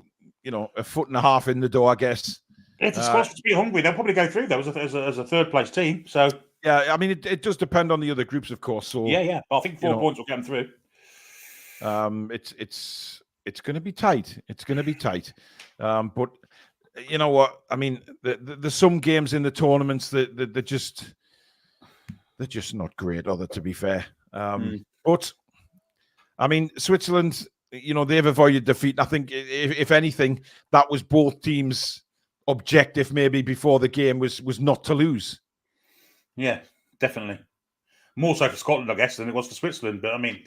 a foot and a half in the door, I guess. If the Scots beat Hungary, they'll probably go through, though, as a third-place team. So yeah, I mean, it does depend on the other groups, of course. So yeah. I think 4 points will get them through. It's going to be tight. It's going to be tight. But you know what? I mean, there's some games in the tournaments that they're just not great, are they, to be fair? But I mean, Switzerland, they've avoided defeat. I think, if anything, that was both teams' objective maybe before the game was not to lose. Yeah, definitely. More so for Scotland, I guess, than it was for Switzerland. But I mean,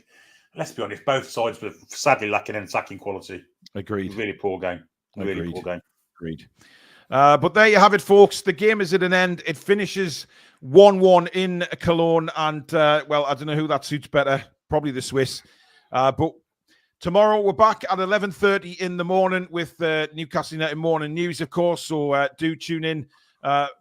let's be honest, both sides were sadly lacking in attacking quality. Agreed. Really poor game. Really poor game. Agreed. But there you have it, folks. The game is at an end. It finishes 1-1 in Cologne. And, I don't know who that suits better. Probably the Swiss. But tomorrow we're back at 11:30 in the morning with Newcastle United Morning News, of course. So do tune in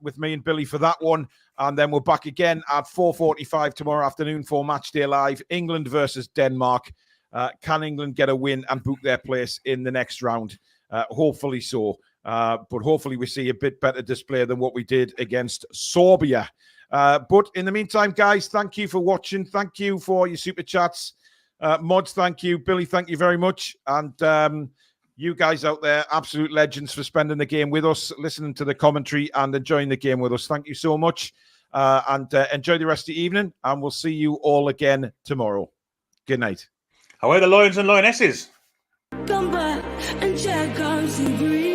with me and Billy for that one. And then we're back again at 4:45 tomorrow afternoon for Matchday Live. England versus Denmark. Can England get a win and book their place in the next round? Hopefully so. But hopefully we see a bit better display than what we did against Serbia. But in the meantime, guys, thank you for watching. Thank you for your super chats. Mods, thank you. Billy, thank you very much. And you guys out there, absolute legends for spending the game with us, listening to the commentary and enjoying the game with us. Thank you so much. And enjoy the rest of the evening. And we'll see you all again tomorrow. Good night. Away the Lions and Lionesses. Come back and check out some green.